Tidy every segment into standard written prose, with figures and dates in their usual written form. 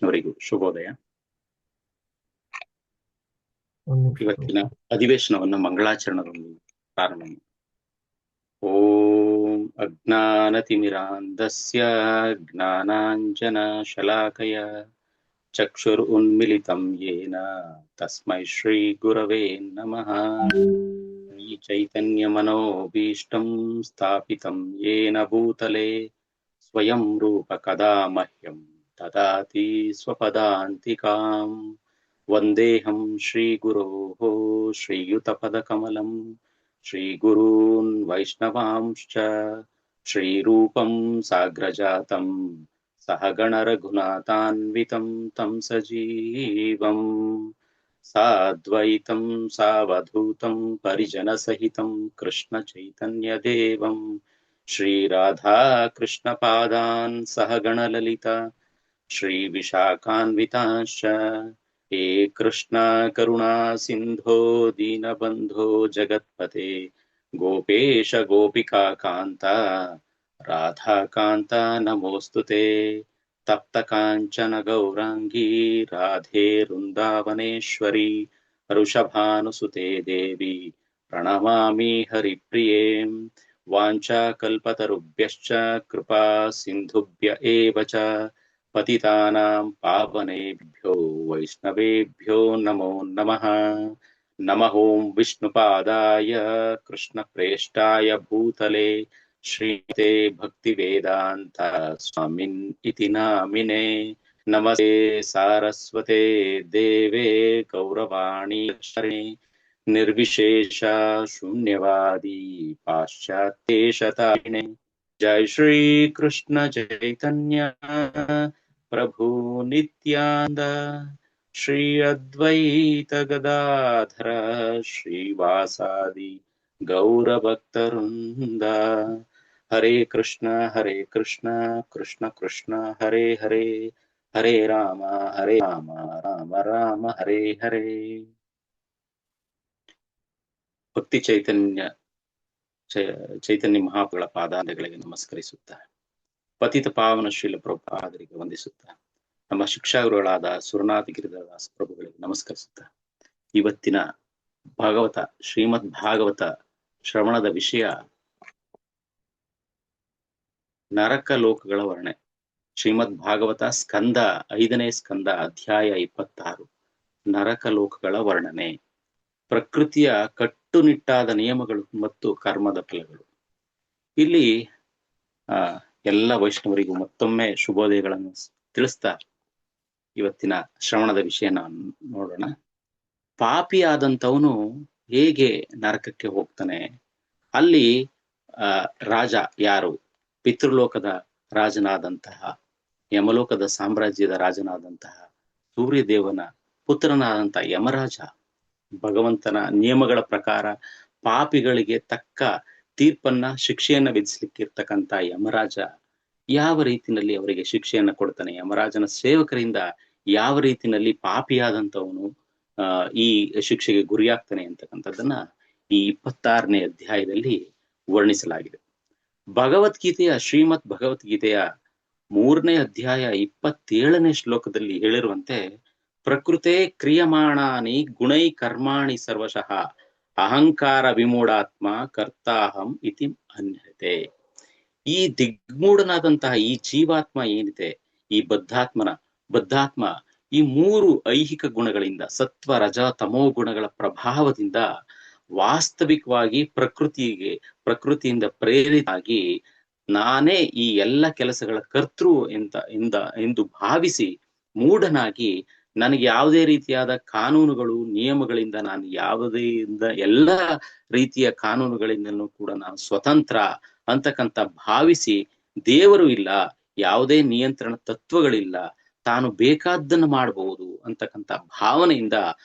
ಅವರಿಗೂ ಶುಭೋದಯ. ಇವತ್ತಿನ ಅಧಿವೇಶನವನ್ನ ಮಂಗಳಾಚರಣೆಯಲ್ಲಿ ಪ್ರಾರಂಭ. ಓಂ ಅಜ್ಞಾನತಿಮಿರಾಂಧಸ್ಯ ಜ್ಞಾನಾಂಜನ ಶಲಾಕಯ ಚಕ್ಷುರ್ ಉನ್ಮಿಲಿತಂ ಯೇನ ತಸ್ಮೈ ಶ್ರೀ ಗುರವೇ ನಮಃ. ಚೈತನ್ಯ ಮನೋಭೀಷ್ಟಂ ಸ್ಥಾಪಿತಂ ಯೇನ ಭೂತಲೆ ಸ್ವಯಂ ರೂಪ ಕದಾ ಮಹ್ಯಂ ದದಾತಿ ಸ್ವಪದಾಂತಿಕಾಂ. ವಂದೇಹಂ ಶ್ರೀಗುರೋಃ ಶ್ರೀಯುತಪದಕಮಲಂ ಶ್ರೀಗುರೂನ್ ವೈಷ್ಣವಾಂಶ್ಚ ಶ್ರೀರೂಪಂ ಸಾಗ್ರಜಾತಂ ಸಹಗಣ ರಘುನಾಥಾನ್ವಿತಂ ತಂ ಸಜೀವಂ ಸಾದ್ವೈತಂ ಸಾವಧೂತಂ ಪರಿಜನ ಸಹಿತಂ ಕೃಷ್ಣ ಚೈತನ್ಯ ದೇವಂ ಶ್ರೀ ರಾಧಾ ಕೃಷ್ಣ ಪಾದಾನ್ ಸಹಗಣ ಲಲಿತಾ ಶ್ರೀ ವಿಶಾಖಾನ್ವಿತಾಶ್ಚ. ಹೇ ಕೃಷ್ಣ ಕರುಣಾ ಸಿಂಧೋ ದೀನಬಂಧೋ ಜಗತ್ಪತೆ ಗೋಪೇಶ ಗೋಪಿಕಾ ಕಾಂತ ರಾಧಾಕಾಂತ ನಮೋಸ್ತುತೆ. ತಪ್ತ ಕಾಂಚನ ಗೌರಾಂಗೀ ರಾಧೆ ವೃಂದಾವನೇಶ್ವರಿ ಋಷಭಾನುಸುತೆ ದೇವಿ ಪ್ರಣಮಾಮಿ ಹರಿಪ್ರಿಯೇ. ವಾಂಛಾಕಲ್ಪತರುಭ್ಯಶ್ಚ ಕೃಪಾ ಸಿಂಧುಭ್ಯ ಏವ ಚ ಪತಿತಾನಾಂ ಪಾವನೇಭ್ಯೋ ವೈಷ್ಣವೇಭ್ಯೋ ನಮೋ ನಮಃ. ನಮಃ ಓಂ ವಿಷ್ಣುಪಾದಾಯ ಕೃಷ್ಣಪ್ರೇಷ್ಠಾಯ ಭೂತಲೆ ಶ್ರೀಮತೆ ಭಕ್ತಿವೇದಾಂತ ಸ್ವಾಮಿನ್ ಇತಿ ನಾಮಿನೇ. ನಮಸ್ತೆ ಸಾರಸ್ವತೆ ದೇವೇ ಗೌರವಾಣಿ ಶರಣೆ ನಿರ್ವಿಶೇಷ ಶೂನ್ಯವಾದಿ ಪಾಶ್ಚಾತ್ಯೇಶತಾರಿಣೆ. ಜೈ ಶ್ರೀ ಕೃಷ್ಣ ಚೈತನ್ಯ ಪ್ರಭು ನಿತ್ಯಾನಂದ ಶ್ರೀ ಅದ್ವೈತ ಗದಾಧರ ಶ್ರೀವಾಸಾದಿ ಗೌರಭಕ್ತವೃಂದ. ಹರೇ ಕೃಷ್ಣ ಕೃಷ್ಣ ಕೃಷ್ಣ ಹರೇ ಹರೇ, ಹರೇ ರಾಮ ರಾಮ ರಾಮ ಹರೇ ಹರೇ. ಭಕ್ತಿ ಚೈತನ್ಯ ಮಹಾಪ್ರಭುಗಳ ಪಾದಾಂತಗಳಿಗೆ ನಮಸ್ಕರಿಸುತ್ತಾ, ಪತಿತ ಪಾವನ ಶ್ರೀಲ ಪ್ರಭುಪಾದರಿಗೆ ವಂದಿಸುತ್ತಾ, ನಮ್ಮ ಶಿಕ್ಷಾಗುರುಗಳಾದ ಸುರನಾಥ ಗಿರಿಧರದಾಸ ಪ್ರಭುಗಳಿಗೆ ನಮಸ್ಕರಿಸುತ್ತಾ, ಇವತ್ತಿನ ಭಾಗವತ ಶ್ರೀಮದ್ ಭಾಗವತ ಶ್ರವಣದ ವಿಷಯ ನರಕ ಲೋಕಗಳ ವರ್ಣನೆ. ಶ್ರೀಮದ್ ಭಾಗವತ ಸ್ಕಂದ 5ನೇ ಸ್ಕಂದ ಅಧ್ಯಾಯ 26 ನರಕ ಲೋಕಗಳ ವರ್ಣನೆ. ಪ್ರಕೃತಿಯ ಕಟ್ಟುನಿಟ್ಟಾದ ನಿಯಮಗಳು ಮತ್ತು ಕರ್ಮದ ಫಲಗಳು. ಇಲ್ಲಿ ಎಲ್ಲ ವೈಷ್ಣವರಿಗೂ ಮತ್ತೊಮ್ಮೆ ಶುಭೋದಯಗಳನ್ನು ತಿಳಿಸ್ತಾ ಇವತ್ತಿನ ಶ್ರವಣದ ವಿಷಯನ ನೋಡೋಣ. ಪಾಪಿಯಾದಂಥವನು ಹೇಗೆ ನರಕಕ್ಕೆ ಹೋಗ್ತಾನೆ? ಅಲ್ಲಿ ರಾಜ ಯಾರು? ಪಿತೃಲೋಕದ ರಾಜನಾದಂತಹ, ಯಮಲೋಕದ ಸಾಮ್ರಾಜ್ಯದ ರಾಜನಾದಂತಹ ಸೂರ್ಯದೇವನ ಪುತ್ರನಾದಂತಹ ಯಮರಾಜ, ಭಗವಂತನ ನಿಯಮಗಳ ಪ್ರಕಾರ ಪಾಪಿಗಳಿಗೆ ತಕ್ಕ ತೀರ್ಪನ್ನ ಶಿಕ್ಷೆಯನ್ನ ವಿಧಿಸ್ಲಿಕ್ಕಿರ್ತಕ್ಕಂಥ ಯಮರಾಜ ಯಾವ ರೀತಿನಲ್ಲಿ ಅವರಿಗೆ ಶಿಕ್ಷೆಯನ್ನ ಕೊಡ್ತಾನೆ, ಯಮರಾಜನ ಸೇವಕರಿಂದ ಯಾವ ರೀತಿನಲ್ಲಿ ಪಾಪಿಯಾದಂಥವನು ಈ ಶಿಕ್ಷೆಗೆ ಗುರಿಯಾಗ್ತಾನೆ ಅಂತಕ್ಕಂಥದ್ದನ್ನ ಈ 26ನೇ ಅಧ್ಯಾಯದಲ್ಲಿ ವರ್ಣಿಸಲಾಗಿದೆ. ಭಗವದ್ಗೀತೆಯ ಶ್ರೀಮದ್ ಭಗವದ್ಗೀತೆಯ 3ನೇ ಅಧ್ಯಾಯ 27ನೇ ಶ್ಲೋಕದಲ್ಲಿ ಹೇಳಿರುವಂತೆ, ಪ್ರಕೃತೆ ಕ್ರಿಯಮಾಣಾನಿ ಗುಣೈ ಕರ್ಮಾಣಿ ಸರ್ವಶಃ ಅಹಂಕಾರ ವಿಮೂಢಾತ್ಮ ಕರ್ತಾಹಂ ಇತಿ ಅನ್ಯತೆ. ಈ ದಿಗ್ಮೂಢನಾದಂತಹ ಈ ಜೀವಾತ್ಮ ಏನಿದೆ, ಈ ಬದ್ಧಾತ್ಮ ಈ 3 ಐಹಿಕ ಗುಣಗಳಿಂದ, ಸತ್ವ ರಜ ತಮೋ ಗುಣಗಳ ಪ್ರಭಾವದಿಂದ ವಾಸ್ತವಿಕವಾಗಿ ಪ್ರಕೃತಿಯಿಂದ ಪ್ರೇರಿತಾಗಿ ನಾನೇ ಈ ಎಲ್ಲ ಕೆಲಸಗಳ ಕರ್ತೃ ಎಂದು ಭಾವಿಸಿ ಮೂಢನಾಗಿ ನನಗೆ ಯಾವುದೇ ರೀತಿಯಾದ ಕಾನೂನುಗಳು ನಿಯಮಗಳಿಂದ ನಾನು ಎಲ್ಲ ರೀತಿಯ ಕಾನೂನುಗಳಿಂದಲೂ ಕೂಡ ನಾನು ಸ್ವತಂತ್ರ ಅಂತಕ್ಕಂಥ ಭಾವಿಸಿ, ದೇವರು ಇಲ್ಲ, ಯಾವುದೇ ನಿಯಂತ್ರಣ ತತ್ವಗಳಿಲ್ಲ, ತಾನು ಬೇಕಾದ್ದನ್ನು ಮಾಡಬಹುದು ಅಂತಕ್ಕಂಥ ಭಾವನೆಯಿಂದ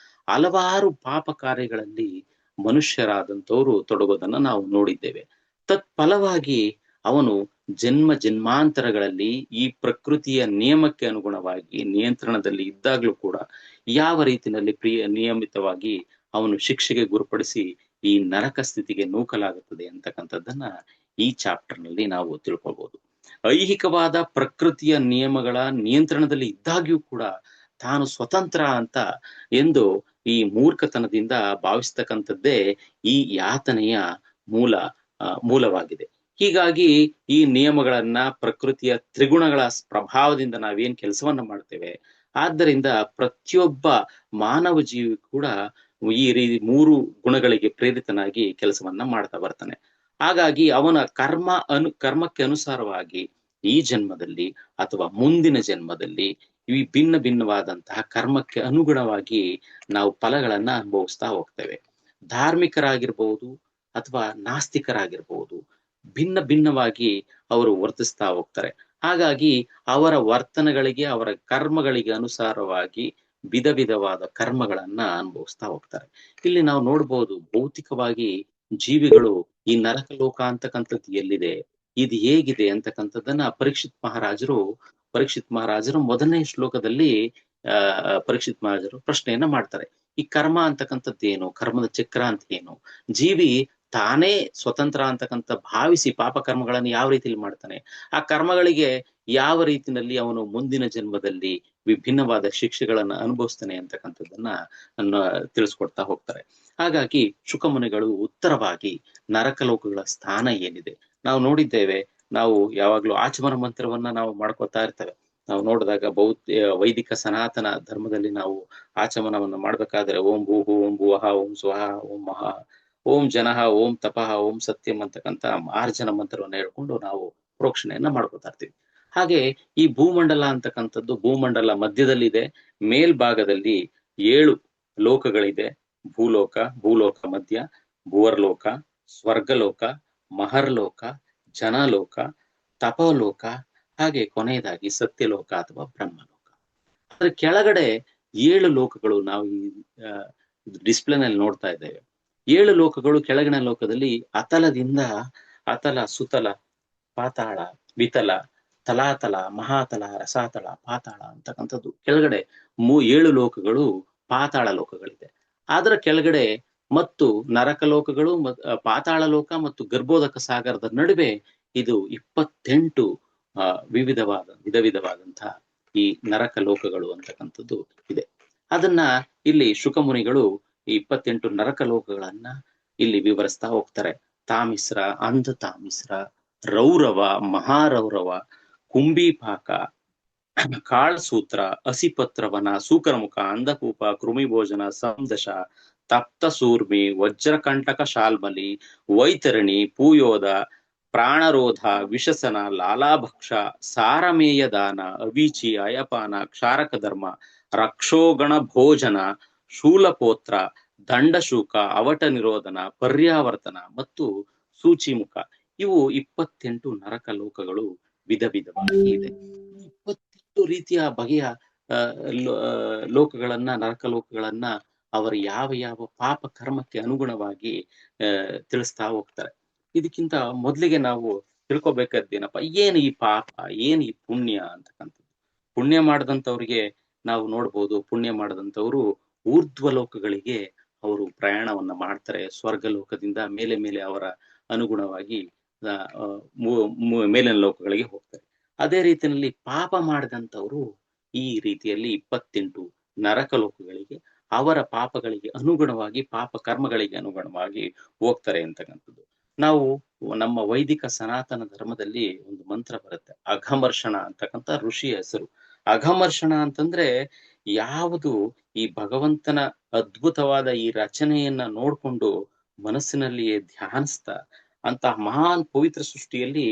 ಹಲವಾರು ಪಾಪ ಕಾರ್ಯಗಳಲ್ಲಿ ಮನುಷ್ಯರಾದಂಥವರು ತೊಡಗೋದನ್ನ ನಾವು ನೋಡಿದ್ದೇವೆ. ತತ್ಫಲವಾಗಿ ಅವನು ಜನ್ಮಾಂತರಗಳಲ್ಲಿ ಈ ಪ್ರಕೃತಿಯ ನಿಯಮಕ್ಕೆ ಅನುಗುಣವಾಗಿ ನಿಯಂತ್ರಣದಲ್ಲಿ ಇದ್ದಾಗ್ಲೂ ಕೂಡ ಯಾವ ರೀತಿಯಲ್ಲಿ ನಿಯಮಿತವಾಗಿ ಅವನು ಶಿಕ್ಷೆಗೆ ಗುರುಪಡಿಸಿ ಈ ನರಕ ಸ್ಥಿತಿಗೆ ನೂಕಲಾಗುತ್ತದೆ ಅಂತಕ್ಕಂಥದ್ದನ್ನ ಈ ಚಾಪ್ಟರ್ ನಲ್ಲಿ ನಾವು ತಿಳ್ಕೊಳ್ಬಹುದು. ಐಹಿಕವಾದ ಪ್ರಕೃತಿಯ ನಿಯಮಗಳ ನಿಯಂತ್ರಣದಲ್ಲಿ ಇದ್ದಾಗ್ಯೂ ಕೂಡ ತಾನು ಸ್ವತಂತ್ರ ಅಂತ ಎಂದು ಈ ಮೂರ್ಖತನದಿಂದ ಭಾವಿಸ್ತಕ್ಕಂಥದ್ದೇ ಈ ಯಾತನೆಯ ಮೂಲ ಮೂಲವಾಗಿದೆ. ಹೀಗಾಗಿ ಈ ನಿಯಮಗಳನ್ನ, ಪ್ರಕೃತಿಯ ತ್ರಿಗುಣಗಳ ಪ್ರಭಾವದಿಂದ ನಾವೇನ್ ಕೆಲಸವನ್ನ ಮಾಡ್ತೇವೆ, ಆದ್ದರಿಂದ ಪ್ರತಿಯೊಬ್ಬ ಮಾನವ ಜೀವಿ ಕೂಡ ಈ ಮೂರು ಗುಣಗಳಿಗೆ ಪ್ರೇರಿತನಾಗಿ ಕೆಲಸವನ್ನ ಮಾಡ್ತಾ ಬರ್ತಾನೆ. ಹಾಗಾಗಿ ಅವನ ಕರ್ಮಕ್ಕೆ ಅನುಸಾರವಾಗಿ ಈ ಜನ್ಮದಲ್ಲಿ ಅಥವಾ ಮುಂದಿನ ಜನ್ಮದಲ್ಲಿ ಈ ಭಿನ್ನ ಭಿನ್ನವಾದಂತಹ ಕರ್ಮಕ್ಕೆ ಅನುಗುಣವಾಗಿ ನಾವು ಫಲಗಳನ್ನ ಅನುಭವಿಸ್ತಾ ಹೋಗ್ತೇವೆ. ಧಾರ್ಮಿಕರಾಗಿರ್ಬಹುದು ಅಥವಾ ನಾಸ್ತಿಕರಾಗಿರ್ಬಹುದು, ಭಿನ್ನ ಭಿನ್ನವಾಗಿ ಅವರು ವರ್ತಿಸ್ತಾ ಹೋಗ್ತಾರೆ. ಹಾಗಾಗಿ ಅವರ ವರ್ತನೆಗಳಿಗೆ, ಅವರ ಕರ್ಮಗಳಿಗೆ ಅನುಸಾರವಾಗಿ ವಿಧ ವಿಧವಾದ ಕರ್ಮಗಳನ್ನ ಅನುಭವಿಸ್ತಾ ಹೋಗ್ತಾರೆ. ಇಲ್ಲಿ ನಾವು ನೋಡ್ಬೋದು, ಭೌತಿಕವಾಗಿ ಜೀವಿಗಳು ಈ ನರಕ ಲೋಕ ಅಂತಕ್ಕಂಥದ್ದು ಎಲ್ಲಿದೆ, ಇದು ಹೇಗಿದೆ ಅಂತಕ್ಕಂಥದ್ದನ್ನ ಪರೀಕ್ಷಿತ್ ಮಹಾರಾಜರು ಮೊದಲನೇ ಶ್ಲೋಕದಲ್ಲಿ ಪರೀಕ್ಷಿತ್ ಮಹಾರಾಜರು ಪ್ರಶ್ನೆಯನ್ನ ಮಾಡ್ತಾರೆ. ಈ ಕರ್ಮ ಅಂತಕ್ಕಂಥದ್ದು ಏನು, ಕರ್ಮದ ಚಕ್ರ ಅಂತ ಏನು, ಜೀವಿ ತಾನೇ ಸ್ವತಂತ್ರ ಅಂತಕ್ಕಂಥ ಭಾವಿಸಿ ಪಾಪ ಕರ್ಮಗಳನ್ನು ಯಾವ ರೀತಿಯಲ್ಲಿ ಮಾಡ್ತಾನೆ, ಆ ಕರ್ಮಗಳಿಗೆ ಯಾವ ರೀತಿಯಲ್ಲಿ ಅವನು ಮುಂದಿನ ಜನ್ಮದಲ್ಲಿ ವಿಭಿನ್ನವಾದ ಶಿಕ್ಷೆಗಳನ್ನ ಅನುಭವಿಸ್ತಾನೆ ಅಂತಕ್ಕಂಥದ್ದನ್ನ ತಿಳಿಸ್ಕೊಡ್ತಾ ಹೋಗ್ತಾರೆ. ಹಾಗಾಗಿ ಶುಕಮುನಿಗಳು ಉತ್ತರವಾಗಿ ನರಕ ಲೋಕಗಳ ಸ್ಥಾನ ಏನಿದೆ ನಾವು ನೋಡಿದ್ದೇವೆ. ನಾವು ಯಾವಾಗ್ಲೂ ಆಚಮನ ಮಂತ್ರವನ್ನ ನಾವು ಮಾಡ್ಕೊತಾ ಇರ್ತೇವೆ. ನಾವು ನೋಡಿದಾಗ ವೈದಿಕ ಸನಾತನ ಧರ್ಮದಲ್ಲಿ ನಾವು ಆಚಮನವನ್ನು ಮಾಡ್ಬೇಕಾದ್ರೆ ಓಂ ಭೂಹು ಓಂ ಭುವಃ ಓಂ ಸ್ವಹ ಓಂ ಮಹಾ ಓಂ ಜನಃ ಓಂ ತಪಃ ಓಂ ಸತ್ಯಂ ಅಂತಕ್ಕಂಥ ಮಾರ್ಜನ ಮಂತ್ರವನ್ನ ಹೇಳ್ಕೊಂಡು ನಾವು ಪ್ರೋಕ್ಷಣೆಯನ್ನ ಮಾಡ್ಕೊತಾ ಇರ್ತೀವಿ. ಹಾಗೆ ಈ ಭೂಮಂಡಲ ಅಂತಕ್ಕಂಥದ್ದು ಭೂಮಂಡಲ ಮಧ್ಯದಲ್ಲಿದೆ. ಮೇಲ್ಭಾಗದಲ್ಲಿ 7 ಲೋಕಗಳಿದೆ. ಭೂಲೋಕ ಮಧ್ಯ, ಭುವರ್ಲೋಕ, ಸ್ವರ್ಗಲೋಕ, ಮಹರ್ಲೋಕ, ಜನಲೋಕ, ತಪಲೋಕ, ಹಾಗೆ ಕೊನೆಯದಾಗಿ ಸತ್ಯಲೋಕ ಅಥವಾ ಬ್ರಹ್ಮಲೋಕ. ಅದ್ರ ಕೆಳಗಡೆ 7 ಲೋಕಗಳು ನಾವು ಈ ಡಿಸ್ಪ್ಲೇನಲ್ಲಿ ನೋಡ್ತಾ ಇದ್ದೇವೆ. 7 ಲೋಕಗಳು ಕೆಳಗಿನ ಲೋಕದಲ್ಲಿ ಅತಲ, ಸುತಲ, ಪಾತಾಳ, ವಿತಲ, ತಲಾತಲ, ಮಹಾತಲ, ರಸಾತಳ, ಪಾತಾಳ ಅಂತಕ್ಕಂಥದ್ದು ಕೆಳಗಡೆ 7 ಲೋಕಗಳು ಪಾತಾಳ ಲೋಕಗಳಿದೆ. ಅದರ ಕೆಳಗಡೆ ಮತ್ತು ನರಕ ಲೋಕಗಳು, ಪಾತಾಳ ಲೋಕ ಮತ್ತು ಗರ್ಭೋದಕ ಸಾಗರದ ನಡುವೆ ಇದು 28 ವಿಧ ವಿಧವಾದಂತಹ ಈ ನರಕ ಲೋಕಗಳು ಅಂತಕ್ಕಂಥದ್ದು ಇದೆ. ಅದನ್ನ ಇಲ್ಲಿ ಶುಕಮುನಿಗಳು ಈ 28 ನರಕ ಲೋಕಗಳನ್ನ ಇಲ್ಲಿ ವಿವರಿಸ್ತಾ ಹೋಗ್ತಾರೆ. ತಾಮಿಸ್ರ, ಅಂಧ ತಾಮಿಸ್ರ, ರೌರವ, ಮಹಾರೌರವ, ಕುಂಭೀಪಾಕ, ಕಾಳಸೂತ್ರ, ಅಸಿಪತ್ರವನ, ಸೂಕರಮುಖ, ಅಂಧಕೂಪ, ಕೃಮಿಭೋಜನ, ಸಂದಶ, ತಪ್ತಸೂರ್ಮಿ, ವಜ್ರಕಂಟಕ ಶಾಲ್ಮಲಿ, ವೈತರಣಿ, ಪೂಯೋದ, ಪ್ರಾಣರೋಧ, ವಿಷಸನ, ಲಾಲಾಭಕ್ಷ, ಸಾರಮೇಯ ದಾನ, ಅವೀಚಿ, ಅಯಪಾನ, ಕ್ಷಾರಕ ಧರ್ಮ, ರಕ್ಷೋಗಣ ಭೋಜನ, ಶೂಲಪೋತ್ರ, ದಂಡಶೂಕ, ಅವಟ ನಿರೋಧನ, ಪರ್ಯಾವರ್ತನ ಮತ್ತು ಸೂಚಿಮುಖ. ಇವು 28 ನರಕ ಲೋಕಗಳು ವಿಧ ವಿಧವಾಗಿ ಇದೆ. 28 ರೀತಿಯ ಬಗೆಯ ಲೋಕಗಳನ್ನ, ನರಕ ಲೋಕಗಳನ್ನ ಅವರು ಯಾವ ಪಾಪ ಕರ್ಮಕ್ಕೆ ಅನುಗುಣವಾಗಿ ತಿಳಿಸ್ತಾ ಹೋಗ್ತಾರೆ. ಇದಕ್ಕಿಂತ ಮೊದಲಿಗೆ ನಾವು ತಿಳ್ಕೊಬೇಕಾದ್ದೇನಪ್ಪ, ಏನು ಈ ಪಾಪ, ಏನು ಈ ಪುಣ್ಯ ಅಂತಕ್ಕಂಥದ್ದು. ಪುಣ್ಯ ಮಾಡದಂಥವ್ರಿಗೆ ನಾವು ನೋಡ್ಬೋದು, ಪುಣ್ಯ ಮಾಡದಂಥವ್ರು ಊರ್ಧ್ವ ಲೋಕಗಳಿಗೆ ಅವರು ಪ್ರಯಾಣವನ್ನ ಮಾಡ್ತಾರೆ. ಸ್ವರ್ಗ ಲೋಕದಿಂದ ಮೇಲೆ ಅವರ ಅನುಗುಣವಾಗಿ ಮೇಲಿನ ಲೋಕಗಳಿಗೆ ಹೋಗ್ತಾರೆ. ಅದೇ ರೀತಿಯಲ್ಲಿ ಪಾಪ ಮಾಡಿದಂಥವ್ರು ಈ ರೀತಿಯಲ್ಲಿ 28 ನರಕ ಲೋಕಗಳಿಗೆ ಅವರ ಪಾಪಗಳಿಗೆ ಅನುಗುಣವಾಗಿ, ಪಾಪ ಕರ್ಮಗಳಿಗೆ ಅನುಗುಣವಾಗಿ ಹೋಗ್ತಾರೆ ಅಂತಕ್ಕಂಥದ್ದು. ನಾವು ನಮ್ಮ ವೈದಿಕ ಸನಾತನ ಧರ್ಮದಲ್ಲಿ ಒಂದು ಮಂತ್ರ ಬರುತ್ತೆ, ಅಘಮರ್ಷಣ ಅಂತಕ್ಕಂಥ ಋಷಿಯ ಹೆಸರು. ಅಘಮರ್ಷಣ ಅಂತಂದ್ರೆ ಯಾವುದು ಈ ಭಗವಂತನ ಅದ್ಭುತವಾದ ಈ ರಚನೆಯನ್ನ ನೋಡ್ಕೊಂಡು ಮನಸ್ಸಿನಲ್ಲಿಯೇ ಧ್ಯಾನಿಸ್ತಾ ಅಂತ ಮಹಾನ್ ಪವಿತ್ರ ಸೃಷ್ಟಿಯಲ್ಲಿ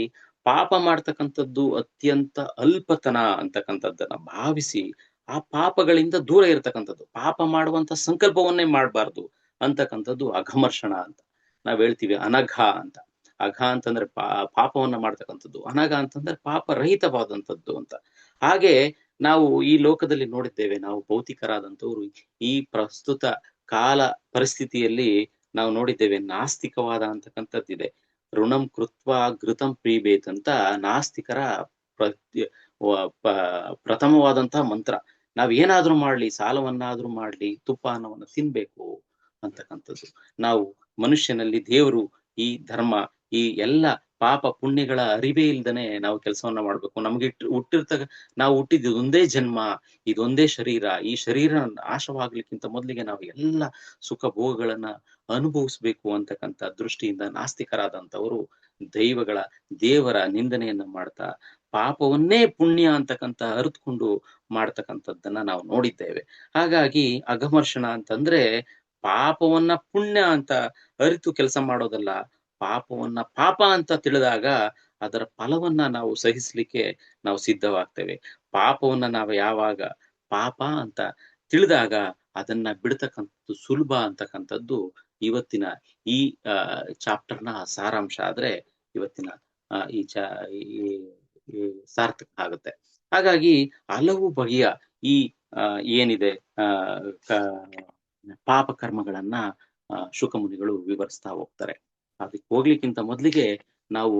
ಪಾಪ ಮಾಡ್ತಕ್ಕಂಥದ್ದು ಅತ್ಯಂತ ಅಲ್ಪತನ ಅಂತಕ್ಕಂಥದ್ದನ್ನ ಭಾವಿಸಿ ಆ ಪಾಪಗಳಿಂದ ದೂರ ಇರತಕ್ಕಂಥದ್ದು, ಪಾಪ ಮಾಡುವಂತ ಸಂಕಲ್ಪವನ್ನೇ ಮಾಡಬಾರ್ದು ಅಂತಕ್ಕಂಥದ್ದು ಅಘಮರ್ಷಣ ಅಂತ ನಾವ್ ಹೇಳ್ತೀವಿ. ಅನಘ ಅಂತ, ಅಘ ಅಂತಂದ್ರೆ ಪಾಪವನ್ನ ಮಾಡ್ತಕ್ಕಂಥದ್ದು, ಅನಘ ಅಂತಂದ್ರೆ ಪಾಪ ರಹಿತವಾದಂಥದ್ದು ಅಂತ. ಹಾಗೆ ನಾವು ಈ ಲೋಕದಲ್ಲಿ ನೋಡಿದ್ದೇವೆ, ನಾವು ಭೌತಿಕರಾದಂಥವ್ರು ಈ ಪ್ರಸ್ತುತ ಕಾಲ ಪರಿಸ್ಥಿತಿಯಲ್ಲಿ ನಾವು ನೋಡಿದ್ದೇವೆ, ನಾಸ್ತಿಕವಾದ ಅಂತಕ್ಕಂಥದ್ದಿದೆ. ಋಣಂ ಕೃತ್ವ ಘೃತಂ ಪ್ರೀಬೇತ್ ಅಂತ ನಾಸ್ತಿಕರ ಪ್ರಥಮವಾದಂತಹ ಮಂತ್ರ. ನಾವ್ ಏನಾದ್ರೂ ಮಾಡ್ಲಿ, ಸಾಲವನ್ನಾದ್ರೂ ಮಾಡ್ಲಿ, ತುಪ್ಪ ಅನ್ನವನ್ನ ತಿನ್ಬೇಕು ಅಂತಕ್ಕಂಥದ್ದು. ನಾವು ಮನುಷ್ಯನಲ್ಲಿ ದೇವರು, ಈ ಧರ್ಮ, ಈ ಎಲ್ಲ ಪಾಪ ಪುಣ್ಯಗಳ ಅರಿವೇ ಇಲ್ದನೆ ನಾವು ಕೆಲಸವನ್ನ ಮಾಡ್ಬೇಕು. ನಮ್ಗೆ ನಾವು ಹುಟ್ಟಿದ್ದು ಇದೊಂದೇ ಜನ್ಮ, ಇದೊಂದೇ ಶರೀರ. ಈ ಶರೀರ ನಾಶವಾಗ್ಲಿಕ್ಕಿಂತ ಮೊದಲಿಗೆ ನಾವು ಎಲ್ಲ ಸುಖ ಭೋಗಗಳನ್ನ ಅನುಭವಿಸ್ಬೇಕು ಅಂತಕ್ಕಂಥ ದೃಷ್ಟಿಯಿಂದ ನಾಸ್ತಿಕರಾದಂಥವರು ದೇವರ ನಿಂದನೆಯನ್ನ ಮಾಡ್ತಾ ಪಾಪವನ್ನೇ ಪುಣ್ಯ ಅಂತಕ್ಕಂಥ ಅರಿತುಕೊಂಡು ಮಾಡ್ತಕ್ಕಂಥದ್ದನ್ನ ನಾವು ನೋಡಿದ್ದೇವೆ. ಹಾಗಾಗಿ ಅಘಮರ್ಷಣ ಅಂತಂದ್ರೆ ಪಾಪವನ್ನ ಪುಣ್ಯ ಅಂತ ಅರಿತು ಕೆಲಸ ಮಾಡೋದಲ್ಲ, ಪಾಪವನ್ನ ಪಾಪ ಅಂತ ತಿಳಿದಾಗ ಅದರ ಫಲವನ್ನ ನಾವು ಸಹಿಸ್ಲಿಕ್ಕೆ ನಾವು ಸಿದ್ಧವಾಗ್ತೇವೆ. ಪಾಪವನ್ನ ನಾವು ಯಾವಾಗ ಪಾಪ ಅಂತ ತಿಳಿದಾಗ ಅದನ್ನ ಬಿಡ್ತಕ್ಕಂಥದ್ದು ಸುಲಭ ಅಂತಕ್ಕಂಥದ್ದು ಇವತ್ತಿನ ಈ ಚಾಪ್ಟರ್ನ ಸಾರಾಂಶ. ಆದ್ರೆ ಇವತ್ತಿನ ಈ ಈ ಸಾರ್ಥಕ ಆಗುತ್ತೆ. ಹಾಗಾಗಿ ಹಲವು ಬಗೆಯ ಈ ಏನಿದೆ ಪಾಪ ಕರ್ಮಗಳನ್ನ ಶುಕಮುನಿಗಳು ವಿವರಿಸ್ತಾ ಹೋಗ್ತಾರೆ. ಅದಕ್ಕೆ ಹೋಗ್ಲಿಕ್ಕಿಂತ ಮೊದಲಿಗೆ ನಾವು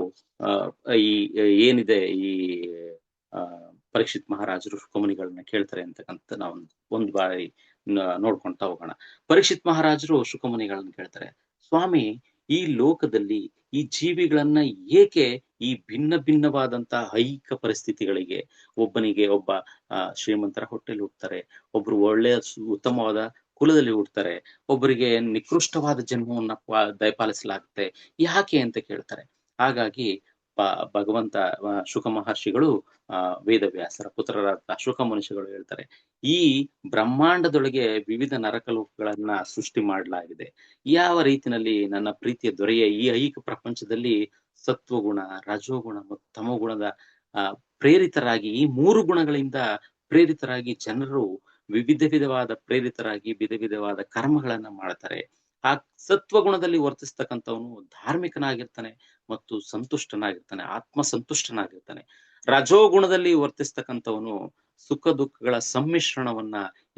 ಈ ಏನಿದೆ ಈ ಪರೀಕ್ಷಿತ್ ಮಹಾರಾಜರು ಶುಕಮುನಿಗಳನ್ನ ಕೇಳ್ತಾರೆ ಅಂತಕ್ಕಂಥ ನಾವು ಒಂದು ಬಾರಿ ನೋಡ್ಕೊಂತಾ ಹೋಗೋಣ. ಪರೀಕ್ಷಿತ್ ಮಹಾರಾಜರು ಶುಕಮುನಿಗಳನ್ನ ಕೇಳ್ತಾರೆ, ಸ್ವಾಮಿ, ಈ ಲೋಕದಲ್ಲಿ ಈ ಜೀವಿಗಳನ್ನ ಏಕೆ ಈ ಭಿನ್ನ ಭಿನ್ನವಾದಂತಹ ಐಹಿಕ ಪರಿಸ್ಥಿತಿಗಳಿಗೆ, ಒಬ್ಬನಿಗೆ ಒಬ್ಬ ಶ್ರೀಮಂತರ ಹೊಟ್ಟೆಲಿ ಹುಟ್ಟುತ್ತಾರೆ, ಒಬ್ರು ಒಳ್ಳೆಯ ಉತ್ತಮವಾದ ಕುಲದಲ್ಲಿ ಹುಟ್ಟುತ್ತಾರೆ, ಒಬ್ಬರಿಗೆ ನಿಕೃಷ್ಟವಾದ ಜನ್ಮವನ್ನ ದಯಪಾಲಿಸಲಾಗುತ್ತೆ, ಯಾಕೆ ಅಂತ ಕೇಳ್ತಾರೆ. ಹಾಗಾಗಿ ಭಗವಂತ ಶುಕ ಮಹರ್ಷಿಗಳು ವೇದವ್ಯಾಸರ ಪುತ್ರರಾದ ಶುಕ ಮನುಷ್ಯಗಳು ಹೇಳ್ತಾರೆ, ಈ ಬ್ರಹ್ಮಾಂಡದೊಳಗೆ ವಿವಿಧ ನರಕಲೋಕಗಳನ್ನ ಸೃಷ್ಟಿ ಮಾಡಲಾಗಿದೆ. ಯಾವ ರೀತಿನಲ್ಲಿ ನನ್ನ ಪ್ರೀತಿಯ ದೊರೆಯ ಈ ಐಹಿಕ ಪ್ರಪಂಚದಲ್ಲಿ ಸತ್ವಗುಣ, ರಜೋಗುಣ ಮತ್ತು ತಮೋಗುಣದ ಪ್ರೇರಿತರಾಗಿ, ಈ ಮೂರು ಗುಣಗಳಿಂದ ಪ್ರೇರಿತರಾಗಿ ಜನರು ವಿಧವಾದ ಪ್ರೇರಿತರಾಗಿ ವಿಧವಾದ ಕರ್ಮಗಳನ್ನ ಮಾಡ್ತಾರೆ. ಆ ಸತ್ವಗುಣದಲ್ಲಿ ವರ್ತಿಸ್ತಕ್ಕಂಥವನು ಧಾರ್ಮಿಕನಾಗಿರ್ತಾನೆ ಮತ್ತು ಸಂತುಷ್ಟನಾಗಿರ್ತಾನೆ, ಆತ್ಮ ಸಂತುಷ್ಟನಾಗಿರ್ತಾನೆ. ರಜೋಗುಣದಲ್ಲಿ ವರ್ತಿಸ್ತಕ್ಕಂಥವನು ಸುಖ ದುಃಖಗಳ ಸಮ್ಮಿಶ್ರಣವನ್ನ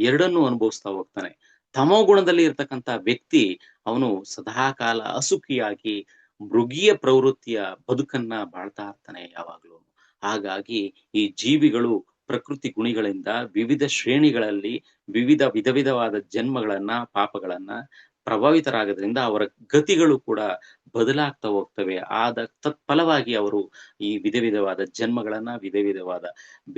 ಎರಡನ್ನೂ ಅನುಭವಿಸ್ತಾ ಹೋಗ್ತಾನೆ. ತಮೋ ಗುಣದಲ್ಲಿ ಇರ್ತಕ್ಕಂಥ ವ್ಯಕ್ತಿ ಅವನು ಸದಾಕಾಲ ಅಸುಖಿಯಾಗಿ ಮೃಗೀಯ ಪ್ರವೃತ್ತಿಯ ಬದುಕನ್ನ ಬಾಳ್ತಾ ಇರ್ತಾನೆ ಯಾವಾಗ್ಲೂ. ಹಾಗಾಗಿ ಈ ಜೀವಿಗಳು ಪ್ರಕೃತಿ ಗುಣಿಗಳಿಂದ ವಿವಿಧ ಶ್ರೇಣಿಗಳಲ್ಲಿ ವಿಧವಾದ ಜನ್ಮಗಳನ್ನ, ಪಾಪಗಳನ್ನ ಪ್ರಭಾವಿತರಾಗೋದ್ರಿಂದ ಅವರ ಗತಿಗಳು ಕೂಡ ಬದಲಾಗ್ತಾ ಹೋಗ್ತವೆ. ತತ್ಫಲವಾಗಿ ಅವರು ಈ ವಿಧವಾದ ಜನ್ಮಗಳನ್ನ, ವಿಧವಾದ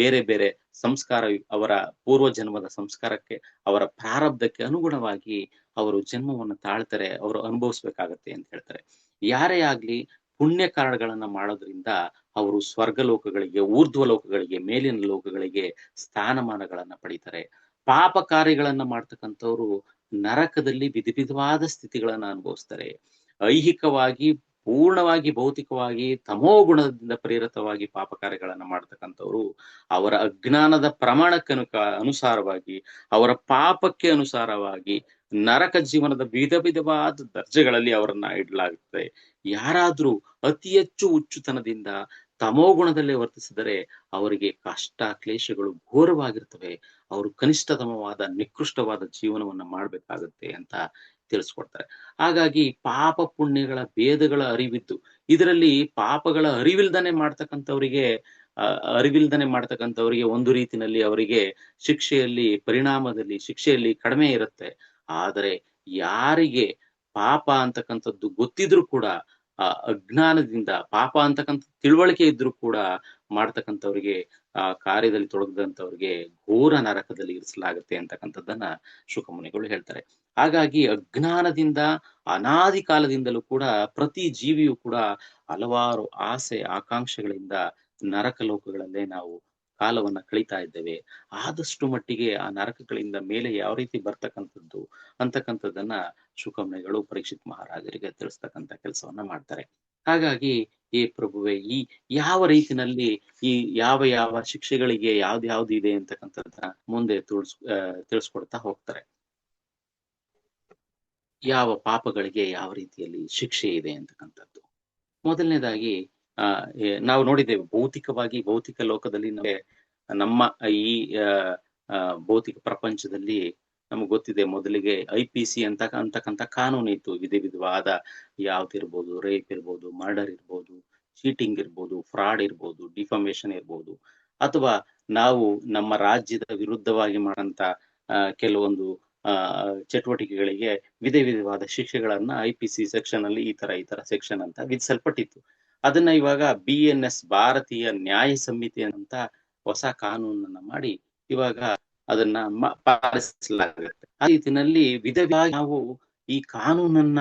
ಬೇರೆ ಬೇರೆ ಸಂಸ್ಕಾರ, ಅವರ ಪೂರ್ವ ಜನ್ಮದ ಸಂಸ್ಕಾರಕ್ಕೆ, ಅವರ ಪ್ರಾರಬ್ಧಕ್ಕೆ ಅನುಗುಣವಾಗಿ ಅವರು ಜನ್ಮವನ್ನು ತಾಳ್ತಾರೆ, ಅವರು ಅನುಭವಿಸ್ಬೇಕಾಗತ್ತೆ ಅಂತ ಹೇಳ್ತಾರೆ. ಯಾರೇ ಆಗ್ಲಿ ಪುಣ್ಯ ಕಾರ್ಯಗಳನ್ನ ಮಾಡೋದ್ರಿಂದ ಅವರು ಸ್ವರ್ಗ ಲೋಕಗಳಿಗೆ, ಊರ್ಧ್ವ ಲೋಕಗಳಿಗೆ, ಮೇಲಿನ ಲೋಕಗಳಿಗೆ ಸ್ಥಾನಮಾನಗಳನ್ನ ಪಡಿತಾರೆ. ಪಾಪ ಕಾರ್ಯಗಳನ್ನ ಮಾಡ್ತಕ್ಕಂಥವ್ರು ನರಕದಲ್ಲಿ ವಿಧವಾದ ಸ್ಥಿತಿಗಳನ್ನ ಅನುಭವಿಸ್ತಾರೆ. ಐಹಿಕವಾಗಿ ಪೂರ್ಣವಾಗಿ ಭೌತಿಕವಾಗಿ ತಮೋ ಗುಣದಿಂದ ಪ್ರೇರಿತವಾಗಿ ಪಾಪ ಕಾರ್ಯಗಳನ್ನ ಮಾಡ್ತಕ್ಕಂಥವ್ರು ಅವರ ಅಜ್ಞಾನದ ಪ್ರಮಾಣಕ್ಕೆ ಅನುಸಾರವಾಗಿ, ಅವರ ಪಾಪಕ್ಕೆ ಅನುಸಾರವಾಗಿ ನರಕ ಜೀವನದ ವಿಧವಾದ ದರ್ಜೆಗಳಲ್ಲಿ ಅವರನ್ನ ಇಡಲಾಗುತ್ತದೆ. ಯಾರಾದ್ರೂ ಅತಿ ಹೆಚ್ಚು ಹುಚ್ಚುತನದಿಂದ ತಮೋಗುಣದಲ್ಲೇ ವರ್ತಿಸಿದರೆ ಅವರಿಗೆ ಕಷ್ಟ ಕ್ಲೇಶಗಳು ಘೋರವಾಗಿರ್ತವೆ. ಅವರು ಕನಿಷ್ಠತಮವಾದ ನಿಕೃಷ್ಟವಾದ ಜೀವನವನ್ನ ಮಾಡ್ಬೇಕಾಗತ್ತೆ ಅಂತ ತಿಳಿಸ್ಕೊಡ್ತಾರೆ. ಹಾಗಾಗಿ ಪಾಪ ಪುಣ್ಯಗಳ ಭೇದಗಳ ಅರಿವಿದ್ದು, ಇದರಲ್ಲಿ ಪಾಪಗಳ ಅರಿವಿಲ್ದನೆ ಮಾಡ್ತಕ್ಕಂಥವರಿಗೆ ಒಂದು ರೀತಿನಲ್ಲಿ ಅವರಿಗೆ ಶಿಕ್ಷೆಯಲ್ಲಿ ಕಡಿಮೆ ಇರುತ್ತೆ. ಆದರೆ ಯಾರಿಗೆ ಪಾಪ ಅಂತಕ್ಕಂಥದ್ದು ಗೊತ್ತಿದ್ರು ಕೂಡ, ಅಜ್ಞಾನದಿಂದ ಪಾಪ ಅಂತಕ್ಕಂಥ ತಿಳುವಳಿಕೆ ಇದ್ರು ಕೂಡ ಮಾಡ್ತಕ್ಕಂಥವ್ರಿಗೆ, ಆ ಕಾರ್ಯದಲ್ಲಿ ತೊಡಗದಂಥವ್ರಿಗೆ ಘೋರ ನರಕದಲ್ಲಿ ಇರಿಸಲಾಗುತ್ತೆ ಅಂತಕ್ಕಂಥದ್ದನ್ನ ಶುಕಮುನಿಗಳು ಹೇಳ್ತಾರೆ. ಹಾಗಾಗಿ ಅಜ್ಞಾನದಿಂದ ಅನಾದಿ ಕಾಲದಿಂದಲೂ ಕೂಡ ಪ್ರತಿ ಜೀವಿಯು ಕೂಡ ಹಲವಾರು ಆಸೆ ಆಕಾಂಕ್ಷೆಗಳಿಂದ ನರಕ ಲೋಕಗಳಲ್ಲೇ ನಾವು ಕಾಲವನ್ನ ಕಳೀತಾ ಇದ್ದೇವೆ. ಆದಷ್ಟು ಮಟ್ಟಿಗೆ ಆ ನರಕಗಳಿಂದ ಮೇಲೆ ಯಾವ ರೀತಿ ಬರ್ತಕ್ಕಂಥದ್ದು ಅಂತಕ್ಕಂಥದ್ದನ್ನ ಶುಕಮುನಿಗಳು ಪರೀಕ್ಷಿತ್ ಮಹಾರಾಜರಿಗೆ ತಿಳಿಸ್ತಕ್ಕಂಥ ಕೆಲಸವನ್ನ ಮಾಡ್ತಾರೆ. ಹಾಗಾಗಿ ಈ ಪ್ರಭುವೆ, ಈ ಯಾವ ರೀತಿನಲ್ಲಿ ಈ ಯಾವ ಶಿಕ್ಷೆಗಳಿಗೆ ಯಾವ್ದು ಇದೆ ಅಂತಕ್ಕಂಥದ್ದನ್ನ ಮುಂದೆ ತಿಳಿಸ್ಕೊಡ್ತಾ ಹೋಗ್ತಾರೆ. ಯಾವ ಪಾಪಗಳಿಗೆ ಯಾವ ರೀತಿಯಲ್ಲಿ ಶಿಕ್ಷೆ ಇದೆ ಅಂತಕ್ಕಂಥದ್ದು. ಮೊದಲನೇದಾಗಿ ನಾವು ನೋಡಿದ್ದೇವೆ, ಭೌತಿಕ ಲೋಕದಲ್ಲಿ ನಮ್ಮ ಈ ಭೌತಿಕ ಪ್ರಪಂಚದಲ್ಲಿ ನಮ್ಗೆ ಗೊತ್ತಿದೆ, ಮೊದಲಿಗೆ IPC ಅಂತಕ್ಕಂಥ ಕಾನೂನು ಇತ್ತು. ವಿಧವಾದ ಯಾವ್ದಿರ್ಬೋದು, ರೇಪ್ ಇರ್ಬೋದು, ಮರ್ಡರ್ ಇರ್ಬೋದು, ಚೀಟಿಂಗ್ ಇರ್ಬೋದು, ಫ್ರಾಡ್ ಇರ್ಬೋದು, ಡಿಫಾಮೇಶನ್ ಇರ್ಬೋದು, ಅಥವಾ ನಾವು ನಮ್ಮ ರಾಜ್ಯದ ವಿರುದ್ಧವಾಗಿ ಮಾಡಂತ ಕೆಲವೊಂದು ಚಟುವಟಿಕೆಗಳಿಗೆ ವಿಧವಾದ ಶಿಕ್ಷೆಗಳನ್ನ IPC ಸೆಕ್ಷನ್ ಅಲ್ಲಿ ಈ ತರ ಸೆಕ್ಷನ್ ಅಂತ ವಿಧಿಸಲ್ಪಟ್ಟಿತ್ತು. ಅದನ್ನ ಇವಾಗ BNS ಭಾರತೀಯ ನ್ಯಾಯ ಸಂಹಿತೆ ಅಂತ ಹೊಸ ಕಾನೂನನ್ನ ಮಾಡಿ ಇವಾಗ ಅದನ್ನ ಪಾಲಿಸಲಾಗುತ್ತೆ. ಆ ರೀತಿನಲ್ಲಿ ವಿಧವಾಗಿ ನಾವು ಈ ಕಾನೂನನ್ನ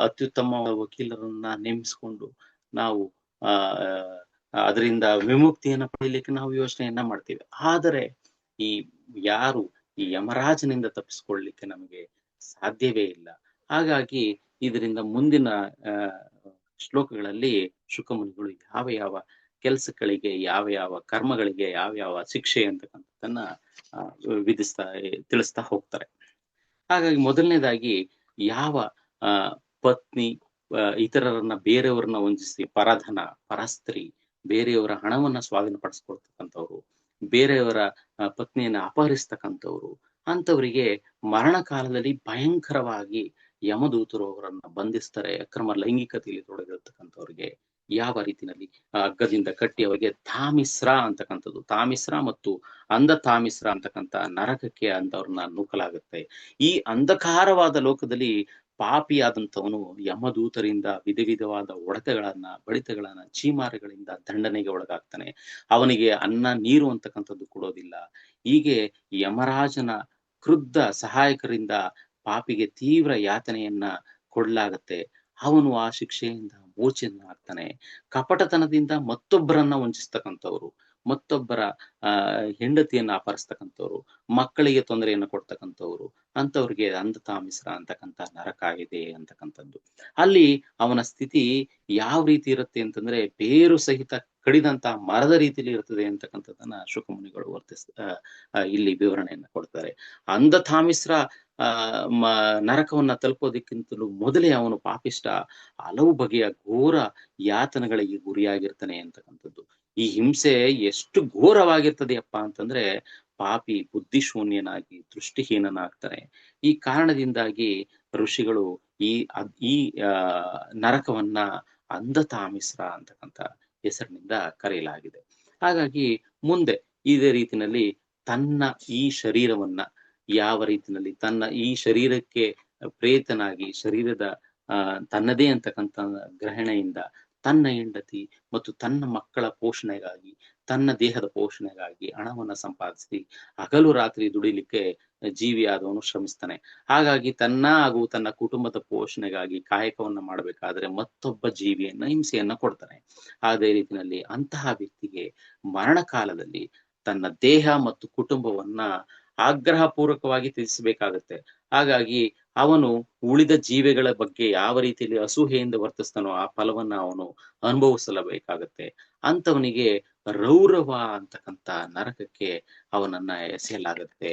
ಅತ್ಯುತ್ತಮ ವಕೀಲರನ್ನ ನೇಮಿಸಿಕೊಂಡು ನಾವು ಆ ಅದರಿಂದ ವಿಮುಕ್ತಿಯನ್ನ ಪಡೀಲಿಕ್ಕೆ ನಾವು ಯೋಚನೆಯನ್ನ ಮಾಡ್ತೀವಿ. ಆದರೆ ಈ ಯಾರು ಈ ಯಮರಾಜನಿಂದ ತಪ್ಪಿಸ್ಕೊಳ್ಳಿಕ್ಕೆ ನಮಗೆ ಸಾಧ್ಯವೇ ಇಲ್ಲ. ಹಾಗಾಗಿ ಇದರಿಂದ ಮುಂದಿನ ಶ್ಲೋಕಗಳಲ್ಲಿ ಶುಕಮುನಿಗಳು ಯಾವ ಯಾವ ಕೆಲಸಗಳಿಗೆ, ಯಾವ ಯಾವ ಕರ್ಮಗಳಿಗೆ ಯಾವ ಯಾವ ಶಿಕ್ಷೆ ಅಂತಕ್ಕಂಥದ್ದನ್ನ ತಿಳಿಸ್ತಾ ಹೋಗ್ತಾರೆ. ಹಾಗಾಗಿ ಮೊದಲನೇದಾಗಿ ಯಾವ ಪತ್ನಿ ಇತರರನ್ನ ಬೇರೆಯವ್ರನ್ನ ವಂಚಿಸಿ ಪರಧನ, ಪರಸ್ತ್ರೀ, ಬೇರೆಯವರ ಹಣವನ್ನ ಸ್ವಾಧೀನಪಡಿಸ್ಕೊಳ್ತಕ್ಕಂಥವ್ರು, ಬೇರೆಯವರ ಪತ್ನಿಯನ್ನ ಅಪಹರಿಸ್ತಕ್ಕಂಥವ್ರು, ಅಂತವರಿಗೆ ಮರಣ ಕಾಲದಲ್ಲಿ ಭಯಂಕರವಾಗಿ ಯಮದೂತರು ಅವರನ್ನ ಬಂಧಿಸ್ತಾರೆ. ಅಕ್ರಮ ಲೈಂಗಿಕತೆಯಲ್ಲಿ ತೊಡಗಿರತಕ್ಕಂಥವ್ರಿಗೆ ಯಾವ ರೀತಿಯಲ್ಲಿ ಹಗ್ಗದಿಂದ ಕಟ್ಟಿ ಅವರಿಗೆ ತಾಮಿಸ್ರ ಅಂತಕ್ಕಂಥದ್ದು, ತಾಮಿಸ್ರ ಮತ್ತು ಅಂಧ ತಾಮಿಸ್ರ ಅಂತಕ್ಕಂಥ ನರಕಕ್ಕೆ ಅಂತವ್ರನ್ನ ನೂಕಲಾಗುತ್ತೆ. ಈ ಅಂಧಕಾರವಾದ ಲೋಕದಲ್ಲಿ ಪಾಪಿಯಾದಂಥವನು ಯಮದೂತರಿಂದ ವಿಧ ವಿಧವಾದ ಹೊಡೆತಗಳನ್ನ, ಬಡಿತಗಳನ್ನ, ಚೀಮಾರಿಗಳಿಂದ ದಂಡನೆಗೆ ಒಳಗಾಗ್ತಾನೆ. ಅವನಿಗೆ ಅನ್ನ ನೀರು ಅಂತಕ್ಕಂಥದ್ದು ಕೊಡೋದಿಲ್ಲ. ಹೀಗೆ ಯಮರಾಜನ ಕ್ರುದ್ಧ ಸಹಾಯಕರಿಂದ ಪಾಪಿಗೆ ತೀವ್ರ ಯಾತನೆಯನ್ನ ಕೊಡ್ಲಾಗತ್ತೆ. ಅವನು ಆ ಶಿಕ್ಷೆಯಿಂದ ಮೋಚನ ಆಗ್ತಾನೆ. ಕಪಟತನದಿಂದ ಮತ್ತೊಬ್ಬರನ್ನ ವಂಚಿಸ್ತಕ್ಕಂಥವ್ರು, ಮತ್ತೊಬ್ಬರ ಹೆಂಡತಿಯನ್ನ ಅಪಹರಿಸ್ತಕ್ಕಂಥವ್ರು, ಮಕ್ಕಳಿಗೆ ತೊಂದರೆಯನ್ನು ಕೊಡ್ತಕ್ಕಂಥವ್ರು, ಅಂತವ್ರಿಗೆ ಅಂಧತಾಮಿಸ್ರ ಅಂತಕ್ಕಂಥ ನರಕ ಇದೆ ಅಂತಕ್ಕಂಥದ್ದು. ಅಲ್ಲಿ ಅವನ ಸ್ಥಿತಿ ಯಾವ ರೀತಿ ಇರುತ್ತೆ ಅಂತಂದ್ರೆ ಬೇರು ಸಹಿತ ಕಡಿದಂತ ಮರದ ರೀತಿಯಲ್ಲಿ ಇರ್ತದೆ ಅಂತಕ್ಕಂಥದ್ದನ್ನ ಶುಕಮುನಿಗಳು ಇಲ್ಲಿ ವಿವರಣೆಯನ್ನ ಕೊಡ್ತಾರೆ. ಅಂಧತಾಮಿಸ್ರ ನರಕವನ್ನ ತಲುಪೋದಕ್ಕಿಂತಲೂ ಮೊದಲೇ ಅವನು ಪಾಪಿಷ್ಟ ಹಲವು ಬಗೆಯ ಘೋರ ಯಾತನೆಗಳಿಗೆ ಗುರಿಯಾಗಿರ್ತಾನೆ ಅಂತಕ್ಕಂಥದ್ದು. ಈ ಹಿಂಸೆ ಎಷ್ಟು ಘೋರವಾಗಿರ್ತದೆಯಪ್ಪ ಅಂತಂದ್ರೆ ಪಾಪಿ ಬುದ್ಧಿಶೂನ್ಯನಾಗಿ ದೃಷ್ಟಿಹೀನನಾಗ್ತಾನೆ. ಈ ಕಾರಣದಿಂದಾಗಿ ಋಷಿಗಳು ಈ ನರಕವನ್ನ ಅಂಧತಾಮಿಸ್ರ ಅಂತಕ್ಕಂಥ ಹೆಸರಿನಿಂದ ಕರೆಯಲಾಗಿದೆ. ಹಾಗಾಗಿ ಮುಂದೆ ಇದೇ ರೀತಿನಲ್ಲಿ ತನ್ನ ಈ ಶರೀರವನ್ನ ಯಾವ ರೀತಿನಲ್ಲಿ ತನ್ನ ಈ ಶರೀರಕ್ಕೆ ಪ್ರೇತನಾಗಿ ಶರೀರದ ತನ್ನದೇ ಅಂತಕ್ಕಂಥ ಗ್ರಹಣೆಯಿಂದ ತನ್ನ ಹೆಂಡತಿ ಮತ್ತು ತನ್ನ ಮಕ್ಕಳ ಪೋಷಣೆಗಾಗಿ, ತನ್ನ ದೇಹದ ಪೋಷಣೆಗಾಗಿ ಹಣವನ್ನ ಸಂಪಾದಿಸಿ ಹಗಲು ರಾತ್ರಿ ದುಡಿಲಿಕ್ಕೆ ಜೀವಿಯಾದವನು ಶ್ರಮಿಸ್ತಾನೆ. ಹಾಗಾಗಿ ತನ್ನ ಹಾಗೂ ತನ್ನ ಕುಟುಂಬದ ಪೋಷಣೆಗಾಗಿ ಕಾಯಕವನ್ನ ಮಾಡಬೇಕಾದ್ರೆ ಮತ್ತೊಬ್ಬ ಜೀವಿಯನ್ನ ಹಿಂಸೆಯನ್ನ ಕೊಡ್ತಾನೆ. ಅದೇ ರೀತಿಯಲ್ಲಿ ಅಂತಹ ವ್ಯಕ್ತಿಗೆ ಮರಣ ಕಾಲದಲ್ಲಿ ತನ್ನ ದೇಹ ಮತ್ತು ಕುಟುಂಬವನ್ನ ಆಗ್ರಹ ಪೂರ್ವಕವಾಗಿ ತ್ಯಜಿಸಬೇಕಾಗತ್ತೆ. ಹಾಗಾಗಿ ಅವನು ಉಳಿದ ಜೀವಿಗಳ ಬಗ್ಗೆ ಯಾವ ರೀತಿಯಲ್ಲಿ ಅಸೂಹೆಯಿಂದ ವರ್ತಿಸ್ತಾನೋ ಆ ಫಲವನ್ನ ಅವನು ಅನುಭವಿಸಲೇಬೇಕಾಗತ್ತೆ. ಅಂತವನಿಗೆ ರೌರವ ಅಂತಕ್ಕಂಥ ನರಕಕ್ಕೆ ಅವನನ್ನ ಎಸೆಯಲಾಗತ್ತೆ.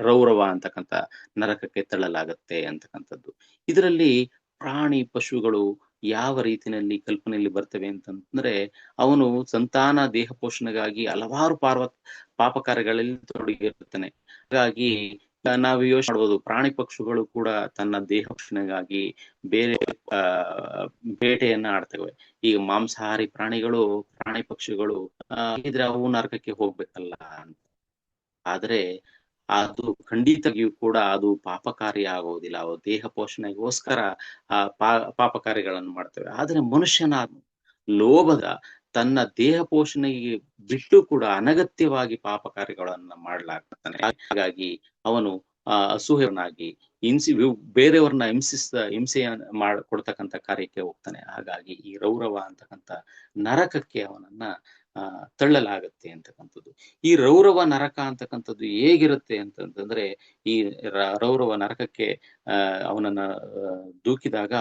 ರೌರವ ಅಂತಕ್ಕಂಥ ನರಕಕ್ಕೆ ತಳ್ಳಲಾಗತ್ತೆ ಅಂತಕ್ಕಂಥದ್ದು. ಇದರಲ್ಲಿ ಪ್ರಾಣಿ ಪಶುಗಳು ಯಾವ ರೀತಿಯಲ್ಲಿ ಕಲ್ಪನೆಯಲ್ಲಿ ಬರ್ತವೆ ಅಂತಂದ್ರೆ ಅವನು ಸಂತಾನ ದೇಹ ಪೋಷಣೆಗಾಗಿ ಹಲವಾರು ಪಾಪ ಕಾರ್ಯಗಳಲ್ಲಿ ತೊಡಗಿರ್ತಾನೆ. ಹಾಗಾಗಿ ನಾವು ಯೋಚನೆ ಮಾಡ್ಬೋದು, ಪ್ರಾಣಿ ಪಕ್ಷಿಗಳು ಕೂಡ ತನ್ನ ದೇಹ ಪೋಷಣೆಗಾಗಿ ಬೇರೆ ಬೇಟೆಯನ್ನ ಆಡ್ತವೆ. ಈಗ ಮಾಂಸಾಹಾರಿ ಪ್ರಾಣಿ ಪಕ್ಷಿಗಳು ಇದ್ರೆ ಅವು ನರಕಕ್ಕೆ ಹೋಗ್ಬೇಕಲ್ಲ ಅಂತ. ಆದ್ರೆ ಅದು ಖಂಡಿತವಾಗಿಯೂ ಕೂಡ ಅದು ಪಾಪಕಾರಿ ಆಗೋದಿಲ್ಲ. ಅವು ದೇಹ ಪೋಷಣೆಗೋಸ್ಕರ ಪಾಪ ಕಾರ್ಯಗಳನ್ನು ಮಾಡ್ತವೆ. ಆದ್ರೆ ಮನುಷ್ಯನ ಲೋಭದ ತನ್ನ ದೇಹ ಪೋಷಣೆಗೆ ಬಿಟ್ಟು ಕೂಡ ಅನಗತ್ಯವಾಗಿ ಪಾಪ ಕಾರ್ಯಗಳನ್ನ ಮಾಡ್ಲಾಗ್ತಾನೆ. ಹಾಗಾಗಿ ಅವನು ಅಸೂಹ್ಯನಾಗಿ ಬೇರೆಯವ್ರನ್ನ ಹಿಂಸೆಯ ಕೊಡ್ತಕ್ಕಂಥ ಕಾರ್ಯಕ್ಕೆ ಹೋಗ್ತಾನೆ. ಹಾಗಾಗಿ ಈ ರೌರವ ಅಂತಕ್ಕಂಥ ನರಕಕ್ಕೆ ಅವನನ್ನ ತಳ್ಳಲಾಗತ್ತೆ ಅಂತಕ್ಕಂಥದ್ದು. ಈ ರೌರವ ನರಕ ಅಂತಕ್ಕಂಥದ್ದು ಹೇಗಿರುತ್ತೆ ಅಂತಂದ್ರೆ ಈ ರೌರವ ನರಕಕ್ಕೆ ಅವನನ್ನ ದೂಕಿದಾಗ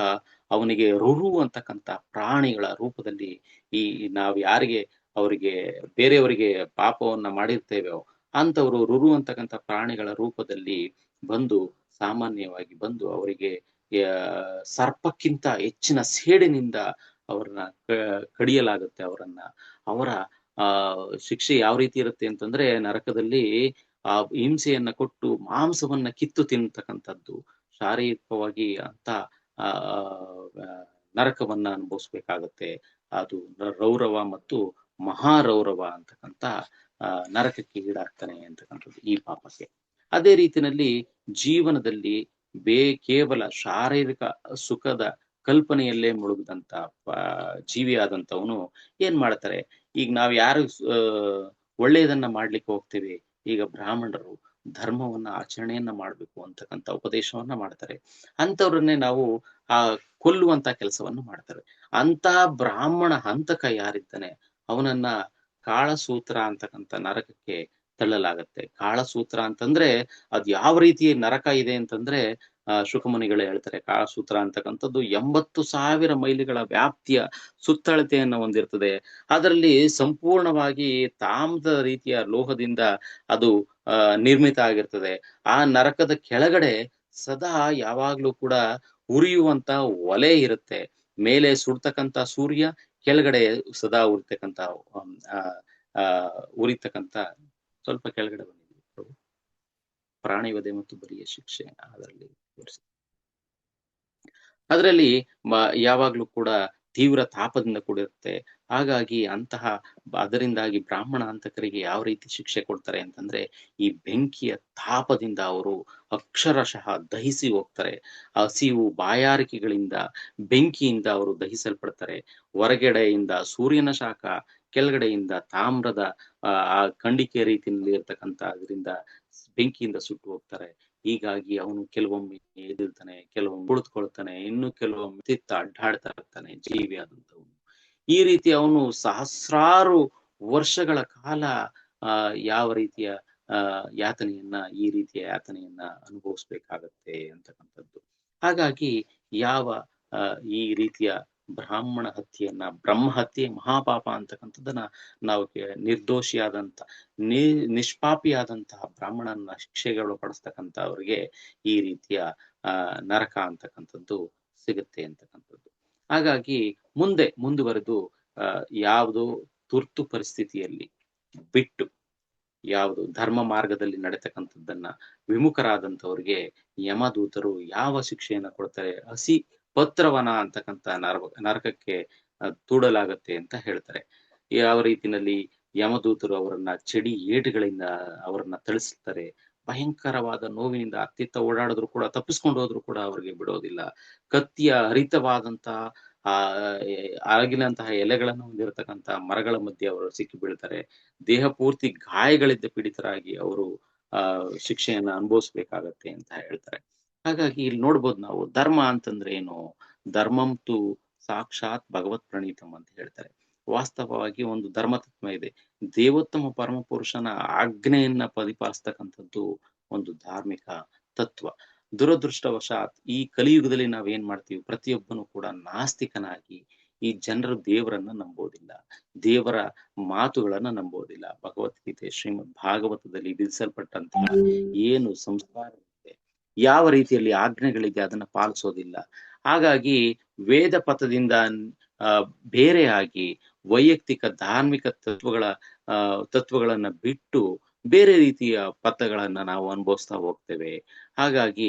ಅವನಿಗೆ ರುರು ಅಂತಕ್ಕಂಥ ಪ್ರಾಣಿಗಳ ರೂಪದಲ್ಲಿ ನಾವು ಯಾರಿಗೆ ಅವರಿಗೆ ಬೇರೆಯವರಿಗೆ ಪಾಪವನ್ನ ಮಾಡಿರ್ತೇವೋ ಅಂತವರು ರುರು ಅಂತಕ್ಕಂಥ ಪ್ರಾಣಿಗಳ ರೂಪದಲ್ಲಿ ಸಾಮಾನ್ಯವಾಗಿ ಬಂದು ಅವರಿಗೆ ಸರ್ಪಕ್ಕಿಂತ ಹೆಚ್ಚಿನ ಸೇಡಿನಿಂದ ಅವ್ರನ್ನ ಕಡಿಯಲಾಗುತ್ತೆ. ಅವರ ಶಿಕ್ಷೆ ಯಾವ ರೀತಿ ಇರುತ್ತೆ ಅಂತಂದ್ರೆ ನರಕದಲ್ಲಿ ಆ ಹಿಂಸೆಯನ್ನ ಕೊಟ್ಟು ಮಾಂಸವನ್ನ ಕಿತ್ತು ತಿನ್ನತಕ್ಕಂಥದ್ದು, ಶಾರೀರಿಕವಾಗಿ ಅಂತ ನರಕವನ್ನ ಅನುಭವಿಸ್ಬೇಕಾಗತ್ತೆ. ಅದು ರೌರವ ಮತ್ತು ಮಹಾರೌರವ ಅಂತಕ್ಕಂಥ ನರಕಕ್ಕೆ ಈಡಾಗ್ತಾನೆ ಅಂತಕ್ಕಂಥದ್ದು ಈ ಪಾಪಕ್ಕೆ. ಅದೇ ರೀತಿಯಲ್ಲಿ ಜೀವನದಲ್ಲಿ ಕೇವಲ ಶಾರೀರಿಕ ಸುಖದ ಕಲ್ಪನೆಯಲ್ಲೇ ಮುಳುಗದಂತ ಜೀವಿ ಆದಂತವನು ಏನ್ ಮಾಡ್ತಾರೆ, ಈಗ ನಾವ್ ಯಾರು ಒಳ್ಳೆಯದನ್ನ ಮಾಡ್ಲಿಕ್ಕೆ ಹೋಗ್ತೇವೆ, ಈಗ ಬ್ರಾಹ್ಮಣರು ಧರ್ಮವನ್ನ ಆಚರಣೆಯನ್ನ ಮಾಡ್ಬೇಕು ಅಂತಕ್ಕಂಥ ಉಪದೇಶವನ್ನ ಮಾಡ್ತಾರೆ. ಅಂತವ್ರನ್ನೇ ನಾವು ಆ ಕೊಲ್ಲುವಂತ ಕೆಲಸವನ್ನು ಮಾಡ್ತಾರೆ. ಅಂತ ಬ್ರಾಹ್ಮಣ ಹಂತಕ ಯಾರಿದ್ದಾನೆ ಅವನನ್ನ ಕಾಳಸೂತ್ರ ಅಂತಕ್ಕಂಥ ನರಕಕ್ಕೆ ತಳ್ಳಲಾಗತ್ತೆ. ಕಾಳಸೂತ್ರ ಅಂತಂದ್ರೆ ಅದ್ ಯಾವ ರೀತಿ ನರಕ ಇದೆ ಅಂತಂದ್ರೆ ಶುಕಮುನಿಗಳು ಹೇಳ್ತಾರೆ, ಕಾಳಸೂತ್ರ ಅಂತಕ್ಕಂಥದ್ದು 80,000 ಮೈಲಿಗಳ ವ್ಯಾಪ್ತಿಯ ಸುತ್ತಳತೆಯನ್ನು ಹೊಂದಿರ್ತದೆ. ಅದರಲ್ಲಿ ಸಂಪೂರ್ಣವಾಗಿ ತಾಮ್ರದ ರೀತಿಯ ಲೋಹದಿಂದ ಅದು ನಿರ್ಮಿತ ಆಗಿರ್ತದೆ. ಆ ನರಕದ ಕೆಳಗಡೆ ಸದಾ ಯಾವಾಗ್ಲೂ ಕೂಡ ಉರಿಯುವಂತ ಒಲೆ ಇರುತ್ತೆ. ಮೇಲೆ ಸುಡ್ತಕ್ಕಂತ ಸೂರ್ಯ, ಕೆಳಗಡೆ ಸದಾ ಉರಿತಕ್ಕಂತ ಆ ಆ ಉರಿತಕ್ಕಂತ ಸ್ವಲ್ಪ ಕೆಳಗಡೆ ಬಂದಿದೆ ಪ್ರಭು. ಪ್ರಾಣಿ ವಧೆ ಮತ್ತು ಬಲಿಯ ಶಿಕ್ಷೆ ಅದರಲ್ಲಿ ತೋರಿಸಿ. ಅದರಲ್ಲಿ ಯಾವಾಗ್ಲೂ ಕೂಡ ತೀವ್ರ ತಾಪದಿಂದ ಕೂಡಿರುತ್ತೆ. ಹಾಗಾಗಿ ಅದರಿಂದಾಗಿ ಬ್ರಾಹ್ಮಣ ಹಂತಕರಿಗೆ ಯಾವ ರೀತಿ ಶಿಕ್ಷೆ ಕೊಡ್ತಾರೆ ಅಂತಂದ್ರೆ, ಈ ಬೆಂಕಿಯ ತಾಪದಿಂದ ಅವರು ಅಕ್ಷರಶಃ ದಹಿಸಿ ಹೋಗ್ತಾರೆ. ಹಸಿವು ಬಾಯಾರಿಕೆಗಳಿಂದ ಬೆಂಕಿಯಿಂದ ಅವರು ದಹಿಸಲ್ಪಡ್ತಾರೆ. ಹೊರಗಡೆಯಿಂದ ಸೂರ್ಯನ ಶಾಖ, ಕೆಳಗಡೆಯಿಂದ ತಾಮ್ರದ ಆ ಖಂಡಿಕೆ ರೀತಿಯಲ್ಲಿ ಇರ್ತಕ್ಕಂಥ ಅದರಿಂದ ಬೆಂಕಿಯಿಂದ ಸುಟ್ಟು ಹೋಗ್ತಾರೆ. ಹೀಗಾಗಿ ಅವನು ಕೆಲವೊಮ್ಮೆ ಎದಿರ್ತಾನೆ, ಕೆಲವೊಮ್ಮೆ ಕುಳಿತುಕೊಳ್ತಾನೆ, ಇನ್ನು ಕೆಲವೊಮ್ಮೆ ಅಡ್ಡಾಡ್ತಾ ಇರ್ತಾನೆ ಜೀವಿ ಆದಂತವನು. ಈ ರೀತಿ ಅವನು ಸಹಸ್ರಾರು ವರ್ಷಗಳ ಕಾಲ ಯಾವ ರೀತಿಯ ಯಾತನೆಯನ್ನ, ಈ ರೀತಿಯ ಯಾತನೆಯನ್ನ ಅನುಭವಿಸ್ಬೇಕಾಗತ್ತೆ ಅಂತಕ್ಕಂಥದ್ದು. ಹಾಗಾಗಿ ಈ ರೀತಿಯ ಬ್ರಾಹ್ಮಣ ಹತ್ಯೆಯನ್ನ, ಬ್ರಹ್ಮ ಹತ್ಯೆ ಮಹಾಪಾಪ ಅಂತಕ್ಕಂಥದ್ದನ್ನ ನಾವು ನಿರ್ದೋಷಿಯಾದಂತ ನಿಷ್ಪಾಪಿಯಾದಂತಹ ಬ್ರಾಹ್ಮಣನ ಶಿಕ್ಷೆಗಳು ಪಡಿಸ್ತಕ್ಕಂಥವ್ರಿಗೆ ಈ ರೀತಿಯ ನರಕ ಅಂತಕ್ಕಂಥದ್ದು ಸಿಗುತ್ತೆ ಅಂತಕ್ಕಂಥದ್ದು. ಹಾಗಾಗಿ ಮುಂದುವರೆದು ಯಾವುದು ತುರ್ತು ಪರಿಸ್ಥಿತಿಯಲ್ಲಿ ಬಿಟ್ಟು ಯಾವುದು ಧರ್ಮ ಮಾರ್ಗದಲ್ಲಿ ನಡೆತಕ್ಕಂಥದ್ದನ್ನ ವಿಮುಖರಾದಂಥವ್ರಿಗೆ ಯಮದೂತರು ಯಾವ ಶಿಕ್ಷೆಯನ್ನ ಕೊಡ್ತಾರೆ, ಹಸಿ ಪತ್ರವನ ಅಂತಕ್ಕಂಥ ನರಕಕ್ಕೆ ತೂಡಲಾಗತ್ತೆ ಅಂತ ಹೇಳ್ತಾರೆ. ಯಾವ ರೀತಿನಲ್ಲಿ ಯಮದೂತರು ಅವರನ್ನ ಚಡಿ ಏಟುಗಳಿಂದ ಅವರನ್ನ ಥಳಿಸ್ತಾರೆ. ಭಯಂಕರವಾದ ನೋವಿನಿಂದ ಅತ್ತಿತ್ತ ಓಡಾಡಿದ್ರು ಕೂಡ, ತಪ್ಪಿಸ್ಕೊಂಡು ಹೋದ್ರು ಕೂಡ ಅವ್ರಿಗೆ ಬಿಡೋದಿಲ್ಲ. ಕತ್ತಿಯ ಹರಿತವಾದಂತ ಆಗಿನಂತಹ ಎಲೆಗಳನ್ನು ಹೊಂದಿರತಕ್ಕಂತ ಮರಗಳ ಮಧ್ಯೆ ಅವರು ಸಿಕ್ಕಿ ಬೀಳ್ತಾರೆ. ದೇಹ ಪೂರ್ತಿ ಗಾಯಗಳಿಂದ ಪೀಡಿತರಾಗಿ ಅವರು ಶಿಕ್ಷೆಯನ್ನ ಅನುಭವಿಸ್ಬೇಕಾಗತ್ತೆ ಅಂತ ಹೇಳ್ತಾರೆ. ಹಾಗಾಗಿ ಇಲ್ಲಿ ನೋಡ್ಬೋದು ನಾವು, ಧರ್ಮ ಅಂತಂದ್ರೆ ಏನು, ಧರ್ಮಂತು ಸಾಕ್ಷಾತ್ ಭಗವತ್ ಪ್ರಣೀತಂ ಅಂತ ಹೇಳ್ತಾರೆ. ವಾಸ್ತವವಾಗಿ ಒಂದು ಧರ್ಮ ತತ್ವ ಇದೆ. ದೇವೋತ್ತಮ ಪರಮ ಪುರುಷನ ಆಜ್ಞೆಯನ್ನ ಪ್ರತಿಪಾದಿಸ್ತಕ್ಕಂಥದ್ದು ಒಂದು ಧಾರ್ಮಿಕ ತತ್ವ. ದುರದೃಷ್ಟವಶಾತ್ ಈ ಕಲಿಯುಗದಲ್ಲಿ ನಾವೇನ್ ಮಾಡ್ತೀವಿ, ಪ್ರತಿಯೊಬ್ಬನು ಕೂಡ ನಾಸ್ತಿಕನಾಗಿ ಈ ಜನರು ದೇವರನ್ನ ನಂಬೋದಿಲ್ಲ, ದೇವರ ಮಾತುಗಳನ್ನ ನಂಬೋದಿಲ್ಲ. ಭಗವದ್ಗೀತೆ ಶ್ರೀಮದ್ ಭಾಗವತದಲ್ಲಿ ವಿಧಿಸಲ್ಪಟ್ಟಂತಹ ಏನು ಸಂಸ್ಕಾರ ಇದೆ, ಯಾವ ರೀತಿಯಲ್ಲಿ ಆಜ್ಞೆಗಳಿದೆ ಅದನ್ನ ಪಾಲಿಸೋದಿಲ್ಲ. ಹಾಗಾಗಿ ವೇದ ಪಥದಿಂದ ಬೇರೆಯಾಗಿ ವೈಯಕ್ತಿಕ ಧಾರ್ಮಿಕ ತತ್ವಗಳನ್ನ ಬಿಟ್ಟು ಬೇರೆ ರೀತಿಯ ಪಥಗಳನ್ನ ನಾವು ಅನುಭವಿಸ್ತಾ ಹೋಗ್ತೇವೆ. ಹಾಗಾಗಿ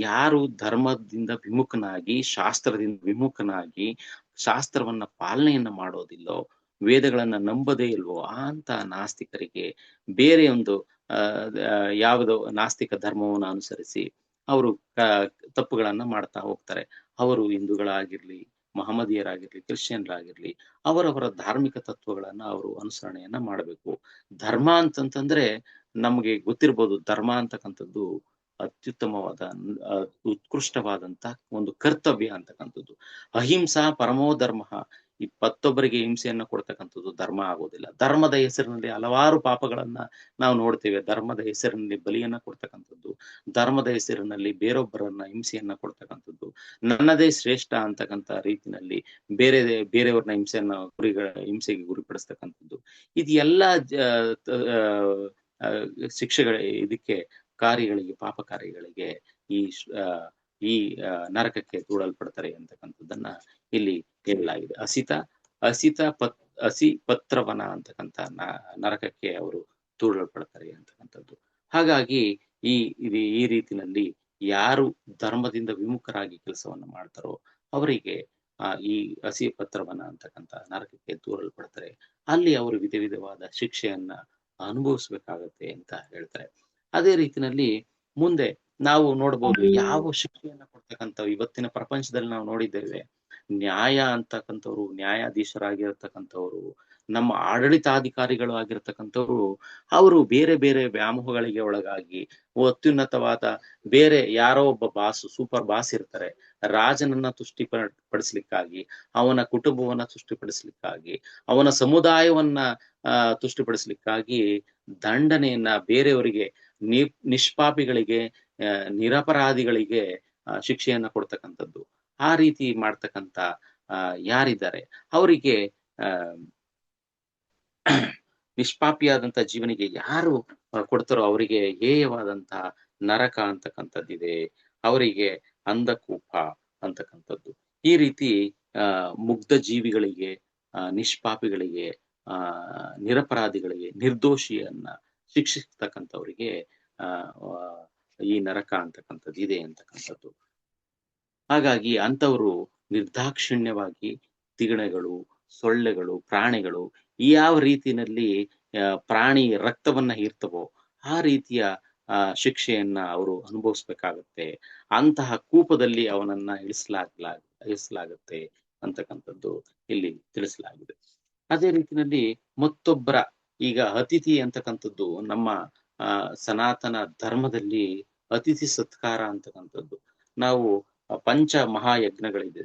ಯಾರು ಧರ್ಮದಿಂದ ವಿಮುಖನಾಗಿ, ಶಾಸ್ತ್ರದಿಂದ ವಿಮುಖನಾಗಿ ಶಾಸ್ತ್ರವನ್ನ ಪಾಲನೆಯನ್ನ ಮಾಡೋದಿಲ್ಲೋ, ವೇದಗಳನ್ನ ನಂಬದೇ ಇಲ್ವೋ ಅಂತ ನಾಸ್ತಿಕರಿಗೆ ಬೇರೆ ಒಂದು ಯಾವುದೋ ನಾಸ್ತಿಕ ಧರ್ಮವನ್ನು ಅನುಸರಿಸಿ ಅವರು ತಪ್ಪುಗಳನ್ನ ಮಾಡ್ತಾ ಹೋಗ್ತಾರೆ. ಅವರು ಹಿಂದೂಗಳಾಗಿರ್ಲಿ, ಮಹಮ್ಮದೀಯರಾಗಿರ್ಲಿ, ಕ್ರಿಶ್ಚಿಯನ್ರಾಗಿರ್ಲಿ, ಅವರವರ ಧಾರ್ಮಿಕ ತತ್ವಗಳನ್ನ ಅವರು ಅನುಸರಣೆಯನ್ನ ಮಾಡಬೇಕು. ಧರ್ಮ ಅಂತಂತಂದ್ರೆ ನಮ್ಗೆ ಗೊತ್ತಿರ್ಬೋದು, ಧರ್ಮ ಅಂತಕ್ಕಂಥದ್ದು ಅತ್ಯುತ್ತಮವಾದ ಉತ್ಕೃಷ್ಟವಾದಂತ ಒಂದು ಕರ್ತವ್ಯ ಅಂತಕ್ಕಂಥದ್ದು. ಅಹಿಂಸಾ ಪರಮೋ ಧರ್ಮ. ಮತ್ತೊಬ್ಬರಿಗೆ ಹಿಂಸೆಯನ್ನ ಕೊಡ್ತಕ್ಕಂಥದ್ದು ಧರ್ಮ ಆಗೋದಿಲ್ಲ. ಧರ್ಮದ ಹೆಸರಿನಲ್ಲಿ ಹಲವಾರು ಪಾಪಗಳನ್ನ ನಾವು ನೋಡ್ತೇವೆ. ಧರ್ಮದ ಹೆಸರಿನಲ್ಲಿ ಬಲಿಯನ್ನ ಕೊಡ್ತಕ್ಕಂಥದ್ದು, ಧರ್ಮದ ಹೆಸರಿನಲ್ಲಿ ಬೇರೊಬ್ಬರನ್ನ ಹಿಂಸೆಯನ್ನ ಕೊಡ್ತಕ್ಕಂಥದ್ದು, ನನ್ನದೇ ಶ್ರೇಷ್ಠ ಅಂತಕ್ಕಂಥ ರೀತಿನಲ್ಲಿ ಬೇರೆಯವ್ರನ್ನ ಹಿಂಸೆಗೆ ಗುರಿಪಡಿಸ್ತಕ್ಕಂಥದ್ದು, ಇದು ಎಲ್ಲ ಶಿಕ್ಷೆಗಳ ಇದಕ್ಕೆ ಪಾಪ ಕಾರ್ಯಗಳಿಗೆ ಈ ನರಕಕ್ಕೆ ದೂಡಲ್ಪಡ್ತಾರೆ ಅಂತಕ್ಕಂಥದ್ದನ್ನ ಇಲ್ಲಿ ಹೇಳಲಾಗಿದೆ. ಹಸಿ ಪತ್ರವನ ಅಂತಕ್ಕಂಥ ನರಕಕ್ಕೆ ಅವರು ದೂಡಲ್ಪಡ್ತಾರೆ ಅಂತಕ್ಕಂಥದ್ದು. ಹಾಗಾಗಿ ಈ ರೀತಿನಲ್ಲಿ ಯಾರು ಧರ್ಮದಿಂದ ವಿಮುಖರಾಗಿ ಕೆಲಸವನ್ನ ಮಾಡ್ತಾರೋ ಅವರಿಗೆ ಈ ಹಸಿ ಪತ್ರವನ ಅಂತಕ್ಕಂಥ ನರಕಕ್ಕೆ ದೂರಲ್ಪಡ್ತಾರೆ. ಅಲ್ಲಿ ಅವರು ವಿಧವಾದ ಶಿಕ್ಷೆಯನ್ನ ಅನುಭವಿಸ್ಬೇಕಾಗತ್ತೆ ಅಂತ ಹೇಳ್ತಾರೆ. ಅದೇ ರೀತಿನಲ್ಲಿ ಮುಂದೆ ನಾವು ನೋಡ್ಬೋದು ಯಾವ ಶಿಕ್ಷೆಯನ್ನ ಕೊಡ್ತಕ್ಕಂಥ ಇವತ್ತಿನ ಪ್ರಪಂಚದಲ್ಲಿ ನಾವು ನೋಡಿದ್ದೇವೆ. ನ್ಯಾಯ ಅಂತಕ್ಕಂಥವ್ರು, ನ್ಯಾಯಾಧೀಶರಾಗಿರ್ತಕ್ಕಂಥವ್ರು, ನಮ್ಮ ಆಡಳಿತಾಧಿಕಾರಿಗಳು ಆಗಿರ್ತಕ್ಕಂಥವ್ರು, ಅವರು ಬೇರೆ ಬೇರೆ ವ್ಯಾಮೋಹಗಳಿಗೆ ಒಳಗಾಗಿ ಅತ್ಯುನ್ನತವಾದ ಬೇರೆ ಯಾರೋ ಒಬ್ಬ ಸೂಪರ್ ಬಾಸ್ ಇರ್ತಾರೆ. ರಾಜನನ್ನ ಪಡಿಸ್ಲಿಕ್ಕಾಗಿ, ಅವನ ಕುಟುಂಬವನ್ನ ತುಷ್ಟಿಪಡಿಸ್ಲಿಕ್ಕಾಗಿ, ಅವನ ಸಮುದಾಯವನ್ನ ತುಷ್ಟಿಪಡಿಸ್ಲಿಕ್ಕಾಗಿ ದಂಡನೆಯನ್ನ ಬೇರೆಯವರಿಗೆ, ನಿಷ್ಪಾಪಿಗಳಿಗೆ, ನಿರಪರಾಧಿಗಳಿಗೆ ಶಿಕ್ಷೆಯನ್ನ ಕೊಡ್ತಕ್ಕಂಥದ್ದು. ಆ ರೀತಿ ಮಾಡ್ತಕ್ಕಂಥ ಯಾರಿದ್ದಾರೆ ಅವರಿಗೆ ನಿಷ್ಪಾಪಿಯಾದಂತ ಜೀವನಿಗೆ ಯಾರು ಕೊಡ್ತಾರೋ ಅವರಿಗೆ ಹೇಯವಾದಂತಹ ನರಕ ಅಂತಕ್ಕಂಥದ್ದಿದೆ, ಅವರಿಗೆ ಅಂಧಕೂಪ ಅಂತಕ್ಕಂಥದ್ದು. ಈ ರೀತಿ ಮುಗ್ಧ ಜೀವಿಗಳಿಗೆ, ನಿಷ್ಪಾಪಿಗಳಿಗೆ, ನಿರಪರಾಧಿಗಳಿಗೆ, ನಿರ್ದೋಷಿಯನ್ನ ಶಿಕ್ಷಿಸ್ತಕ್ಕಂಥವ್ರಿಗೆ ಈ ನರಕ ಅಂತಕ್ಕಂಥದ್ದು ಇದೆ ಅಂತಕ್ಕಂಥದ್ದು. ಹಾಗಾಗಿ ಅಂಥವರು ನಿರ್ದಾಕ್ಷಿಣ್ಯವಾಗಿ ತಿಗಣೆಗಳು, ಸೊಳ್ಳೆಗಳು, ಪ್ರಾಣಿಗಳು ಯಾವ ರೀತಿಯಲ್ಲಿ ಪ್ರಾಣಿ ರಕ್ತವನ್ನ ಹೀರ್ತವೋ ಆ ರೀತಿಯ ಶಿಕ್ಷೆಯನ್ನ ಅವರು ಅನುಭವಿಸ್ಬೇಕಾಗತ್ತೆ. ಅಂತಹ ಕೂಪದಲ್ಲಿ ಅವನನ್ನ ಇಳಿಸಲಾಗತ್ತೆ ಅಂತಕ್ಕಂಥದ್ದು ಇಲ್ಲಿ ತಿಳಿಸಲಾಗಿದೆ. ಅದೇ ರೀತಿಯಲ್ಲಿ ಮತ್ತೊಬ್ಬರ, ಈಗ ಅತಿಥಿ ಅಂತಕ್ಕಂಥದ್ದು ನಮ್ಮ ಸನಾತನ ಧರ್ಮದಲ್ಲಿ ಅತಿಥಿ ಸತ್ಕಾರ ಅಂತಕ್ಕಂಥದ್ದು. ನಾವು ಪಂಚ ಮಹಾಯಜ್ಞಗಳಿದೆ.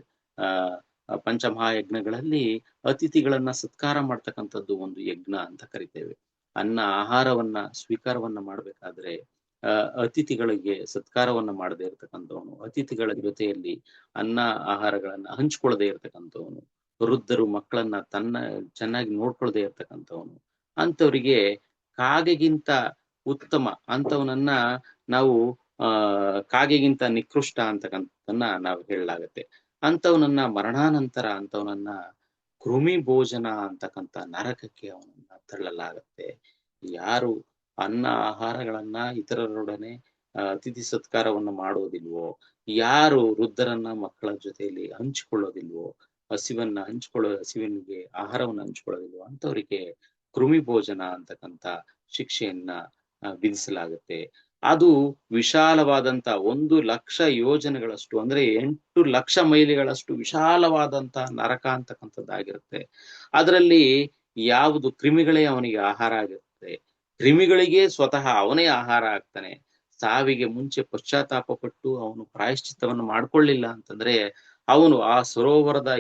ಪಂಚಮಹಾಯಜ್ಞಗಳಲ್ಲಿ ಅತಿಥಿಗಳನ್ನ ಸತ್ಕಾರ ಮಾಡ್ತಕ್ಕಂಥದ್ದು ಒಂದು ಯಜ್ಞ ಅಂತ ಕರಿತೇವೆ. ಅನ್ನ ಆಹಾರವನ್ನ ಸ್ವೀಕಾರವನ್ನ ಮಾಡ್ಬೇಕಾದ್ರೆ ಅತಿಥಿಗಳಿಗೆ ಸತ್ಕಾರವನ್ನ ಮಾಡದೇ ಇರತಕ್ಕಂಥವನು, ಅತಿಥಿಗಳ ಜೊತೆಯಲ್ಲಿ ಅನ್ನ ಆಹಾರಗಳನ್ನ ಹಂಚ್ಕೊಳ್ಳದೆ ಇರತಕ್ಕಂಥವನು, ವೃದ್ಧರು ಮಕ್ಕಳನ್ನ ಚೆನ್ನಾಗಿ ನೋಡ್ಕೊಳ್ದೆ ಇರ್ತಕ್ಕಂಥವನು, ಅಂಥವ್ರಿಗೆ ಕಾಗೆಗಿಂತ ಉತ್ತಮ ಅಂತವನನ್ನ ನಾವು ಕಾಗೆಗಿಂತ ನಿಕೃಷ್ಟ ಅಂತಕ್ಕಂಥದ್ದನ್ನ ನಾವು ಹೇಳಲಾಗತ್ತೆ. ಅಂಥವನನ್ನ ಮರಣಾನಂತರ ಅಂಥವನನ್ನ ಕೃಮಿ ಭೋಜನ ಅಂತಕ್ಕಂಥ ನರಕಕ್ಕೆ ಅವನನ್ನ ತಳ್ಳಲಾಗತ್ತೆ. ಯಾರು ಅನ್ನ ಆಹಾರಗಳನ್ನ ಇತರರೊಡನೆ ಅತಿಥಿ ಸತ್ಕಾರವನ್ನು ಮಾಡೋದಿಲ್ವೋ, ಯಾರು ವೃದ್ಧರನ್ನ ಮಕ್ಕಳ ಜೊತೆಯಲ್ಲಿ ಹಂಚಿಕೊಳ್ಳೋದಿಲ್ವೋ, ಹಸಿವಿನಿಗೆ ಆಹಾರವನ್ನು ಹಂಚ್ಕೊಳ್ಳೋದಿಲ್ವೋ ಅಂಥವರಿಗೆ ಕೃಮಿ ಭೋಜನ ಅಂತಕ್ಕಂಥ ಶಿಕ್ಷೆಯನ್ನ ವಿಧಿಸಲಾಗುತ್ತೆ. ಅದು ವಿಶಾಲವಾದಂತ 1,00,000 ಯೋಜನೆಗಳಷ್ಟು, ಅಂದ್ರೆ 8 ಲಕ್ಷ ಮೈಲಿಗಳಷ್ಟು ವಿಶಾಲವಾದಂತ ನರಕ ಅಂತಕ್ಕಂಥದ್ದಾಗಿರುತ್ತೆ. ಅದರಲ್ಲಿ ಯಾವುದು ಕ್ರಿಮಿಗಳೇ ಅವನಿಗೆ ಆಹಾರ ಆಗಿರುತ್ತೆ. ಕ್ರಿಮಿಗಳಿಗೆ ಸ್ವತಃ ಅವನೇ ಆಹಾರ ಆಗ್ತಾನೆ. ಸಾವಿಗೆ ಮುಂಚೆ ಪಶ್ಚಾತ್ತಾಪ ಪಟ್ಟು ಅವನು ಪ್ರಾಯಶ್ಚಿತ್ತವನ್ನು ಮಾಡ್ಕೊಳ್ಳಿಲ್ಲ ಅಂತಂದ್ರೆ ಅವನು ಆ ಸರೋವರದ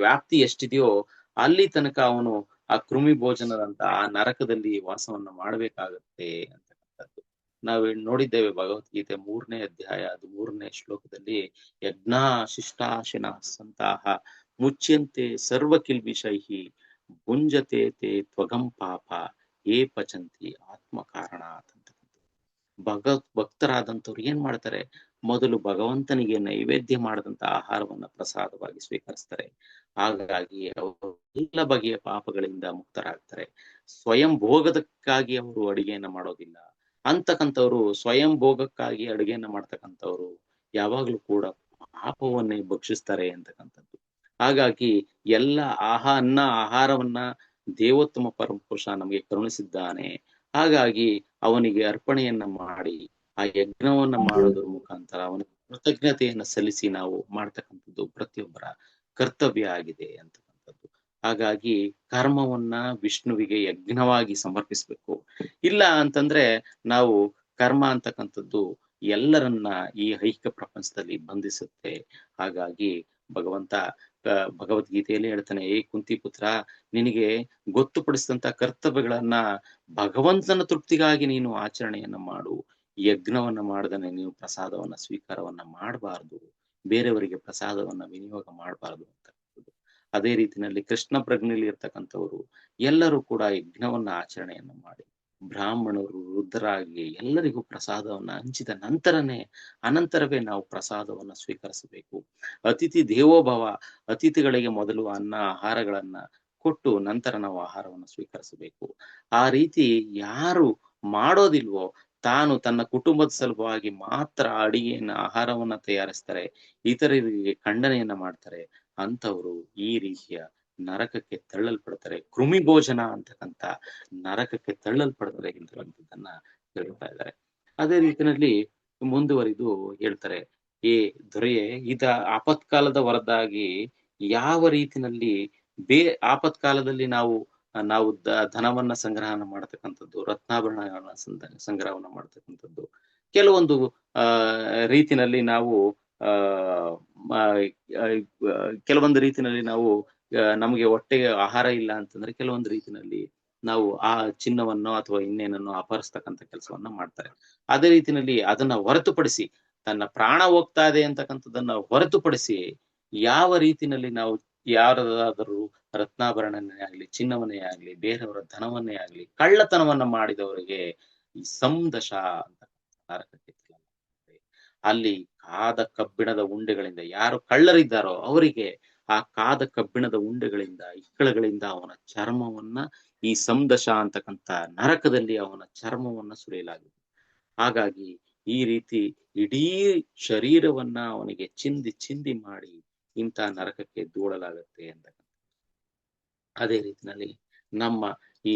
ವ್ಯಾಪ್ತಿ ಎಷ್ಟಿದೆಯೋ ಅಲ್ಲಿ ತನಕ ಅವನು ಆ ಕೃಮಿ ಭೋಜನದಂತ ಆ ನರಕದಲ್ಲಿ ವಾಸವನ್ನ ಮಾಡ್ಬೇಕಾಗತ್ತೆ ಅಂತಕ್ಕಂಥದ್ದು ನಾವು ನೋಡಿದ್ದೇವೆ. ಭಗವದ್ಗೀತೆ 3ನೇ ಅಧ್ಯಾಯ, ಅದು 3ನೇ ಶ್ಲೋಕದಲ್ಲಿ ಯಜ್ಞಾ ಶಿಷ್ಟಾಶಿನ ಸಂತಾಹ ಮುಚ್ಯಂತೆ ಸರ್ವ ಕಿಲ್ಬಿಷೈಹಿ ಭುಂಜತೆ ತೇ ತ್ವಗಂ ಪಾಪ ಏ ಪಚಂತಿ ಆತ್ಮ ಕಾರಣ ಅಂತಕ್ಕಂಥದ್ದು. ಭಕ್ತರಾದಂಥವ್ರು ಏನ್ ಮಾಡ್ತಾರೆ, ಮೊದಲು ಭಗವಂತನಿಗೆ ನೈವೇದ್ಯ ಮಾಡದಂತ ಆಹಾರವನ್ನ ಪ್ರಸಾದವಾಗಿ ಸ್ವೀಕರಿಸ್ತಾರೆ. ಹಾಗಾಗಿ ಅವರು ಎಲ್ಲ ಬಗೆಯ ಪಾಪಗಳಿಂದ ಮುಕ್ತರಾಗ್ತಾರೆ. ಸ್ವಯಂ ಭೋಗದಕ್ಕಾಗಿ ಅವರು ಅಡಿಗೆಯನ್ನ ಮಾಡೋದಿಲ್ಲ. ಅಂತಕ್ಕಂಥವ್ರು ಸ್ವಯಂ ಭೋಗಕ್ಕಾಗಿ ಅಡುಗೆಯನ್ನ ಮಾಡ್ತಕ್ಕಂಥವ್ರು ಯಾವಾಗ್ಲೂ ಕೂಡ ಪಾಪವನ್ನೇ ಭಕ್ಷಿಸ್ತಾರೆ ಅಂತಕ್ಕಂಥದ್ದು. ಹಾಗಾಗಿ ಎಲ್ಲ ಆಹಾರವನ್ನ ದೇವೋತ್ತಮ ಪರಮಪುರುಷ ನಮಗೆ ಕರುಣಿಸಿದ್ದಾನೆ. ಹಾಗಾಗಿ ಅವನಿಗೆ ಅರ್ಪಣೆಯನ್ನ ಮಾಡಿ ಆ ಯಜ್ಞವನ್ನ ಮಾಡೋದ್ರ ಮುಖಾಂತರ ಅವನಿಗೆ ಕೃತಜ್ಞತೆಯನ್ನ ಸಲ್ಲಿಸಿ ನಾವು ಮಾಡ್ತಕ್ಕಂಥದ್ದು ಪ್ರತಿಯೊಬ್ಬರ ಕರ್ತವ್ಯ ಆಗಿದೆ ಅಂತಕ್ಕಂಥದ್ದು. ಹಾಗಾಗಿ ಕರ್ಮವನ್ನ ವಿಷ್ಣುವಿಗೆ ಯಜ್ಞವಾಗಿ ಸಮರ್ಪಿಸ್ಬೇಕು. ಇಲ್ಲ ಅಂತಂದ್ರೆ ನಾವು ಕರ್ಮ ಅಂತಕ್ಕಂಥದ್ದು ಎಲ್ಲರನ್ನ ಈ ಐಹಿಕ ಪ್ರಪಂಚದಲ್ಲಿ ಬಂಧಿಸುತ್ತೆ. ಹಾಗಾಗಿ ಭಗವದ್ಗೀತೆಯಲ್ಲಿ ಹೇಳ್ತಾನೆ, ಏ ಕುಂತಿ ಪುತ್ರ, ನಿನಗೆ ಗೊತ್ತುಪಡಿಸಿದಂತ ಕರ್ತವ್ಯಗಳನ್ನ ಭಗವಂತನ ತೃಪ್ತಿಗಾಗಿ ನೀನು ಆಚರಣೆಯನ್ನ ಮಾಡು. ಯಜ್ಞವನ್ನ ಮಾಡದನೆ ನೀವು ಪ್ರಸಾದವನ್ನ ಸ್ವೀಕಾರವನ್ನ ಮಾಡಬಾರ್ದು, ಬೇರೆಯವರಿಗೆ ಪ್ರಸಾದವನ್ನ ವಿನಿಯೋಗ ಮಾಡಬಾರ್ದು ಅಂತಕ್ಕಂಥದ್ದು. ಅದೇ ರೀತಿಯಲ್ಲಿ ಕೃಷ್ಣ ಪ್ರಜ್ಞೆಯಲ್ಲಿ ಇರ್ತಕ್ಕಂಥವ್ರು ಎಲ್ಲರೂ ಕೂಡ ಯಜ್ಞವನ್ನ ಆಚರಣೆಯನ್ನ ಮಾಡಿ ಬ್ರಾಹ್ಮಣರು ವೃದ್ಧರಾಗಿ ಎಲ್ಲರಿಗೂ ಪ್ರಸಾದವನ್ನ ಹಂಚಿದ ಅನಂತರವೇ ನಾವು ಪ್ರಸಾದವನ್ನ ಸ್ವೀಕರಿಸಬೇಕು. ಅತಿಥಿ ದೇವೋಭವ, ಅತಿಥಿಗಳಿಗೆ ಮೊದಲು ಅನ್ನ ಆಹಾರಗಳನ್ನ ಕೊಟ್ಟು ನಂತರ ನಾವು ಆಹಾರವನ್ನು ಸ್ವೀಕರಿಸಬೇಕು. ಆ ರೀತಿ ಯಾರು ಮಾಡೋದಿಲ್ವೋ, ತಾನು ತನ್ನ ಕುಟುಂಬದ ಸಲುವಾಗಿ ಮಾತ್ರ ಅಡಿಗೆಯನ್ನ ಆಹಾರವನ್ನ ತಯಾರಿಸ್ತಾರೆ, ಇತರರಿಗೆ ಖಂಡನೆಯನ್ನ ಮಾಡ್ತಾರೆ, ಅಂಥವರು ಈ ರೀತಿಯ ನರಕಕ್ಕೆ ತಳ್ಳಲ್ಪಡ್ತಾರೆ. ಕೃಮಿ ಭೋಜನ ಅಂತಕ್ಕಂಥ ನರಕಕ್ಕೆ ತಳ್ಳಲ್ಪಡ್ತಾರೆ ಅಂತಕ್ಕಂಥದ್ದನ್ನ ಹೇಳ್ತಾ ಇದ್ದಾರೆ. ಅದೇ ರೀತಿಯಲ್ಲಿ ಮುಂದುವರಿದು ಹೇಳ್ತಾರೆ, ಏ ದೊರೆಯೇ, ಇದ ಆಪತ್ಕಾಲದ ಹೊರತಾಗಿ ಯಾವ ರೀತಿನಲ್ಲಿ ಬೇ ಆಪತ್ಕಾಲದಲ್ಲಿ ನಾವು ಧನವನ್ನ ಸಂಗ್ರಹಣ ಮಾಡತಕ್ಕಂಥದ್ದು, ರತ್ನಾಭರಣಗಳನ್ನ ಸಂಗ್ರಹವನ್ನ ಮಾಡತಕ್ಕಂಥದ್ದು, ಕೆಲವೊಂದು ಆ ರೀತಿನಲ್ಲಿ ನಾವು ಆ ಮ- ಆ, ಕೆಲವೊಂದು ರೀತಿನಲ್ಲಿ ನಾವು ನಮಗೆ ಹೊಟ್ಟೆಗೆ ಆಹಾರ ಇಲ್ಲ ಅಂತಂದ್ರೆ ಕೆಲವೊಂದು ರೀತಿನಲ್ಲಿ ನಾವು ಆ ಚಿನ್ನವನ್ನು ಅಥವಾ ಇನ್ನೇನನ್ನು ಅಪಹರಿಸ್ತಕ್ಕಂಥ ಕೆಲಸವನ್ನ ಮಾಡ್ತಾರೆ. ಅದೇ ರೀತಿನಲ್ಲಿ ಅದನ್ನ ಹೊರತುಪಡಿಸಿ, ತನ್ನ ಪ್ರಾಣ ಹೋಗ್ತಾ ಇದೆ ಅಂತಕ್ಕಂಥದ್ದನ್ನ ಹೊರತುಪಡಿಸಿ ಯಾವ ರೀತಿನಲ್ಲಿ ನಾವು ಯಾರದಾದರೂ ರತ್ನಾಭರಣನೇ ಆಗ್ಲಿ, ಚಿನ್ನವನ್ನೇ ಆಗ್ಲಿ, ಬೇರೆಯವರ ಧನವನ್ನೇ ಆಗ್ಲಿ ಕಳ್ಳತನವನ್ನ ಮಾಡಿದವರಿಗೆ ಈ ಸಂದಶ ಅಂತ ನರಕಕ್ಕೆ ತಳ್ಳಲಾಗ್ತದೆ. ಅಲ್ಲಿ ಕಾದ ಕಬ್ಬಿಣದ ಉಂಡೆಗಳಿಂದ ಯಾರು ಕಳ್ಳರಿದ್ದಾರೋ ಅವರಿಗೆ ಆ ಕಾದ ಕಬ್ಬಿಣದ ಉಂಡೆಗಳಿಂದ, ಇಕ್ಕಳಗಳಿಂದ ಅವನ ಚರ್ಮವನ್ನ ಈ ಸಂದಶ ಅಂತಕ್ಕಂಥ ನರಕದಲ್ಲಿ ಅವನ ಚರ್ಮವನ್ನ ಸುರಿಯಲಾಗಿದೆ. ಹಾಗಾಗಿ ಈ ರೀತಿ ಇಡೀ ಶರೀರವನ್ನ ಅವನಿಗೆ ಚಿಂದಿ ಚಿಂದಿ ಮಾಡಿ ಇಂಥ ನರಕಕ್ಕೆ ದೂಡಲಾಗತ್ತೆ ಅಂತ. ಅದೇ ರೀತಿನಲ್ಲಿ ನಮ್ಮ ಈ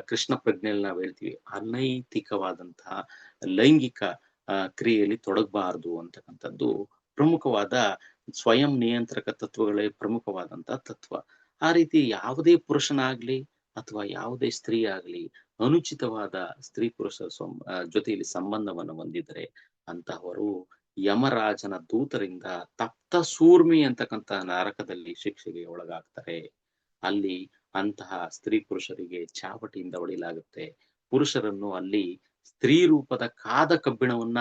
ಕೃಷ್ಣ ಪ್ರಜ್ಞೆಯಲ್ಲಿ ನಾವು ಹೇಳ್ತೀವಿ, ಅನೈತಿಕವಾದಂತಹ ಲೈಂಗಿಕ ಕ್ರಿಯೆಯಲ್ಲಿ ತೊಡಗಬಾರದು ಅಂತಕ್ಕಂಥದ್ದು ಪ್ರಮುಖವಾದ ಸ್ವಯಂ ನಿಯಂತ್ರಕ ತತ್ವಗಳೇ ಪ್ರಮುಖವಾದಂತಹ ತತ್ವ. ಆ ರೀತಿ ಯಾವುದೇ ಪುರುಷನಾಗ್ಲಿ ಅಥವಾ ಯಾವುದೇ ಸ್ತ್ರೀ ಆಗ್ಲಿ ಅನುಚಿತವಾದ ಸ್ತ್ರೀ ಪುರುಷ ಜೊತೆಯಲ್ಲಿ ಸಂಬಂಧವನ್ನು ಹೊಂದಿದರೆ ಅಂತಹವರು ಯಮರಾಜನ ದೂತರಿಂದ ತಪ್ತ ಸೂರ್ಮಿ ಅಂತಕ್ಕಂಥ ನರಕದಲ್ಲಿ ಶಿಕ್ಷೆಗೆ ಒಳಗಾಗ್ತಾರೆ. ಅಲ್ಲಿ ಅಂತಹ ಸ್ತ್ರೀ ಪುರುಷರಿಗೆ ಚಾವಟಿಯಿಂದ ಹೊಡೆಯಲಾಗುತ್ತೆ. ಪುರುಷರನ್ನು ಅಲ್ಲಿ ಸ್ತ್ರೀ ರೂಪದ ಕಾದ ಕಬ್ಬಿಣವನ್ನ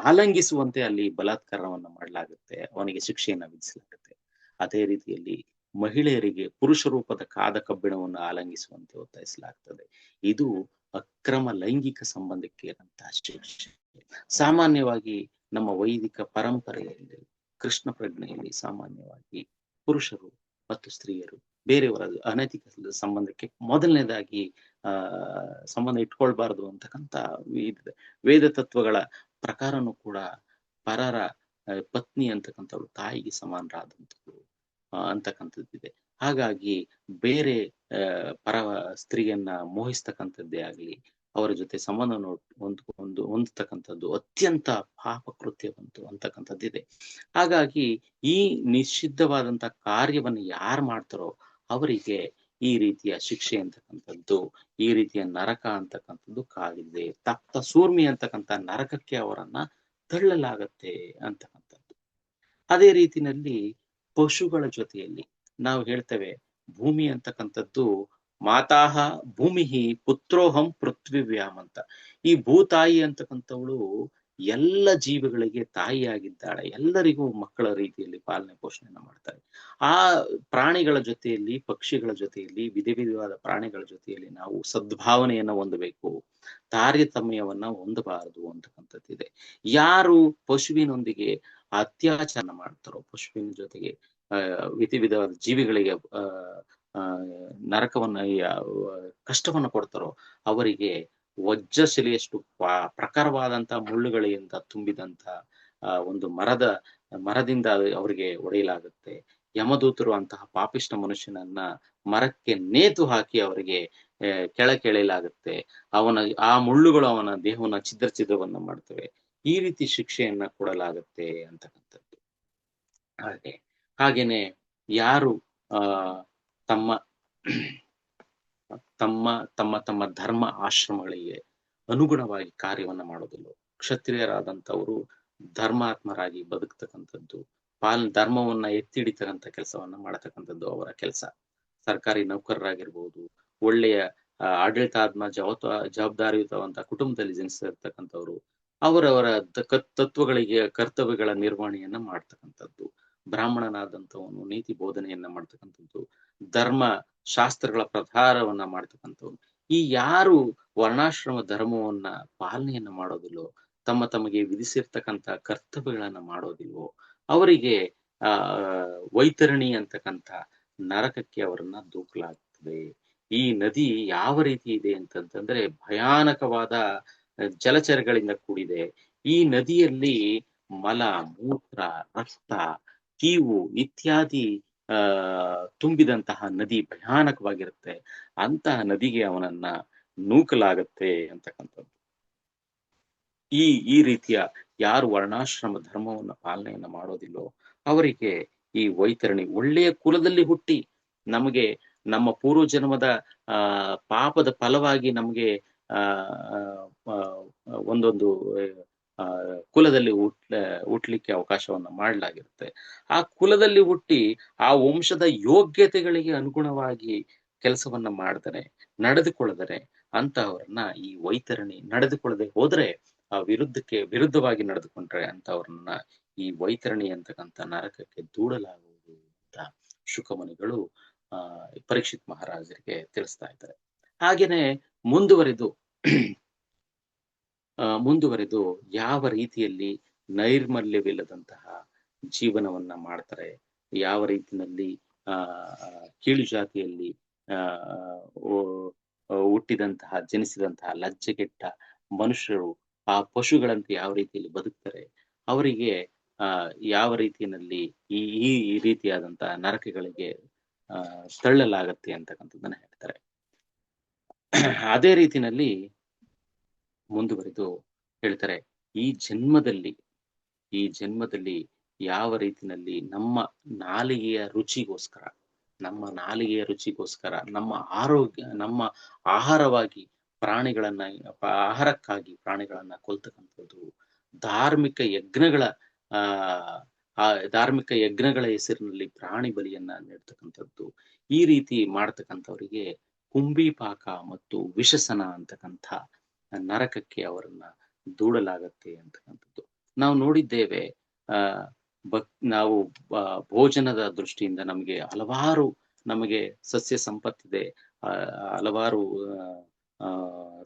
ಆಲಂಗಿಸುವಂತೆ ಅಲ್ಲಿ ಬಲಾತ್ಕಾರವನ್ನ ಮಾಡಲಾಗುತ್ತೆ, ಅವನಿಗೆ ಶಿಕ್ಷೆಯನ್ನ ವಿಧಿಸಲಾಗುತ್ತೆ. ಅದೇ ರೀತಿಯಲ್ಲಿ ಮಹಿಳೆಯರಿಗೆ ಪುರುಷ ರೂಪದ ಕಾದ ಕಬ್ಬಿಣವನ್ನು ಆಲಂಗಿಸುವಂತೆ ಒತ್ತಾಯಿಸಲಾಗ್ತದೆ. ಇದು ಅಕ್ರಮ ಲೈಂಗಿಕ ಸಂಬಂಧಕ್ಕೆ ಇರುವಂತಹ ಶಿಕ್ಷೆ. ಸಾಮಾನ್ಯವಾಗಿ ನಮ್ಮ ವೈದಿಕ ಪರಂಪರೆಯಲ್ಲಿ, ಕೃಷ್ಣ ಪ್ರಜ್ಞೆಯಲ್ಲಿ ಸಾಮಾನ್ಯವಾಗಿ ಪುರುಷರು ಮತ್ತು ಸ್ತ್ರೀಯರು ಬೇರೆಯವರ ಅನೈತಿಕ ಸಂಬಂಧಕ್ಕೆ ಮೊದಲನೇದಾಗಿ ಸಂಬಂಧ ಇಟ್ಕೊಳ್ಬಾರ್ದು ಅಂತಕ್ಕಂಥ ವೇದ ತತ್ವಗಳ ಪ್ರಕಾರನೂ ಕೂಡ ಪರರ ಪತ್ನಿ ಅಂತಕ್ಕಂಥವ್ರು ತಾಯಿಗೆ ಸಮಾನರಾದಂಥವ್ರು ಅಂತಕ್ಕಂಥದ್ದಿದೆ. ಹಾಗಾಗಿ ಬೇರೆ ಪರ ಸ್ತ್ರೀಯನ್ನ ಮೋಹಿಸ್ತಕ್ಕಂಥದ್ದೇ ಆಗ್ಲಿ, ಅವರ ಜೊತೆ ಸಂಬಂಧವನ್ನು ಹೊಂದತಕ್ಕಂಥದ್ದು ಅತ್ಯಂತ ಪಾಪ ಕೃತ್ಯ ಬಂತು ಅಂತಕ್ಕಂಥದ್ದಿದೆ. ಹಾಗಾಗಿ ಈ ನಿಷಿದ್ಧವಾದಂತ ಕಾರ್ಯವನ್ನು ಯಾರು ಮಾಡ್ತಾರೋ ಅವರಿಗೆ ಈ ರೀತಿಯ ಶಿಕ್ಷೆ ಅಂತಕ್ಕಂಥದ್ದು, ಈ ರೀತಿಯ ನರಕ ಅಂತಕ್ಕಂಥದ್ದು ಕಾದಿದೆ. ತಪ್ತ ಸೂರ್ಮಿ ಅಂತಕ್ಕಂಥ ನರಕಕ್ಕೆ ಅವರನ್ನ ತಳ್ಳಲಾಗತ್ತೆ ಅಂತಕ್ಕಂಥದ್ದು. ಅದೇ ರೀತಿನಲ್ಲಿ ಪಶುಗಳ ಜೊತೆಯಲ್ಲಿ ನಾವು ಹೇಳ್ತೇವೆ, ಭೂಮಿ ಅಂತಕ್ಕಂಥದ್ದು ಮಾತಾಹ ಭೂಮಿಹಿ ಪುತ್ರೋಹಂ ಪೃಥ್ವಿವ್ಯಾಮ್ ಅಂತ. ಈ ಭೂತಾಯಿ ಅಂತಕ್ಕಂಥವಳು ಎಲ್ಲ ಜೀವಿಗಳಿಗೆ ತಾಯಿಯಾಗಿದ್ದಾಳೆ, ಎಲ್ಲರಿಗೂ ಮಕ್ಕಳ ರೀತಿಯಲ್ಲಿ ಪಾಲನೆ ಪೋಷಣೆಯನ್ನ ಮಾಡ್ತಾರೆ. ಆ ಪ್ರಾಣಿಗಳ ಜೊತೆಯಲ್ಲಿ, ಪಕ್ಷಿಗಳ ಜೊತೆಯಲ್ಲಿ, ವಿಧ ವಿಧವಾದ ಪ್ರಾಣಿಗಳ ಜೊತೆಯಲ್ಲಿ ನಾವು ಸದ್ಭಾವನೆಯನ್ನ ಹೊಂದಬೇಕು, ತಾರತಮ್ಯವನ್ನ ಹೊಂದಬಾರದು ಅಂತಕ್ಕಂಥದ್ದಿದೆ. ಯಾರು ಪಶುವಿನೊಂದಿಗೆ ಅತ್ಯಾಚಾರ ಮಾಡ್ತಾರೋ, ಪಶುವಿನ ಜೊತೆಗೆ ವಿಧ ವಿಧವಾದ ಜೀವಿಗಳಿಗೆ ನರಕವನ್ನ ಕಷ್ಟವನ್ನ ಕೊಡ್ತಾರೋ ಅವರಿಗೆ ವಜ್ರಶಿಲೆಯಷ್ಟು ಪ್ರಖರವಾದಂತಹ ಮುಳ್ಳುಗಳಿಂದ ತುಂಬಿದಂತ ಒಂದು ಮರದಿಂದ ಅವರಿಗೆ ಹೊಡೆಯಲಾಗುತ್ತೆ. ಯಮದೂತರು ಅಂತಹ ಪಾಪಿಷ್ಟ ಮನುಷ್ಯನನ್ನ ಮರಕ್ಕೆ ನೇತು ಹಾಕಿ ಅವರಿಗೆ ಕೆಳೆಯಲಾಗುತ್ತೆ. ಆ ಮುಳ್ಳುಗಳು ಅವನ ದೇಹವನ್ನ ಛಿದ್ರವನ್ನ ಮಾಡ್ತವೆ. ಈ ರೀತಿ ಶಿಕ್ಷೆಯನ್ನ ಕೊಡಲಾಗುತ್ತೆ ಅಂತಕ್ಕಂಥದ್ದು. ಹಾಗೇನೆ ಯಾರು ತಮ್ಮ ತಮ್ಮ ತಮ್ಮ ತಮ್ಮ ಧರ್ಮ ಆಶ್ರಮಗಳಿಗೆ ಅನುಗುಣವಾಗಿ ಕಾರ್ಯವನ್ನ ಮಾಡೋದಿಲ್ಲ, ಕ್ಷತ್ರಿಯರಾದಂಥವರು ಧರ್ಮಾತ್ಮರಾಗಿ ಬದುಕ್ತಕ್ಕಂಥದ್ದು, ಧರ್ಮವನ್ನ ಎತ್ತಿಡಿತಕ್ಕಂಥ ಕೆಲಸವನ್ನ ಮಾಡತಕ್ಕಂಥದ್ದು ಅವರ ಕೆಲಸ. ಸರ್ಕಾರಿ ನೌಕರರಾಗಿರ್ಬೋದು, ಒಳ್ಳೆಯ ಆಡಳಿತಾತ್ಮ ಜವಾಬ್ದಾರಿಯುತವಂತ ಕುಟುಂಬದಲ್ಲಿ ಜನಿಸಿರ್ತಕ್ಕಂಥವ್ರು ಅವರವರ ತತ್ವಗಳಿಗೆ ಕರ್ತವ್ಯಗಳ ನಿರ್ವಹಣೆಯನ್ನ ಮಾಡ್ತಕ್ಕಂಥದ್ದು. ಬ್ರಾಹ್ಮಣನಾದಂಥವನು ನೀತಿ ಬೋಧನೆಯನ್ನ ಮಾಡ್ತಕ್ಕಂಥದ್ದು, ಧರ್ಮ ಶಾಸ್ತ್ರಗಳ ಪ್ರಚಾರವನ್ನ ಮಾಡ್ತಕ್ಕಂಥವ್ರು. ಈ ಯಾರು ವರ್ಣಾಶ್ರಮ ಧರ್ಮವನ್ನ ಪಾಲನೆಯನ್ನ ಮಾಡೋದಿಲ್ಲೋ, ತಮಗೆ ವಿಧಿಸಿರ್ತಕ್ಕಂಥ ಕರ್ತವ್ಯಗಳನ್ನ ಮಾಡೋದಿಲ್ವೋ ಅವರಿಗೆ ವೈತರಣಿ ಅಂತಕ್ಕಂಥ ನರಕಕ್ಕೆ ಅವರನ್ನ ದೂಕಲಾಗ್ತದೆ. ಈ ನದಿ ಯಾವ ರೀತಿ ಇದೆ ಅಂತಂತಂದ್ರೆ ಭಯಾನಕವಾದ ಜಲಚರಗಳಿಂದ ಕೂಡಿದೆ. ಈ ನದಿಯಲ್ಲಿ ಮಲ, ಮೂತ್ರ, ರಕ್ತ, ಕೀವು ಇತ್ಯಾದಿ ತುಂಬಿದಂತಹ ನದಿ ಭಯಾನಕವಾಗಿರುತ್ತೆ. ಅಂತಹ ನದಿಗೆ ಅವನನ್ನ ನೂಕಲಾಗತ್ತೆ ಅಂತಕ್ಕಂಥದ್ದು. ಈ ರೀತಿಯ ಯಾರು ವರ್ಣಾಶ್ರಮ ಧರ್ಮವನ್ನ ಪಾಲನೆಯನ್ನ ಮಾಡೋದಿಲ್ಲೋ ಅವರಿಗೆ ಈ ವೈತರಣಿ ಒಳ್ಳೆಯ ಕುಲದಲ್ಲಿ ಹುಟ್ಟಿ ನಮಗೆ ನಮ್ಮ ಪೂರ್ವ ಜನ್ಮದ ಪಾಪದ ಫಲವಾಗಿ ನಮಗೆ ಆ ಆ, ಒಂದೊಂದು ಆ ಕುಲದಲ್ಲಿ ಹುಟ್ಲಿಕ್ಕೆ ಅವಕಾಶವನ್ನ ಮಾಡಲಾಗಿರುತ್ತೆ. ಆ ಕುಲದಲ್ಲಿ ಹುಟ್ಟಿ ಆ ವಂಶದ ಯೋಗ್ಯತೆಗಳಿಗೆ ಅನುಗುಣವಾಗಿ ಕೆಲಸವನ್ನ ಮಾಡಿದರೆ ನಡೆದುಕೊಳ್ಳದರೆ ಅಂತಹವ್ರನ್ನ ಈ ವೈತರಣಿ, ನಡೆದುಕೊಳ್ಳದೆ ಹೋದ್ರೆ ಆ ವಿರುದ್ಧವಾಗಿ ನಡೆದುಕೊಂಡ್ರೆ ಅಂತವ್ರನ್ನ ಈ ವೈತರಣಿ ಅಂತಕ್ಕಂಥ ನರಕಕ್ಕೆ ದೂಡಲಾಗುವುದು ಅಂತ ಶುಕಮುನಿಗಳು ಪರೀಕ್ಷಿತ್ ಮಹಾರಾಜರಿಗೆ ತಿಳಿಸ್ತಾ ಇದ್ದಾರೆ. ಹಾಗೇನೆ ಮುಂದುವರೆದು ಯಾವ ರೀತಿಯಲ್ಲಿ ನೈರ್ಮಲ್ಯವಿಲ್ಲದಂತಹ ಜೀವನವನ್ನ ಮಾಡ್ತಾರೆ, ಯಾವ ರೀತಿಯಲ್ಲಿ ಕೀಳು ಜಾತಿಯಲ್ಲಿ ಜನಿಸಿದಂತಹ ಲಜ್ಜೆಗೆಟ್ಟ ಮನುಷ್ಯರು ಆ ಪಶುಗಳಂತೆ ಯಾವ ರೀತಿಯಲ್ಲಿ ಬದುಕ್ತಾರೆ, ಅವರಿಗೆ ಯಾವ ರೀತಿಯಲ್ಲಿ ಈ ರೀತಿಯಾದಂತಹ ನರಕಗಳಿಗೆ ತಳ್ಳಲಾಗತ್ತೆ ಅಂತಕ್ಕಂಥದ್ದನ್ನ ಹೇಳ್ತಾರೆ. ಅದೇ ರೀತಿನಲ್ಲಿ ಮುಂದುವರೆದು ಹೇಳ್ತಾರೆ, ಈ ಜನ್ಮದಲ್ಲಿ ಯಾವ ರೀತಿನಲ್ಲಿ ನಮ್ಮ ನಾಲಿಗೆಯ ರುಚಿಗೋಸ್ಕರ ನಮ್ಮ ಆರೋಗ್ಯ, ನಮ್ಮ ಆಹಾರಕ್ಕಾಗಿ ಪ್ರಾಣಿಗಳನ್ನ ಕೊಲ್ತಕ್ಕಂಥದ್ದು, ಧಾರ್ಮಿಕ ಯಜ್ಞಗಳ ಹೆಸರಿನಲ್ಲಿ ಪ್ರಾಣಿ ಬಲಿಯನ್ನ ನೀಡ್ತಕ್ಕಂಥದ್ದು, ಈ ರೀತಿ ಮಾಡ್ತಕ್ಕಂಥವರಿಗೆ ಕುಂಬಿಪಾಕ ಮತ್ತು ವಿಷಸನ ಅಂತಕ್ಕಂಥ ನರಕಕ್ಕೆ ಅವರನ್ನ ದೂಡಲಾಗತ್ತೆ ಅಂತಕ್ಕಂಥದ್ದು ನಾವು ನೋಡಿದ್ದೇವೆ. ನಾವು ಭೋಜನದ ದೃಷ್ಟಿಯಿಂದ ನಮಗೆ ಸಸ್ಯ ಸಂಪತ್ತಿದೆ, ಹಲವಾರು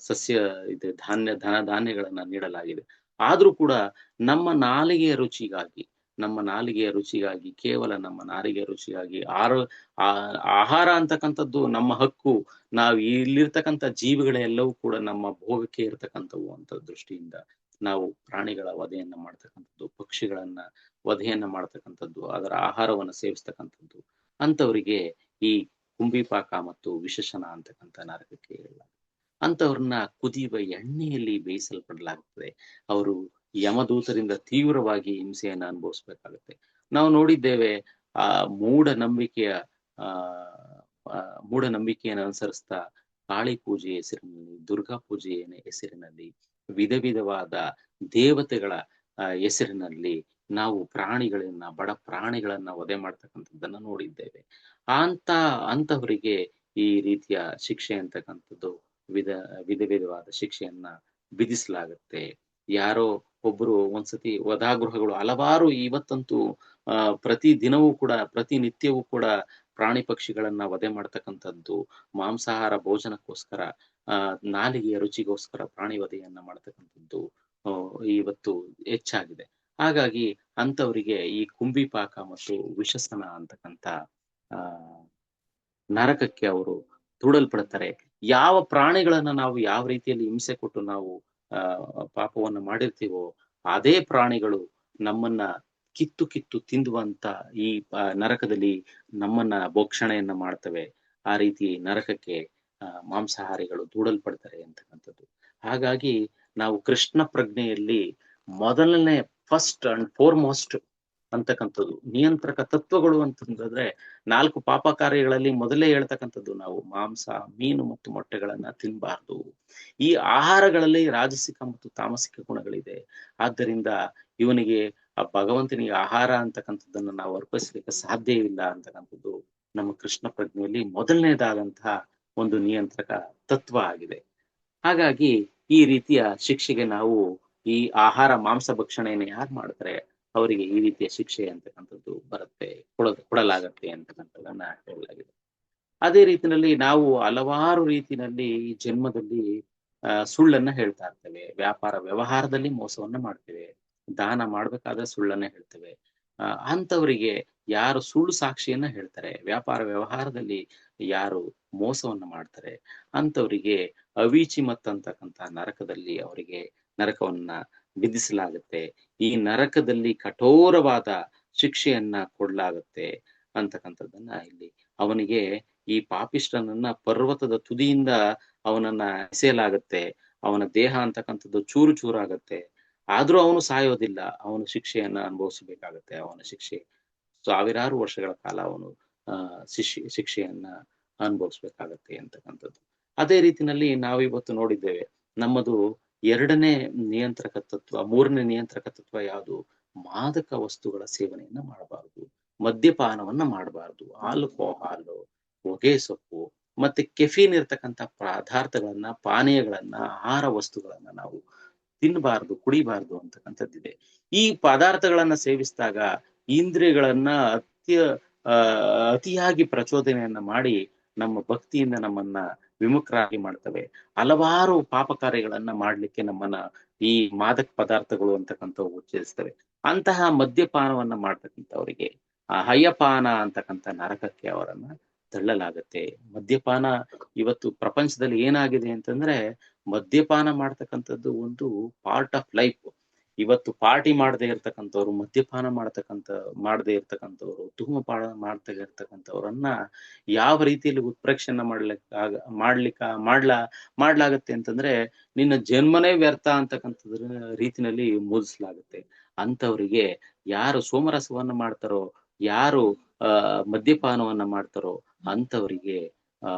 ಸಸ್ಯ ಇದೆ, ಧಾನ್ಯಗಳನ್ನ ನೀಡಲಾಗಿದೆ. ಆದ್ರೂ ಕೂಡ ನಮ್ಮ ನಾಲಿಗೆಯ ರುಚಿಗಾಗಿ ಕೇವಲ ನಮ್ಮ ನಾಲಿಗೆಯ ರುಚಿಗಾಗಿ ಆಹಾರ ಅಂತಕ್ಕಂಥದ್ದು ನಮ್ಮ ಹಕ್ಕು, ನಾವು ಇಲ್ಲಿರ್ತಕ್ಕಂಥ ಜೀವಿಗಳೆಲ್ಲವೂ ಕೂಡ ನಮ್ಮ ಭೋಗಕ್ಕೆ ಇರತಕ್ಕಂಥವು ಅಂತ ದೃಷ್ಟಿಯಿಂದ ನಾವು ಪ್ರಾಣಿಗಳ ವಧೆಯನ್ನ ಮಾಡ್ತಕ್ಕಂಥದ್ದು, ಪಕ್ಷಿಗಳನ್ನ ವಧೆಯನ್ನ ಮಾಡ್ತಕ್ಕಂಥದ್ದು, ಅದರ ಆಹಾರವನ್ನು ಸೇವಿಸ್ತಕ್ಕಂಥದ್ದು, ಅಂತವರಿಗೆ ಈ ಕುಂಬಿಪಾಕ ಮತ್ತು ವಿಶೇಷಣ ಅಂತಕ್ಕಂಥ ನರಕಕ್ಕೆ ಹೇಳಲಾಗುತ್ತೆ. ಅಂತವ್ರನ್ನ ಕುದಿಯುವ ಎಣ್ಣೆಯಲ್ಲಿ ಬೇಯಿಸಲ್ಪಡಲಾಗುತ್ತದೆ. ಅವರು ಯಮದೂತರಿಂದ ತೀವ್ರವಾಗಿ ಹಿಂಸೆಯನ್ನು ಅನುಭವಿಸ್ಬೇಕಾಗುತ್ತೆ. ನಾವು ನೋಡಿದ್ದೇವೆ, ಆ ಮೂಢನಂಬಿಕೆಯನ್ನು ಅನುಸರಿಸ್ತಾ ಕಾಳಿ ಪೂಜೆ ಹೆಸರಿನಲ್ಲಿ, ದುರ್ಗಾ ಪೂಜೆ ಹೆಸರಿನಲ್ಲಿ, ವಿಧವಾದ ದೇವತೆಗಳ ಹೆಸರಿನಲ್ಲಿ ನಾವು ಬಡ ಪ್ರಾಣಿಗಳನ್ನ ವಧೆ ಮಾಡ್ತಕ್ಕಂಥದ್ದನ್ನ ನೋಡಿದ್ದೇವೆ. ಅಂತವರಿಗೆ ಈ ರೀತಿಯ ಶಿಕ್ಷೆ ಅಂತಕ್ಕಂಥದ್ದು ವಿಧವಾದ ಶಿಕ್ಷೆಯನ್ನ ವಿಧಿಸಲಾಗುತ್ತೆ. ಯಾರೋ ಒಬ್ರು ಒಂದ್ಸತಿ ವಧಾಗೃಹಗಳು ಹಲವಾರು, ಇವತ್ತಂತೂ ಪ್ರತಿನಿತ್ಯವೂ ಕೂಡ ಪ್ರಾಣಿ ಪಕ್ಷಿಗಳನ್ನ ವಧೆ ಮಾಡ್ತಕ್ಕಂಥದ್ದು, ಮಾಂಸಾಹಾರ ಭೋಜನಕ್ಕೋಸ್ಕರ, ನಾಲಿಗೆಯ ರುಚಿಗೋಸ್ಕರ ಪ್ರಾಣಿ ವಧೆಯನ್ನ ಮಾಡ್ತಕ್ಕಂಥದ್ದು ಇವತ್ತು ಹೆಚ್ಚಾಗಿದೆ. ಹಾಗಾಗಿ ಅಂತವರಿಗೆ ಈ ಕುಂಬಿಪಾಕ ಮತ್ತು ವಿಷಸನ ಅಂತಕ್ಕಂಥ ನರಕಕ್ಕೆ ಅವರು ದೂಡಲ್ಪಡ್ತಾರೆ. ಯಾವ ಪ್ರಾಣಿಗಳನ್ನ ನಾವು ಯಾವ ರೀತಿಯಲ್ಲಿ ಹಿಂಸೆ ಕೊಟ್ಟು ನಾವು ಪಾಪವನ್ನು ಮಾಡಿರ್ತೀವೋ ಅದೇ ಪ್ರಾಣಿಗಳು ನಮ್ಮನ್ನ ಕಿತ್ತು ತಿಂದುವಂತ ಈ ನರಕದಲ್ಲಿ ನಮ್ಮನ್ನ ಭೋಕ್ಷಣೆಯನ್ನ ಮಾಡ್ತವೆ. ಆ ರೀತಿ ನರಕಕ್ಕೆ ಮಾಂಸಾಹಾರಿಗಳು ದೂಡಲ್ಪಡ್ತಾರೆ ಅಂತಕ್ಕಂಥದ್ದು. ಹಾಗಾಗಿ ನಾವು ಕೃಷ್ಣ ಪ್ರಜ್ಞೆಯಲ್ಲಿ ಮೊದಲನೇ ಫಸ್ಟ್ ಅಂಡ್ ಫೋರ್ಮೋಸ್ಟ್ ಅಂತಕ್ಕಂಥದ್ದು ನಿಯಂತ್ರಕ ತತ್ವಗಳು ಅಂತಂದ್ರೆ 4 ಪಾಪ ಕಾರ್ಯಗಳಲ್ಲಿ ಮೊದಲೇ ಹೇಳ್ತಕ್ಕಂಥದ್ದು, ನಾವು ಮಾಂಸ, ಮೀನು ಮತ್ತು ಮೊಟ್ಟೆಗಳನ್ನ ತಿನ್ಬಾರ್ದು. ಈ ಆಹಾರಗಳಲ್ಲಿ ರಾಜಸಿಕ ಮತ್ತು ತಾಮಸಿಕ ಗುಣಗಳಿದೆ. ಆದ್ದರಿಂದ ಇವನಿಗೆ ಭಗವಂತನಿಗೆ ಆಹಾರ ಅಂತಕ್ಕಂಥದ್ದನ್ನ ನಾವು ಅರ್ಪಿಸ್ಲಿಕ್ಕೆ ಸಾಧ್ಯ ಇಲ್ಲ ಅಂತಕ್ಕಂಥದ್ದು ನಮ್ಮ ಕೃಷ್ಣ ಪ್ರಜ್ಞೆಯಲ್ಲಿ ಮೊದಲನೇದಾದಂತಹ ಒಂದು ನಿಯಂತ್ರಕ ತತ್ವ ಆಗಿದೆ. ಹಾಗಾಗಿ ಈ ರೀತಿಯ ಶಿಕ್ಷೆಗೆ ನಾವು ಈ ಆಹಾರ ಮಾಂಸ ಭಕ್ಷಣೆಯನ್ನು ಯಾರು ಮಾಡ್ತಾರೆ ಅವರಿಗೆ ಈ ರೀತಿಯ ಶಿಕ್ಷೆ ಅಂತಕ್ಕಂಥದ್ದು ಕೊಡಲಾಗತ್ತೆ ಅಂತಕ್ಕಂಥದ್ದನ್ನ ಹೇಳಲಾಗಿದೆ. ಅದೇ ರೀತಿಯಲ್ಲಿ ನಾವು ಹಲವಾರು ರೀತಿಯಲ್ಲಿ ಈ ಜನ್ಮದಲ್ಲಿ ಸುಳ್ಳನ್ನ ಹೇಳ್ತಾ ಇರ್ತೇವೆ. ವ್ಯಾಪಾರ ವ್ಯವಹಾರದಲ್ಲಿ ಮೋಸವನ್ನ ಮಾಡ್ತೇವೆ. ದಾನ ಮಾಡ್ಬೇಕಾದ್ರೆ ಸುಳ್ಳನ್ನ ಹೇಳ್ತೇವೆ. ಅಂತವರಿಗೆ ಯಾರು ಸುಳ್ಳು ಸಾಕ್ಷಿಯನ್ನ ಹೇಳ್ತಾರೆ, ವ್ಯಾಪಾರ ವ್ಯವಹಾರದಲ್ಲಿ ಯಾರು ಮೋಸವನ್ನ ಮಾಡ್ತಾರೆ, ಅಂತವರಿಗೆ ಅವೀಚಿಮತ್ ಅಂತಕ್ಕಂಥ ನರಕದಲ್ಲಿ ಅವರಿಗೆ ನರಕವನ್ನ ವಿಧಿಸಲಾಗುತ್ತೆ. ಈ ನರಕದಲ್ಲಿ ಕಠೋರವಾದ ಶಿಕ್ಷೆಯನ್ನ ಕೊಡ್ಲಾಗುತ್ತೆ ಅಂತಕ್ಕಂಥದ್ದನ್ನ ಇಲ್ಲಿ ಅವನಿಗೆ ಈ ಪಾಪಿಷ್ಟನನ್ನ ಪರ್ವತದ ತುದಿಯಿಂದ ಅವನನ್ನ ಎಸೆಯಲಾಗತ್ತೆ. ಅವನ ದೇಹ ಅಂತಕ್ಕಂಥದ್ದು ಚೂರು ಚೂರಾಗತ್ತೆ. ಆದ್ರೂ ಅವನು ಸಾಯೋದಿಲ್ಲ, ಅವನು ಶಿಕ್ಷೆಯನ್ನ ಅನುಭವಿಸಬೇಕಾಗತ್ತೆ. ಅವನ ಶಿಕ್ಷೆ ಸಾವಿರಾರು ವರ್ಷಗಳ ಕಾಲ ಅವನು ಶಿಕ್ಷೆಯನ್ನ ಅನುಭವಿಸ್ಬೇಕಾಗತ್ತೆ ಅಂತಕ್ಕಂಥದ್ದು. ಅದೇ ರೀತಿನಲ್ಲಿ ನಾವಿವತ್ತು ನೋಡಿದ್ದೇವೆ, ನಮ್ಮದು 2ನೇ ನಿಯಂತ್ರಕ ತತ್ವ, 3ನೇ ನಿಯಂತ್ರಕ ತತ್ವ ಯಾವುದು? ಮಾದಕ ವಸ್ತುಗಳ ಸೇವನೆಯನ್ನ ಮಾಡಬಾರದು, ಮದ್ಯಪಾನವನ್ನ ಮಾಡಬಾರದು, ಆಲ್ಕೋಹಾಲು, ಹೊಗೆ ಸೊಪ್ಪು ಮತ್ತೆ ಕೆಫೀನ್ ಇರ್ತಕ್ಕಂಥ ಪದಾರ್ಥಗಳನ್ನ, ಪಾನೀಯಗಳನ್ನ, ಆಹಾರ ವಸ್ತುಗಳನ್ನ ನಾವು ತಿನ್ನಬಾರದು, ಕುಡಿಬಾರದು ಅಂತಕ್ಕಂಥದ್ದಿದೆ. ಈ ಪದಾರ್ಥಗಳನ್ನ ಸೇವಿಸಿದಾಗ ಇಂದ್ರಿಯಗಳನ್ನ ಆ ಅತಿಯಾಗಿ ಪ್ರಚೋದನೆಯನ್ನ ಮಾಡಿ ನಮ್ಮ ಭಕ್ತಿಯಿಂದ ನಮ್ಮನ್ನ ವಿಮುಖರಾಗಿ ಮಾಡ್ತವೆ. ಹಲವಾರು ಪಾಪ ಕಾರ್ಯಗಳನ್ನ ಮಾಡ್ಲಿಕ್ಕೆ ನಮ್ಮನ್ನ ಈ ಮಾದಕ ಪದಾರ್ಥಗಳು ಅಂತಕ್ಕಂಥವು ಉತ್ತೇಜಿಸ್ತವೆ. ಅಂತಹ ಮದ್ಯಪಾನವನ್ನ ಮಾಡ್ತಕ್ಕಂಥವರಿಗೆ ಆ ಹಯಪಾನ ಅಂತಕ್ಕಂಥ ನರಕಕ್ಕೆ ಅವರನ್ನ ತಳ್ಳಲಾಗತ್ತೆ. ಮದ್ಯಪಾನ ಇವತ್ತು ಪ್ರಪಂಚದಲ್ಲಿ ಏನಾಗಿದೆ ಅಂತಂದ್ರೆ, ಮದ್ಯಪಾನ ಮಾಡ್ತಕ್ಕಂಥದ್ದು ಒಂದು ಪಾರ್ಟ್ ಆಫ್ ಲೈಫ್. ಇವತ್ತು ಪಾರ್ಟಿ ಮಾಡದೇ ಇರ್ತಕ್ಕಂಥವ್ರು, ಮದ್ಯಪಾನ ಮಾಡದೇ ಇರ್ತಕ್ಕಂಥವ್ರು, ಧೂಮಪಾನ ಇರ್ತಕ್ಕಂಥವ್ರನ್ನ ಯಾವ ರೀತಿಯಲ್ಲಿ ಉತ್ಪ್ರೇಕ್ಷೆಯನ್ನ ಮಾಡ್ಲಾಗತ್ತೆ ಅಂತಂದ್ರೆ, ನಿನ್ನ ಜನ್ಮನೇ ವ್ಯರ್ಥ ಅಂತಕ್ಕಂಥದ್ರ ರೀತಿನಲ್ಲಿ ಮೂದಿಸಲಾಗುತ್ತೆ. ಅಂಥವರಿಗೆ ಯಾರು ಸೋಮರಸವನ್ನ ಮಾಡ್ತಾರೋ, ಯಾರು ಮದ್ಯಪಾನವನ್ನ ಮಾಡ್ತಾರೋ ಅಂಥವರಿಗೆ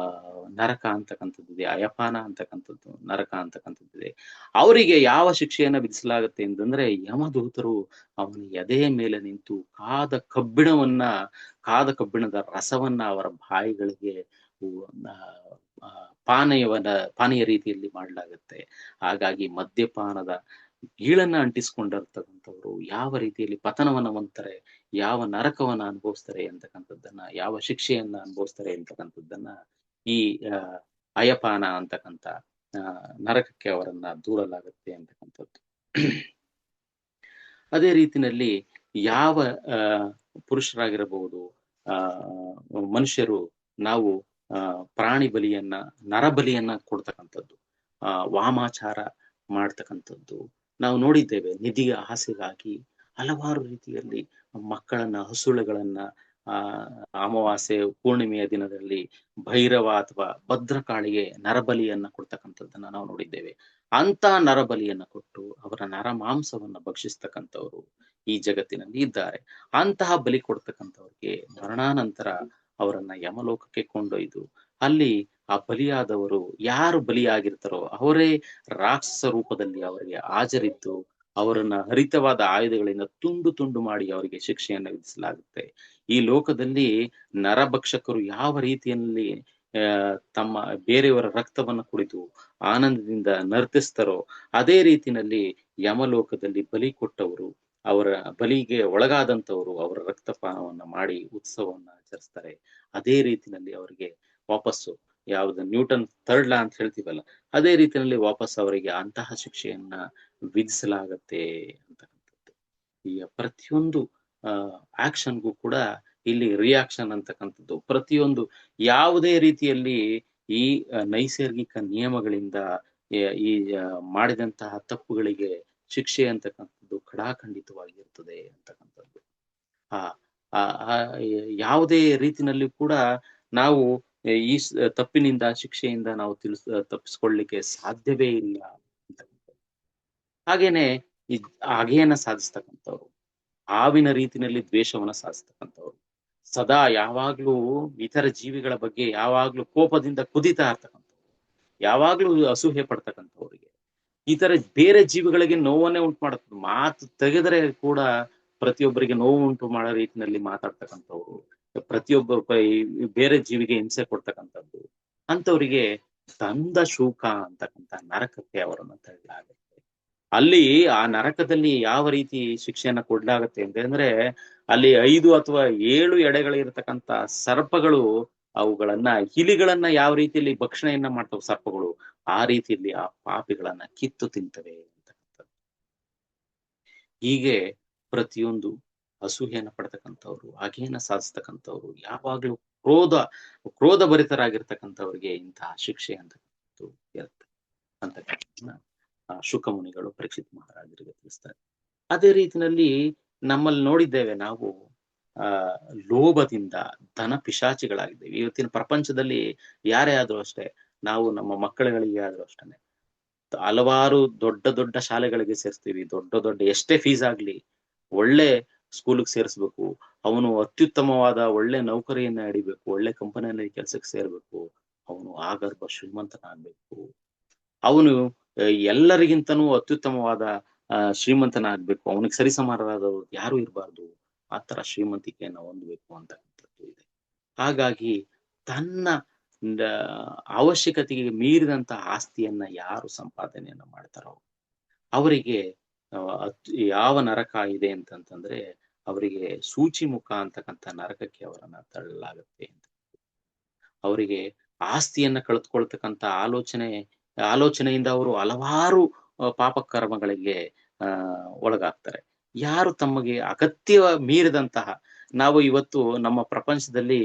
ನರಕ ಅಂತಕ್ಕಂಥದ್ದಿದೆ, ಅಯಪಾನ ಅಂತಕ್ಕಂಥದ್ದು, ನರಕ ಅಂತಕ್ಕಂಥದ್ದಿದೆ. ಅವರಿಗೆ ಯಾವ ಶಿಕ್ಷೆಯನ್ನ ವಿಧಿಸಲಾಗುತ್ತೆ ಅಂತಂದ್ರೆ, ಯಮದೂತರು ಅವನ ಎದೆಯ ಮೇಲೆ ನಿಂತು ಕಾದ ಕಬ್ಬಿಣದ ರಸವನ್ನ ಅವರ ಬಾಯಿಗಳಿಗೆ ಪಾನೀಯ ರೀತಿಯಲ್ಲಿ ಮಾಡಲಾಗುತ್ತೆ. ಹಾಗಾಗಿ ಮದ್ಯಪಾನದ ಗೀಳನ್ನ ಅಂಟಿಸ್ಕೊಂಡಿರ್ತಕ್ಕಂಥವ್ರು ಯಾವ ರೀತಿಯಲ್ಲಿ ಪತನವನ್ನ ಹೊಂದ್ತಾರೆ, ಯಾವ ನರಕವನ್ನ ಅನುಭವಿಸ್ತಾರೆ ಅಂತಕ್ಕಂಥದ್ದನ್ನ, ಯಾವ ಶಿಕ್ಷೆಯನ್ನ ಅನುಭವಿಸ್ತಾರೆ ಅಂತಕ್ಕಂಥದ್ದನ್ನ ಈ ಅಯಪಾನ ಅಂತಕ್ಕಂಥ ನರಕಕ್ಕೆ ಅವರನ್ನ ದೂಡಲಾಗುತ್ತೆ ಅಂತಕ್ಕಂಥದ್ದು. ಅದೇ ರೀತಿನಲ್ಲಿ ಯಾವ ಪುರುಷರಾಗಿರಬಹುದು, ಮನುಷ್ಯರು ನಾವು ಪ್ರಾಣಿ ಬಲಿಯನ್ನ, ನರಬಲಿಯನ್ನ ಕೊಡ್ತಕ್ಕಂಥದ್ದು, ವಾಮಾಚಾರ ಮಾಡ್ತಕ್ಕಂಥದ್ದು ನಾವು ನೋಡಿದ್ದೇವೆ. ನಿಧಿಯ ಆಸೆಗಾಗಿ ಹಲವಾರು ರೀತಿಯಲ್ಲಿ ಮಕ್ಕಳನ್ನ, ಹಸುಳೆಗಳನ್ನ ಅಮಾವಾಸ್ಯೆ ಪೂರ್ಣಿಮೆಯ ದಿನದಲ್ಲಿ ಭೈರವ ಅಥವಾ ಭದ್ರಕಾಳಿಗೆ ನರಬಲಿಯನ್ನ ಕೊಡ್ತಕ್ಕಂಥದ್ದನ್ನ ನಾವು ನೋಡಿದ್ದೇವೆ. ಅಂತ ನರಬಲಿಯನ್ನ ಕೊಟ್ಟು ಅವರ ನರ ಮಾಂಸವನ್ನ ಭಕ್ಷಿಸ್ತಕ್ಕಂಥವ್ರು ಈ ಜಗತ್ತಿನಲ್ಲಿ ಇದ್ದಾರೆ. ಅಂತಹ ಬಲಿ ಕೊಡ್ತಕ್ಕಂಥವ್ರಿಗೆ ಮರಣಾನಂತರ ಅವರನ್ನ ಯಮಲೋಕಕ್ಕೆ ಕೊಂಡೊಯ್ದು ಅಲ್ಲಿ ಆ ಬಲಿಯಾದವರು ಯಾರು ಬಲಿಯಾಗಿರ್ತಾರೋ ಅವರೇ ರಾಕ್ಷಸ ರೂಪದಲ್ಲಿ ಅವರಿಗೆ ಹಾಜರಿದ್ದು ಅವರನ್ನ ಹರಿತವಾದ ಆಯುಧಗಳಿಂದ ತುಂಡು ತುಂಡು ಮಾಡಿ ಅವರಿಗೆ ಶಿಕ್ಷೆಯನ್ನ ವಿಧಿಸಲಾಗುತ್ತೆ. ಈ ಲೋಕದಲ್ಲಿ ನರಭಕ್ಷಕರು ಯಾವ ರೀತಿಯಲ್ಲಿ ತಮ್ಮ ಬೇರೆಯವರ ರಕ್ತವನ್ನು ಕುಡಿದು ಆನಂದದಿಂದ ನರ್ತಿಸ್ತಾರೋ ಅದೇ ರೀತಿಯಲ್ಲಿ ಯಮಲೋಕದಲ್ಲಿ ಬಲಿ ಕೊಟ್ಟವರು, ಅವರ ಬಲಿಗೆ ಒಳಗಾದಂಥವರು ಅವರ ರಕ್ತಪಾನವನ್ನ ಮಾಡಿ ಉತ್ಸವವನ್ನ ಆಚರಿಸ್ತಾರೆ. ಅದೇ ರೀತಿಯಲ್ಲಿ ಅವರಿಗೆ ವಾಪಸ್ಸು ಯಾವ್ದು ನ್ಯೂಟನ್ ಥರ್ಡ್ ಲಾ ಅಂತ ಹೇಳ್ತೀವಲ್ಲ, ಅದೇ ರೀತಿಯಲ್ಲಿ ವಾಪಸ್ ಅವರಿಗೆ ಅಂತಹ ಶಿಕ್ಷೆಯನ್ನ ವಿಧಿಸಲಾಗತ್ತೆ ಅಂತಕ್ಕಂಥದ್ದು. ಈ ಪ್ರತಿಯೊಂದು ಆಕ್ಷನ್ಗೂ ಕೂಡ ಇಲ್ಲಿ ರಿಯಾಕ್ಷನ್ ಅಂತಕ್ಕಂಥದ್ದು, ಪ್ರತಿಯೊಂದು ಯಾವುದೇ ರೀತಿಯಲ್ಲಿ ಈ ನೈಸರ್ಗಿಕ ನಿಯಮಗಳಿಂದ ಈ ಮಾಡಿದಂತಹ ತಪ್ಪುಗಳಿಗೆ ಶಿಕ್ಷೆ ಅಂತಕ್ಕಂಥದ್ದು ಖಡಾಖಂಡಿತವಾಗಿರ್ತದೆ ಅಂತಕ್ಕಂಥದ್ದು. ಯಾವುದೇ ರೀತಿನಲ್ಲಿ ಕೂಡ ನಾವು ಈ ತಪ್ಪಿನಿಂದ, ಶಿಕ್ಷೆಯಿಂದ ನಾವು ತಪ್ಪಿಸ್ಕೊಳ್ಳಿಕ್ಕೆ ಸಾಧ್ಯವೇ ಇಲ್ಲ ಅಂತಕ್ಕಂಥದ್ದು. ಹಾಗೇನೆ ಈ ಹಾಗೇನ ಸಾಧಿಸ್ತಕ್ಕಂಥವ್ರು, ಹಾವಿನ ರೀತಿನಲ್ಲಿ ದ್ವೇಷವನ್ನ ಸಾಧಿಸ್ತಕ್ಕಂಥವ್ರು, ಸದಾ ಯಾವಾಗ್ಲೂ ಇತರ ಜೀವಿಗಳ ಬಗ್ಗೆ ಯಾವಾಗ್ಲೂ ಕೋಪದಿಂದ ಕುದಿತಾ ಇರ್ತಕ್ಕಂಥವ್ರು, ಯಾವಾಗ್ಲೂ ಅಸೂಹೆ ಪಡ್ತಕ್ಕಂಥವ್ರಿಗೆ, ಈ ತರ ಬೇರೆ ಜೀವಿಗಳಿಗೆ ನೋವನ್ನೇ ಉಂಟು ಮಾಡುತ್ತೆ. ಮಾತು ತೆಗೆದರೆ ಕೂಡ ಪ್ರತಿಯೊಬ್ಬರಿಗೆ ನೋವು ಉಂಟು ಮಾಡೋ ರೀತಿಯಲ್ಲಿ ಮಾತಾಡ್ತಕ್ಕಂಥವ್ರು, ಪ್ರತಿಯೊಬ್ಬ ಬೇರೆ ಜೀವಿಗೆ ಹಿಂಸೆ ಕೊಡ್ತಕ್ಕಂಥದ್ದು, ಅಂತವರಿಗೆ ದಂದ ಶೂಕ ಅಂತಕ್ಕಂಥ ನರಕಕ್ಕೆ ಅವರನ್ನು ತಳ್ಳಲಾಗುತ್ತೆ. ಅಲ್ಲಿ ಆ ನರಕದಲ್ಲಿ ಯಾವ ರೀತಿ ಶಿಕ್ಷೆಯನ್ನ ಕೊಡ್ಲಾಗತ್ತೆ ಅಂತಂದ್ರೆ, ಅಲ್ಲಿ 5 ಅಥವಾ 7 ಎಡೆಗಳಿರ್ತಕ್ಕಂಥ ಸರ್ಪಗಳು ಅವುಗಳನ್ನ, ಇಲಿಗಳನ್ನ ಯಾವ ರೀತಿಯಲ್ಲಿ ಭಕ್ಷಣೆಯನ್ನ ಮಾಡ್ತವೆ ಸರ್ಪಗಳು, ಆ ರೀತಿಯಲ್ಲಿ ಆ ಪಾಪಿಗಳನ್ನ ಕಿತ್ತು ತಿಂತವೆ ಅಂತಕ್ಕಂಥದ್ದು. ಹೀಗೆ ಪ್ರತಿಯೊಂದು ಅಸೂಹೆಯನ್ನ ಪಡ್ತಕ್ಕಂಥವ್ರು, ಹಾಗೇನ ಸಾಧಿಸ್ತಕ್ಕಂಥವ್ರು, ಯಾವಾಗ್ಲೂ ಕ್ರೋಧ ಭರಿತರಾಗಿರ್ತಕ್ಕಂಥವ್ರಿಗೆ ಇಂತಹ ಶಿಕ್ಷೆ ಅಂತಕ್ಕಂಥದ್ದು ಇರುತ್ತೆ ಅಂತಕ್ಕಂಥ ಶುಕಮುನಿಗಳು ಪರೀಕ್ಷಿತ್ ಮಹಾರಾಜರಿಗೆ ತಿಳಿಸ್ತಾರೆ. ಅದೇ ರೀತಿಯಲ್ಲಿ ನಮ್ಮಲ್ಲಿ ನೋಡಿದ್ದೇವೆ ನಾವು ಲೋಭದಿಂದ ಧನ ಪಿಶಾಚಿಗಳಾಗಿದ್ದೇವೆ. ಇವತ್ತಿನ ಪ್ರಪಂಚದಲ್ಲಿ ಯಾರೇ ಆದ್ರೂ ಅಷ್ಟೇ, ನಾವು ನಮ್ಮ ಮಕ್ಕಳುಗಳಿಗೆ ಆದ್ರೂ ಅಷ್ಟೇ ಹಲವಾರು ದೊಡ್ಡ ದೊಡ್ಡ ಶಾಲೆಗಳಿಗೆ ಸೇರಿಸ್ತೀವಿ, ದೊಡ್ಡ ದೊಡ್ಡ ಎಷ್ಟೇ ಫೀಸ್ ಆಗ್ಲಿ ಒಳ್ಳೆ ಸ್ಕೂಲ್ಗೆ ಸೇರಿಸ್ಬೇಕು, ಅವನು ಅತ್ಯುತ್ತಮವಾದ ಒಳ್ಳೆ ನೌಕರಿಯನ್ನ ಹಿಡಿಬೇಕು, ಒಳ್ಳೆ ಕಂಪನಿಯಲ್ಲಿ ಕೆಲ್ಸಕ್ಕೆ ಸೇರ್ಬೇಕು, ಅವನು ಆಗರ್ಭ ಶ್ರೀಮಂತನಾಗ್ಬೇಕು, ಅವನು ಎಲ್ಲರಿಗಿಂತನೂ ಅತ್ಯುತ್ತಮವಾದ ಶ್ರೀಮಂತನಾಗ್ಬೇಕು, ಅವನಿಗೆ ಸರಿಸಮಾನರಾದವರು ಯಾರು ಇರಬಾರ್ದು, ಆತರ ಶ್ರೀಮಂತಿಕೆಯನ್ನ ಹೊಂದಬೇಕು ಅಂತಕ್ಕಂಥದ್ದು ಇದೆ. ಹಾಗಾಗಿ ತನ್ನ ಅವಶ್ಯಕತೆಗೆ ಮೀರಿದಂತ ಆಸ್ತಿಯನ್ನ ಯಾರು ಸಂಪಾದನೆಯನ್ನ ಮಾಡ್ತಾರೋ ಅವರಿಗೆ ಯಾವ ನರಕ ಇದೆ ಅಂತಂತಂದ್ರೆ ಅವರಿಗೆ ಸೂಚಿ ಮುಖ ಅಂತಕ್ಕಂಥ ನರಕಕ್ಕೆ ಅವರನ್ನ ತಳ್ಳಲಾಗುತ್ತೆ ಅಂತ. ಅವರಿಗೆ ಆಸ್ತಿಯನ್ನ ಕಳೆದುಕೊಳ್ತಕ್ಕಂಥ ಆಲೋಚನೆಯಿಂದ ಅವರು ಹಲವಾರು ಪಾಪ ಕರ್ಮಗಳಿಗೆ ಒಳಗಾಗ್ತಾರೆ. ಯಾರು ತಮಗೆ ಅಗತ್ಯ ಮೀರಿದಂತಹ, ನಾವು ಇವತ್ತು ನಮ್ಮ ಪ್ರಪಂಚದಲ್ಲಿ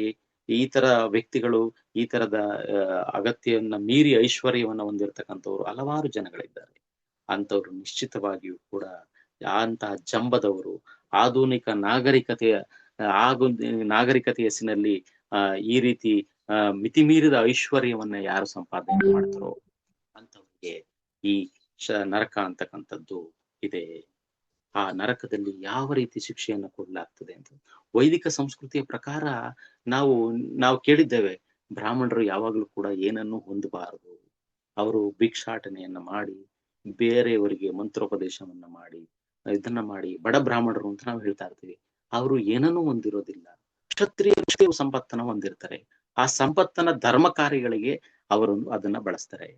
ಈ ತರ ವ್ಯಕ್ತಿಗಳು, ಈ ತರದ ಅಗತ್ಯವನ್ನ ಮೀರಿ ಐಶ್ವರ್ಯವನ್ನ ಹೊಂದಿರತಕ್ಕಂಥವ್ರು ಹಲವಾರು ಜನಗಳಿದ್ದಾರೆ. ಅಂತವ್ರು ನಿಶ್ಚಿತವಾಗಿಯೂ ಕೂಡ ಅಂತಹ ಜಂಬದವರು ಆಧುನಿಕ ನಾಗರಿಕತೆಯ ನಾಗರಿಕತೆ ಹೆಸರಿನಲ್ಲಿ ಈ ರೀತಿ ಮಿತಿಮೀರಿದ ಐಶ್ವರ್ಯವನ್ನ ಯಾರು ಸಂಪಾದನೆ ಮಾಡ್ತಾರೋ ಅಂತವ್ರಿಗೆ ಈ ನರಕ ಅಂತಕ್ಕಂಥದ್ದು ಇದೆ. ಆ ನರಕದಲ್ಲಿ ಯಾವ ರೀತಿ ಶಿಕ್ಷೆಯನ್ನು ಕೊಡಲಾಗ್ತದೆ ಅಂತ ವೈದಿಕ ಸಂಸ್ಕೃತಿಯ ಪ್ರಕಾರ ನಾವು ಕೇಳಿದ್ದೇವೆ. ಬ್ರಾಹ್ಮಣರು ಯಾವಾಗಲೂ ಕೂಡ ಏನನ್ನೂ ಹೊಂದಬಾರದು, ಅವರು ಭಿಕ್ಷಾಟನೆಯನ್ನ ಮಾಡಿ ಬೇರೆಯವರಿಗೆ ಮಂತ್ರೋಪದೇಶವನ್ನ ಮಾಡಿ ಇದನ್ನ ಮಾಡಿ ಬಡ ಬ್ರಾಹ್ಮಣರು ಅಂತ ನಾವು ಹೇಳ್ತಾ ಇರ್ತೀವಿ. ಅವರು ಏನನ್ನೂ ಹೊಂದಿರೋದಿಲ್ಲ. ಕ್ಷತ್ರಿಯ ಸಂಪತ್ತನ್ನ ಹೊಂದಿರ್ತಾರೆ. ಆ ಸಂಪತ್ತನ್ನ ಧರ್ಮ ಕಾರ್ಯಗಳಿಗೆ ಅವರು ಅದನ್ನ ಬಳಸ್ತಾರೆ,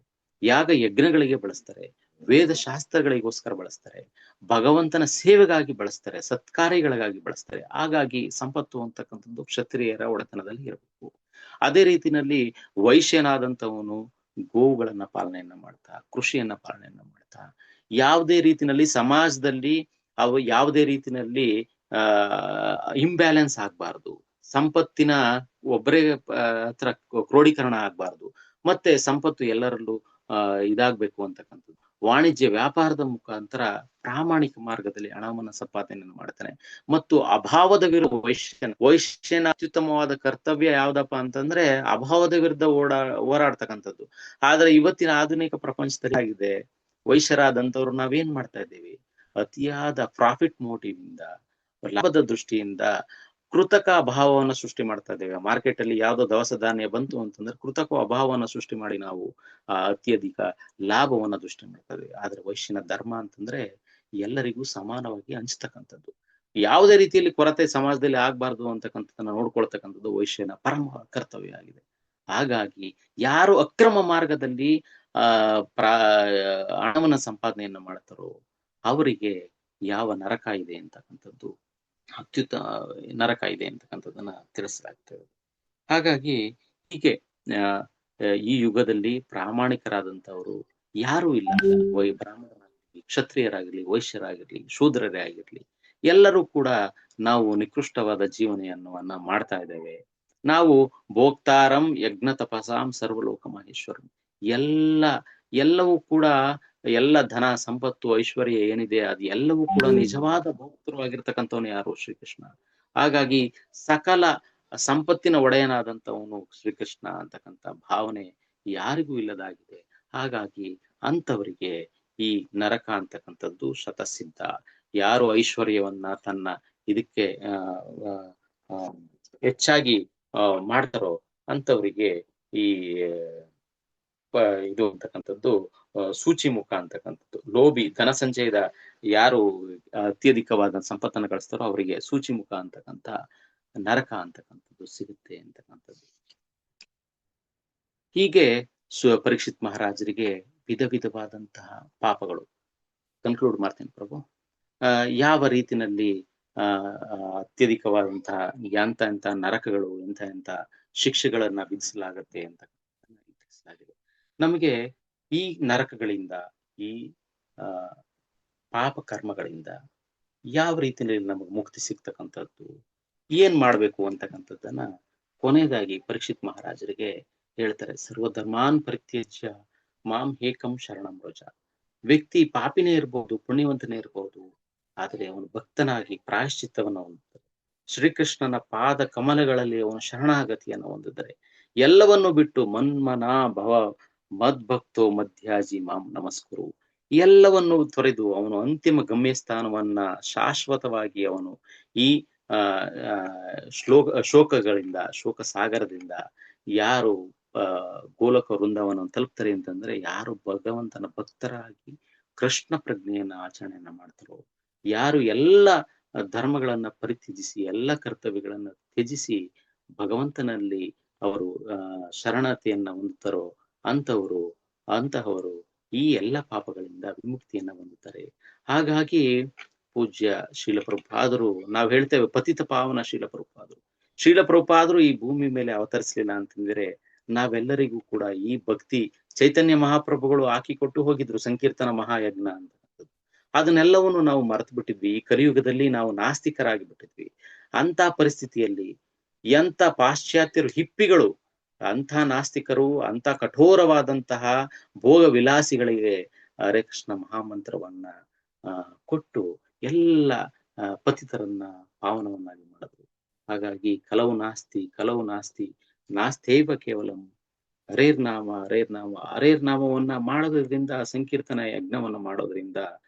ಯಾಗ ಯಜ್ಞಗಳಿಗೆ ಬಳಸ್ತಾರೆ, ವೇದ ಶಾಸ್ತ್ರಗಳಿಗೋಸ್ಕರ ಬಳಸ್ತಾರೆ, ಭಗವಂತನ ಸೇವೆಗಾಗಿ ಬಳಸ್ತಾರೆ, ಸತ್ಕಾರ್ಯಗಳಿಗಾಗಿ ಬಳಸ್ತಾರೆ. ಹಾಗಾಗಿ ಸಂಪತ್ತು ಅಂತಕ್ಕಂಥದ್ದು ಕ್ಷತ್ರಿಯರ ಒಡೆತನದಲ್ಲಿ ಇರಬೇಕು. ಅದೇ ರೀತಿನಲ್ಲಿ ವೈಶ್ಯನಾದಂಥವನು ಗೋವುಗಳನ್ನ ಪಾಲನೆಯನ್ನ ಮಾಡ್ತಾ, ಕೃಷಿಯನ್ನ ಪಾಲನೆಯನ್ನ ಮಾಡ್ತಾ, ಯಾವುದೇ ರೀತಿನಲ್ಲಿ ಸಮಾಜದಲ್ಲಿ ಯಾವುದೇ ರೀತಿನಲ್ಲಿ ಇಂಬ್ಯಾಲೆನ್ಸ್ ಆಗ್ಬಾರ್ದು, ಸಂಪತ್ತಿನ ಒಬ್ಬರೇ ಹತ್ರ ಕ್ರೋಢೀಕರಣ ಆಗ್ಬಾರ್ದು, ಮತ್ತೆ ಸಂಪತ್ತು ಎಲ್ಲರಲ್ಲೂ ಇದಾಗ್ಬೇಕು ಅಂತಕ್ಕಂಥದ್ದು. ವಾಣಿಜ್ಯ ವ್ಯಾಪಾರದ ಮುಖಾಂತರ ಪ್ರಾಮಾಣಿಕ ಮಾರ್ಗದಲ್ಲಿ ಹಣವನ್ನ ಸಂಪಾದನೆಯನ್ನು ಮಾಡ್ತಾನೆ. ಮತ್ತು ಅಭಾವದ ವಿರುದ್ಧ ವೈಶ್ಯನ ಅತ್ಯುತ್ತಮವಾದ ಕರ್ತವ್ಯ ಯಾವ್ದಪ್ಪ ಅಂತಂದ್ರೆ ಅಭಾವದ ವಿರುದ್ಧ ಹೋರಾಡ್ತಕ್ಕಂಥದ್ದು. ಆದ್ರೆ ಇವತ್ತಿನ ಆಧುನಿಕ ಪ್ರಪಂಚದಲ್ಲಿ ಆಗಿದೆ, ವೈಶ್ಯರಾದಂಥವ್ರು ನಾವೇನ್ ಮಾಡ್ತಾ ಇದ್ದೀವಿ, ಅತಿಯಾದ ಪ್ರಾಫಿಟ್ ಮೋಟಿವ್ ಇಂದ, ಲಾಭದ ದೃಷ್ಟಿಯಿಂದ ಕೃತಕ ಅಭಾವವನ್ನು ಸೃಷ್ಟಿ ಮಾಡ್ತಾ ಇದ್ದೇವೆ. ಮಾರ್ಕೆಟ್ ಅಲ್ಲಿ ಯಾವ್ದೋ ದವಸ ಧಾನ್ಯ ಬಂತು ಅಂತಂದ್ರೆ ಕೃತಕ ಅಭಾವವನ್ನು ಸೃಷ್ಟಿ ಮಾಡಿ ನಾವು ಅತ್ಯಧಿಕ ಲಾಭವನ್ನ ದೃಷ್ಟಿ ಮಾಡ್ತಾ ಇದ್ದೇವೆ. ಆದ್ರೆ ವೈಶ್ಯನ ಧರ್ಮ ಅಂತಂದ್ರೆ ಎಲ್ಲರಿಗೂ ಸಮಾನವಾಗಿ ಹಂಚ್ತಕ್ಕಂಥದ್ದು, ಯಾವುದೇ ರೀತಿಯಲ್ಲಿ ಕೊರತೆ ಸಮಾಜದಲ್ಲಿ ಆಗ್ಬಾರ್ದು ಅಂತಕ್ಕಂಥದ್ದನ್ನ ನೋಡ್ಕೊಳ್ತಕ್ಕಂಥದ್ದು ವೈಶ್ಯನ ಪರಮ ಕರ್ತವ್ಯ ಆಗಿದೆ. ಹಾಗಾಗಿ ಯಾರು ಅಕ್ರಮ ಮಾರ್ಗದಲ್ಲಿ ಹಣವನ್ನ ಸಂಪಾದನೆಯನ್ನ ಮಾಡ್ತಾರೋ ಅವರಿಗೆ ಯಾವ ನರಕ ಇದೆ ಅಂತಕ್ಕಂಥದ್ದು, ನರಕ ಇದೆ ಅಂತಕ್ಕಂಥದ್ದನ್ನ ತಿಳಿಸಲಾಗ್ತದೆ. ಹಾಗಾಗಿ ಹೀಗೆ ಈ ಯುಗದಲ್ಲಿ ಪ್ರಾಮಾಣಿಕರಾದಂಥವರು ಯಾರೂ ಇಲ್ಲ. ಬ್ರಾಹ್ಮಣರಾಗಿರ್ಲಿ, ಕ್ಷತ್ರಿಯರಾಗಿರ್ಲಿ, ವೈಶ್ಯರಾಗಿರ್ಲಿ, ಶೂದ್ರರೇ ಆಗಿರ್ಲಿ, ಎಲ್ಲರೂ ಕೂಡ ನಾವು ನಿಕೃಷ್ಟವಾದ ಜೀವನವನ್ನ ಮಾಡ್ತಾ ಇದ್ದೇವೆ. ನಾವು ಭೋಕ್ತಾರಂ ಯಜ್ಞ ತಪಸಾಂ ಸರ್ವಲೋಕ ಮಹೇಶ್ವರಂ, ಎಲ್ಲವೂ ಕೂಡ ಎಲ್ಲ ಧನ ಸಂಪತ್ತು ಐಶ್ವರ್ಯ ಏನಿದೆ ಅದು ಎಲ್ಲವೂ ಕೂಡ ನಿಜವಾದ ಭೋಕ್ತರು ಆಗಿರ್ತಕ್ಕಂಥವನು ಯಾರು? ಶ್ರೀಕೃಷ್ಣ. ಹಾಗಾಗಿ ಸಕಲ ಸಂಪತ್ತಿನ ಒಡೆಯನಾದಂಥವನು ಶ್ರೀಕೃಷ್ಣ ಅಂತಕ್ಕಂಥ ಭಾವನೆ ಯಾರಿಗೂ ಇಲ್ಲದಾಗಿದೆ. ಹಾಗಾಗಿ ಅಂತವರಿಗೆ ಈ ನರಕ ಅಂತಕ್ಕಂಥದ್ದು ಶತಸಿದ್ಧ. ಯಾರು ಐಶ್ವರ್ಯವನ್ನ ತನ್ನ ಇದಕ್ಕೆ ಹೆಚ್ಚಾಗಿ ಮಾಡ್ತಾರೋ ಅಂತವರಿಗೆ ಈ ಇದು ಅಂತಕ್ಕಂಥದ್ದು ಸೂಚಿ ಮುಖ ಅಂತಕ್ಕಂಥದ್ದು, ಲೋಭಿ ಧನ ಸಂಚಯದ ಯಾರು ಅತ್ಯಧಿಕವಾದ ಸಂಪತ್ತನ್ನು ಗಳಿಸ್ತಾರೋ ಅವರಿಗೆ ಸೂಚಿ ಮುಖ ಅಂತಕ್ಕಂಥ ನರಕ ಅಂತಕ್ಕಂಥದ್ದು ಸಿಗುತ್ತೆ ಅಂತಕ್ಕಂಥದ್ದು. ಹೀಗೆ ಪರೀಕ್ಷಿತ್ ಮಹಾರಾಜರಿಗೆ ವಿಧ ವಿಧವಾದಂತಹ ಪಾಪಗಳು. ಕನ್ಕ್ಲೂಡ್ ಮಾಡ್ತೇನೆ ಪ್ರಭು. ಯಾವ ರೀತಿನಲ್ಲಿ ಅತ್ಯಧಿಕವಾದಂತಹ ಎಂತ ನರಕಗಳು, ಎಂತ ಶಿಕ್ಷೆಗಳನ್ನ ವಿಧಿಸಲಾಗತ್ತೆ ಅಂತ ತಿಳಿಸಲಾಗಿದೆ. ನಮಗೆ ಈ ನರಕಗಳಿಂದ, ಈ ಪಾಪ ಕರ್ಮಗಳಿಂದ ಯಾವ ರೀತಿಯಲ್ಲಿ ನಮಗೆ ಮುಕ್ತಿ ಸಿಗ್ತಕ್ಕಂಥದ್ದು, ಏನ್ ಮಾಡ್ಬೇಕು ಅಂತಕ್ಕಂಥದ್ದನ್ನ ಕೊನೆಯದಾಗಿ ಪರೀಕ್ಷಿತ್ ಮಹಾರಾಜರಿಗೆ ಹೇಳ್ತಾರೆ. ಸರ್ವಧರ್ಮಾನ್ ಪರಿತ್ಯಜ್ಯ ಮಾಂ ಏಕಂ ಶರಣಂ ವ್ರಜ. ವ್ಯಕ್ತಿ ಪಾಪಿನೇ ಇರ್ಬೋದು, ಪುಣ್ಯವಂತನೇ ಇರ್ಬೋದು, ಆದರೆ ಅವನು ಭಕ್ತನಾಗಿ ಪ್ರಾಯಶ್ಚಿತ್ತವನ್ನು ಹೊಂದಿದ್ದಾರೆ, ಶ್ರೀಕೃಷ್ಣನ ಪಾದ ಕಮಲಗಳಲ್ಲಿ ಅವನು ಶರಣಾಗತಿಯನ್ನು ಹೊಂದಿದ್ದಾರೆ, ಎಲ್ಲವನ್ನು ಬಿಟ್ಟು ಮನ್ಮನ ಭವ ಮದ್ಭಕ್ತೋ ಮಧ್ಯಾಜಿ ಮಾಂ ನಮಸ್ಕುರು. ಎಲ್ಲವನ್ನು ತೊರೆದು ಅವನು ಅಂತಿಮ ಗಮ್ಯಸ್ಥಾನವನ್ನ ಶಾಶ್ವತವಾಗಿ ಅವನು ಈ ಆ ಆ, ಶೋಕಗಳಿಂದ, ಶೋಕ ಸಾಗರದಿಂದ ಯಾರು ಆ ಗೋಲಕ ವೃಂದಾವನವನ್ನು ತಲುಪ್ತಾರೆ ಅಂತಂದ್ರೆ, ಯಾರು ಭಗವಂತನ ಭಕ್ತರಾಗಿ ಕೃಷ್ಣ ಪ್ರಜ್ಞೆಯನ್ನ ಆಚರಣೆಯನ್ನ ಮಾಡ್ತಾರೋ, ಯಾರು ಎಲ್ಲ ಧರ್ಮಗಳನ್ನ ಪರಿತ್ಯಜಿಸಿ, ಎಲ್ಲ ಕರ್ತವ್ಯಗಳನ್ನ ತ್ಯಜಿಸಿ ಭಗವಂತನಲ್ಲಿ ಅವರು ಶರಣತೆಯನ್ನ ಹೊಂದುತ್ತಾರೋ ಅಂತವರು ಅಂತಹವರು ಈ ಎಲ್ಲ ಪಾಪಗಳಿಂದ ವಿಮುಕ್ತಿಯನ್ನ ಹೊಂದುತ್ತಾರೆ. ಹಾಗಾಗಿ ಪೂಜ್ಯ ಶೀಲ ಪ್ರಭುಪಾದರು, ನಾವು ಹೇಳ್ತೇವೆ ಪತಿತ ಪಾವನ ಶೀಲ ಪ್ರಭುಪಾದರು. ಶೀಲ ಪ್ರಭುಪಾದರು ಈ ಭೂಮಿ ಮೇಲೆ ಅವತರಿಸಲಿಲ್ಲ ಅಂತಂದ್ರೆ ನಾವೆಲ್ಲರಿಗೂ ಕೂಡ ಈ ಭಕ್ತಿ ಚೈತನ್ಯ ಮಹಾಪ್ರಭುಗಳು ಹಾಕಿಕೊಟ್ಟು ಹೋಗಿದ್ರು ಸಂಕೀರ್ತನ ಮಹಾಯಜ್ಞ ಅಂತ. ಅದನ್ನೆಲ್ಲವನ್ನು ನಾವು ಮರೆತು ಬಿಟ್ಟಿದ್ವಿ. ಈ ಕಲಿಯುಗದಲ್ಲಿ ನಾವು ನಾಸ್ತಿಕರಾಗಿ ಬಿಟ್ಟಿದ್ವಿ. ಅಂತ ಪರಿಸ್ಥಿತಿಯಲ್ಲಿ ಎಂತ ಪಾಶ್ಚಾತ್ಯರು ಹಿಪ್ಪಿಗಳು, ಅಂಥ ನಾಸ್ತಿಕರು, ಅಂತ ಕಠೋರವಾದಂತಹ ಭೋಗ ವಿಲಾಸಿಗಳಿಗೆ ಹರೇ ಕೃಷ್ಣ ಮಹಾಮಂತ್ರವನ್ನ ಕೊಟ್ಟು ಎಲ್ಲ ಪತಿತರನ್ನ ಪಾವನವನ್ನಾಗಿ ಮಾಡಿದ್ರು. ಹಾಗಾಗಿ ಕಲವು ನಾಸ್ತಿ, ಕಲವು ನಾಸ್ತಿ, ನಾಸ್ತೇವ ಕೇವಲಂ ಹರೇರ್ನಾಮ, ಹರೇರ್ನಾಮ, ಹರೇರ್ನಾಮವನ್ನ ಮಾಡೋದ್ರಿಂದ, ಸಂಕೀರ್ತನ ಯಜ್ಞವನ್ನ ಮಾಡೋದ್ರಿಂದ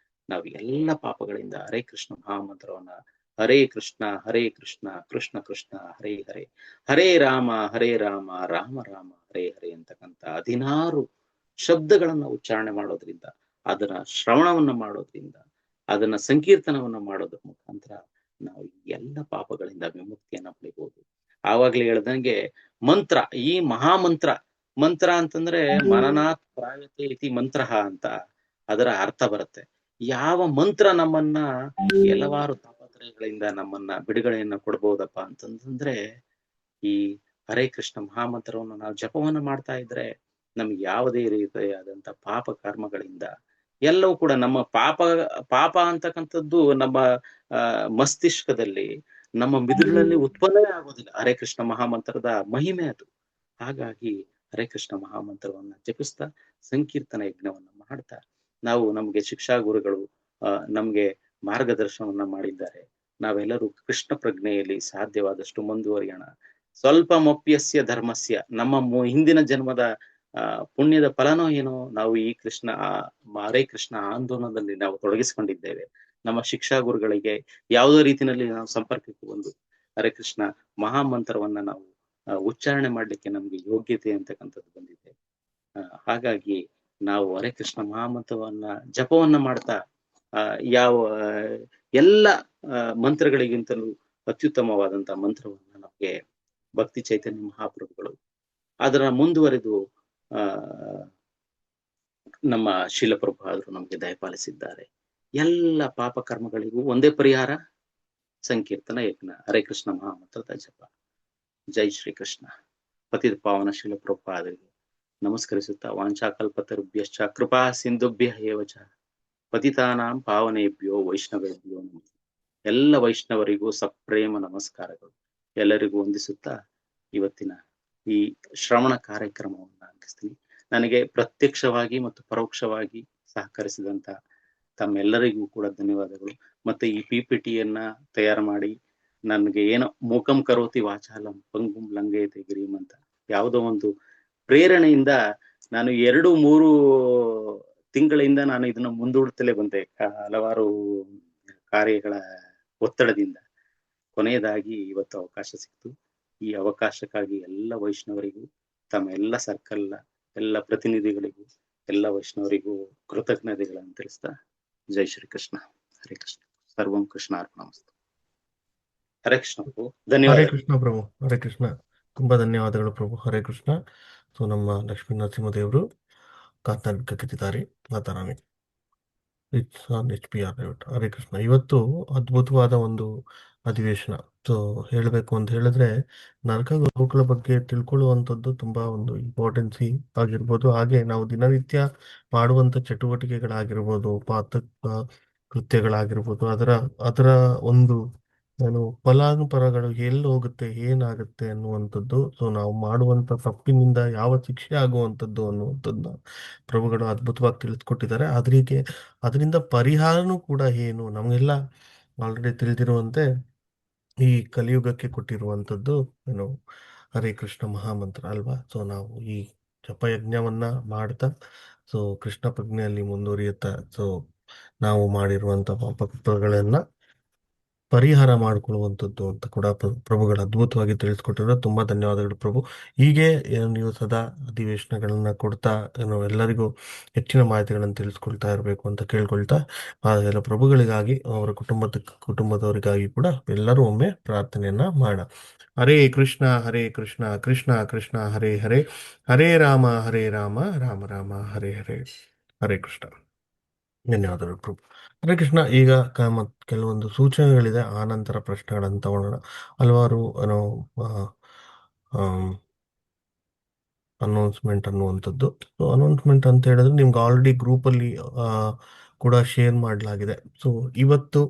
ನಾವು ಎಲ್ಲ ಪಾಪಗಳಿಂದ ಹರೇ ಕೃಷ್ಣ ಮಹಾಮಂತ್ರವನ್ನ ಹರೇ ಕೃಷ್ಣ ಹರೇ ಕೃಷ್ಣ ಕೃಷ್ಣ ಕೃಷ್ಣ ಹರೇ ಹರೇ, ಹರೇ ರಾಮ ಹರೇ ರಾಮ ರಾಮ ರಾಮ ಹರೇ ಹರೇ ಅಂತಕ್ಕಂಥ 16 ಶಬ್ದಗಳನ್ನ ಉಚ್ಚಾರಣೆ ಮಾಡೋದ್ರಿಂದ, ಅದರ ಶ್ರವಣವನ್ನ ಮಾಡೋದ್ರಿಂದ, ಅದನ್ನ ಸಂಕೀರ್ತನವನ್ನ ಮಾಡೋದ್ರ ಮುಖಾಂತರ ನಾವು ಎಲ್ಲ ಪಾಪಗಳಿಂದ ವಿಮುಕ್ತಿಯನ್ನ ಪಡಿಬಹುದು. ಆವಾಗ್ಲೇ ಹೇಳ್ದಂಗೆ ಮಂತ್ರ, ಈ ಮಹಾಮಂತ್ರ, ಮಂತ್ರ ಅಂತಂದ್ರೆ ಮನನಾತ್ ಪ್ರಾಯತೆ ಇತಿ ಮಂತ್ರ ಅಂತ ಅದರ ಅರ್ಥ ಬರುತ್ತೆ. ಯಾವ ಮಂತ್ರ ನಮ್ಮನ್ನ ಕೆಲವಾರು ತಾಪತ್ರಯಗಳಿಂದ ನಮ್ಮನ್ನ ಬಿಡುಗಡೆಯನ್ನ ಕೊಡ್ಬಹುದಪ್ಪ ಅಂತಂದ್ರೆ ಈ ಹರೇ ಕೃಷ್ಣ ಮಹಾಮಂತ್ರವನ್ನು ನಾವು ಜಪವನ್ನ ಮಾಡ್ತಾ ಇದ್ರೆ ನಮ್ಗೆ ಯಾವುದೇ ರೀತಿಯಾದಂತ ಪಾಪ ಕರ್ಮಗಳಿಂದ ಎಲ್ಲವೂ ಕೂಡ, ನಮ್ಮ ಪಾಪ ಅಂತಕ್ಕಂಥದ್ದು ನಮ್ಮ ಮಸ್ತಿಷ್ಕದಲ್ಲಿ, ನಮ್ಮ ಮಿದುಳಿನಲ್ಲಿ ಉತ್ಪನ್ನವೇ ಆಗೋದಿಲ್ಲ. ಹರೇ ಕೃಷ್ಣ ಮಹಾಮಂತ್ರದ ಮಹಿಮೆ ಅದು. ಹಾಗಾಗಿ ಹರೇ ಕೃಷ್ಣ ಮಹಾಮಂತ್ರವನ್ನ ಜಪಿಸ್ತಾ ಸಂಕೀರ್ತನ ಯಜ್ಞವನ್ನ ಮಾಡ್ತಾ ನಾವು, ನಮ್ಗೆ ಶಿಕ್ಷಾ ಗುರುಗಳು ನಮ್ಗೆ ಮಾರ್ಗದರ್ಶನವನ್ನ ಮಾಡಿದ್ದಾರೆ. ನಾವೆಲ್ಲರೂ ಕೃಷ್ಣ ಪ್ರಜ್ಞೆಯಲ್ಲಿ ಸಾಧ್ಯವಾದಷ್ಟು ಮುಂದುವರಿಯೋಣ. ಸ್ವಲ್ಪ ಮೊಪ್ಯಸ್ಯ ಧರ್ಮಸ್ಯ, ನಮ್ಮ ಹಿಂದಿನ ಜನ್ಮದ ಪುಣ್ಯದ ಫಲನೋ ಏನೋ ನಾವು ಈ ಕೃಷ್ಣ ಹರೇ ಕೃಷ್ಣ ಆಂದೋಲನದಲ್ಲಿ ನಾವು ತೊಡಗಿಸ್ಕೊಂಡಿದ್ದೇವೆ. ನಮ್ಮ ಶಿಕ್ಷಾ ಗುರುಗಳಿಗೆ ಯಾವುದೇ ರೀತಿಯಲ್ಲಿ ನಾವು ಸಂಪರ್ಕಕ್ಕೆ ಬಂದು ಹರೇ ಕೃಷ್ಣ ಮಹಾಮಂತ್ರವನ್ನ ನಾವು ಉಚ್ಚಾರಣೆ ಮಾಡ್ಲಿಕ್ಕೆ ನಮ್ಗೆ ಯೋಗ್ಯತೆ ಅಂತಕ್ಕಂಥದ್ದು ಬಂದಿದೆ. ಹಾಗಾಗಿ ನಾವು ಹರೇ ಕೃಷ್ಣ ಮಹಾಮಂತ್ರವನ್ನ ಜಪವನ್ನ ಮಾಡ್ತಾ ಯಾವ ಎಲ್ಲ ಮಂತ್ರಗಳಿಗಿಂತಲೂ ಅತ್ಯುತ್ತಮವಾದಂತಹ ಮಂತ್ರವನ್ನ ನಮ್ಗೆ ಭಕ್ತಿ ಚೈತನ್ಯ ಮಹಾಪ್ರಭುಗಳು ಅದರ ಮುಂದುವರೆದು ನಮ್ಮ ಶೀಲಪ್ರಭುಪಾದರು ನಮ್ಗೆ ದಯಪಾಲಿಸಿದ್ದಾರೆ. ಎಲ್ಲ ಪಾಪ ಕರ್ಮಗಳಿಗೂ ಒಂದೇ ಪರಿಹಾರ, ಸಂಕೀರ್ತನ ಯಜ್ಞ, ಹರೇ ಕೃಷ್ಣ ಮಹಾಮಂತ್ರದ ಜಪ. ಜೈ ಶ್ರೀ ಕೃಷ್ಣ. ಪತಿತ ಪಾವನ ಶೀಲಪ್ರಭುಪಾದರಿಗೆ ನಮಸ್ಕರಿಸುತ್ತಾ, ವಾಂಛಾಕಲ್ಪತರುಭ್ಯಶ್ಚ ಕೃಪಾ ಸಿಂಧುಭ್ಯ ಏವ ಚ ಪತಿತಾನಾಂ ಪಾವನೇಭ್ಯೋ ವೈಷ್ಣವೇಭ್ಯೋ ನಮಃ. ಎಲ್ಲ ವೈಷ್ಣವರಿಗೂ ಸಪ್ರೇಮ ನಮಸ್ಕಾರಗಳು. ಎಲ್ಲರಿಗೂ ವಂದಿಸುತ್ತಾ ಇವತ್ತಿನ ಈ ಶ್ರವಣ ಕಾರ್ಯಕ್ರಮವನ್ನು ಅಂದಿಸ್ತೀನಿ. ನನಗೆ ಪ್ರತ್ಯಕ್ಷವಾಗಿ ಮತ್ತು ಪರೋಕ್ಷವಾಗಿ ಸಹಕರಿಸಿದಂತ ತಮ್ಮೆಲ್ಲರಿಗೂ ಕೂಡ ಧನ್ಯವಾದಗಳು. ಮತ್ತೆ ಈ PPTಯನ್ನ ತಯಾರು ಮಾಡಿ ನನಗೆ ಏನೋ ಮೂಕಂ ಕರೋತಿ ವಾಚಾಲಂ ಪಂಗುಂ ಲಂಘಯತೆ ಗಿರಿಂ ಅಂತ ಯಾವುದೋ ಒಂದು ಪ್ರೇರಣೆಯಿಂದ ನಾನು 2-3 ತಿಂಗಳಿಂದ ನಾನು ಇದನ್ನ ಮುಂದೂಡುತ್ತಲೇ ಬಂದೆ, ಹಲವಾರು ಕಾರ್ಯಗಳ ಒತ್ತಡದಿಂದ. ಕೊನೆಯದಾಗಿ ಇವತ್ತು ಅವಕಾಶ ಸಿಕ್ತು. ಈ ಅವಕಾಶಕ್ಕಾಗಿ ಎಲ್ಲ ವೈಷ್ಣವರಿಗೂ, ತಮ್ಮ ಎಲ್ಲ ಸರ್ಕಲ್ ಎಲ್ಲ ಪ್ರತಿನಿಧಿಗಳಿಗೂ, ಎಲ್ಲ ವೈಷ್ಣವರಿಗೂ ಕೃತಜ್ಞತೆಗಳನ್ನು ತಿಳಿಸ್ತಾ, ಜೈ ಶ್ರೀ ಕೃಷ್ಣ. ಹರೇ ಕೃಷ್ಣ. ಸರ್ವಂ ಕೃಷ್ಣ ಅರ್ಪಣಮಸ್ತು. ಹರೇ ಕೃಷ್ಣ ಪ್ರಭು, ಧನ್ಯವಾದ. ಹರೇ ಕೃಷ್ಣ ಪ್ರಭು, ಹರೇ ಕೃಷ್ಣ. ತುಂಬಾ ಧನ್ಯವಾದಗಳು ಪ್ರಭು. ಹರೇ ಕೃಷ್ಣ. ಸೊ ನಮ್ಮ ಲಕ್ಷ್ಮೀ ನರಸಿಂಹದೇವರು ಮಾತಾಡಲಿದ್ದಾರೆ, ಮಾತಾಡೋಣ. It's on HPR. Hare Krishna. ಇವತ್ತು ಅದ್ಭುತವಾದ ಒಂದು ಅಧಿವೇಶನ. ಸೊ ಹೇಳಬೇಕು ಅಂತ ಹೇಳಿದ್ರೆ, ನರಕ ಗೋಕುಲ ಬಗ್ಗೆ ತಿಳ್ಕೊಳ್ಳುವಂಥದ್ದು ತುಂಬಾ ಒಂದು ಇಂಪಾರ್ಟೆನ್ಸಿ ಆಗಿರ್ಬೋದು. ಹಾಗೆ ನಾವು ದಿನನಿತ್ಯ ಮಾಡುವಂಥ ಚಟುವಟಿಕೆಗಳಾಗಿರ್ಬೋದು, ಕೃತ್ಯಗಳಾಗಿರ್ಬೋದು, ಅದರ ಅದರ ಒಂದು ಏನು ಫಲಾನುಫಲಗಳು ಎಲ್ಲಿ ಹೋಗುತ್ತೆ, ಏನಾಗುತ್ತೆ ಅನ್ನುವಂಥದ್ದು. ಸೊ ನಾವು ಮಾಡುವಂಥ ತಪ್ಪಿನಿಂದ ಯಾವ ಶಿಕ್ಷೆ ಆಗುವಂಥದ್ದು ಅನ್ನುವಂಥದ್ದನ್ನ ಪ್ರಭುಗಳು ಅದ್ಭುತವಾಗಿ ತಿಳಿಸ್ಕೊಟ್ಟಿದ್ದಾರೆ. ಅದರಿಂದ ಪರಿಹಾರನೂ ಕೂಡ ಏನು ನಮಗೆಲ್ಲ ಆಲ್ರೆಡಿ ತಿಳಿದಿರುವಂತೆ ಈ ಕಲಿಯುಗಕ್ಕೆ ಕೊಟ್ಟಿರುವಂಥದ್ದು ಏನು ಹರೇ ಕೃಷ್ಣ ಮಹಾಮಂತ್ರ ಅಲ್ವಾ. ಸೊ ನಾವು ಈ ಜಪಯಜ್ಞವನ್ನ ಮಾಡ್ತಾ ಸೊ ಕೃಷ್ಣ ಪ್ರಜ್ಞೆಯಲ್ಲಿ ಮುಂದುವರಿಯುತ್ತಾ ಸೊ ನಾವು ಮಾಡಿರುವಂತ ಪಾಪಗಳನ್ನ ಪರಿಹಾರ ಮಾಡಿಕೊಳ್ಳುವಂಥದ್ದು ಅಂತ ಕೂಡ ಪ್ರಭುಗಳು ಅದ್ಭುತವಾಗಿ ತಿಳಿಸ್ಕೊಟ್ಟಿರೋ ತುಂಬಾ ಧನ್ಯವಾದಗಳು ಪ್ರಭು. ಹೀಗೆ ನೀವು ಸದಾ ಅಧಿವೇಶನಗಳನ್ನ ಕೊಡ್ತಾ ಎಲ್ಲರಿಗೂ ಹೆಚ್ಚಿನ ಮಾಹಿತಿಗಳನ್ನು ತಿಳಿಸ್ಕೊಳ್ತಾ ಇರಬೇಕು ಅಂತ ಕೇಳ್ಕೊಳ್ತಾ ಆ ಎಲ್ಲ ಪ್ರಭುಗಳಿಗಾಗಿ ಅವರ ಕುಟುಂಬದವರಿಗಾಗಿ ಕೂಡ ಎಲ್ಲರೂ ಒಮ್ಮೆ ಪ್ರಾರ್ಥನೆಯನ್ನ ಮಾಡೋಣ. ಹರೇ ಕೃಷ್ಣ ಹರೇ ಕೃಷ್ಣ ಕೃಷ್ಣ ಕೃಷ್ಣ ಹರೇ ಹರೇ, ಹರೇ ರಾಮ ರಾಮ ರಾಮ ಹರೇ ಹರೇ. ಹರೇ ಕೃಷ್ಣ. ಧನ್ಯವಾದಗಳು ಪ್ರಭು. ಹರೇ ಕೃಷ್ಣ. ಈಗ ಕೆಲವೊಂದು ಸೂಚನೆಗಳಿದೆ, ಆ ನಂತರ ಪ್ರಶ್ನೆಗಳನ್ನು ತಗೊಳ್ಳೋಣ. ಹಲವಾರು ಅನೌನ್ಸ್ಮೆಂಟ್ ಅನ್ನುವಂಥದ್ದು. ಸೊ ಅನೌನ್ಸ್ಮೆಂಟ್ ಅಂತ ಹೇಳಿದ್ರೆ ನಿಮ್ಗೆ ಆಲ್ರೆಡಿ ಗ್ರೂಪಲ್ಲಿ ಕೂಡ ಶೇರ್ ಮಾಡಲಾಗಿದೆ. ಸೊ ಇವತ್ತು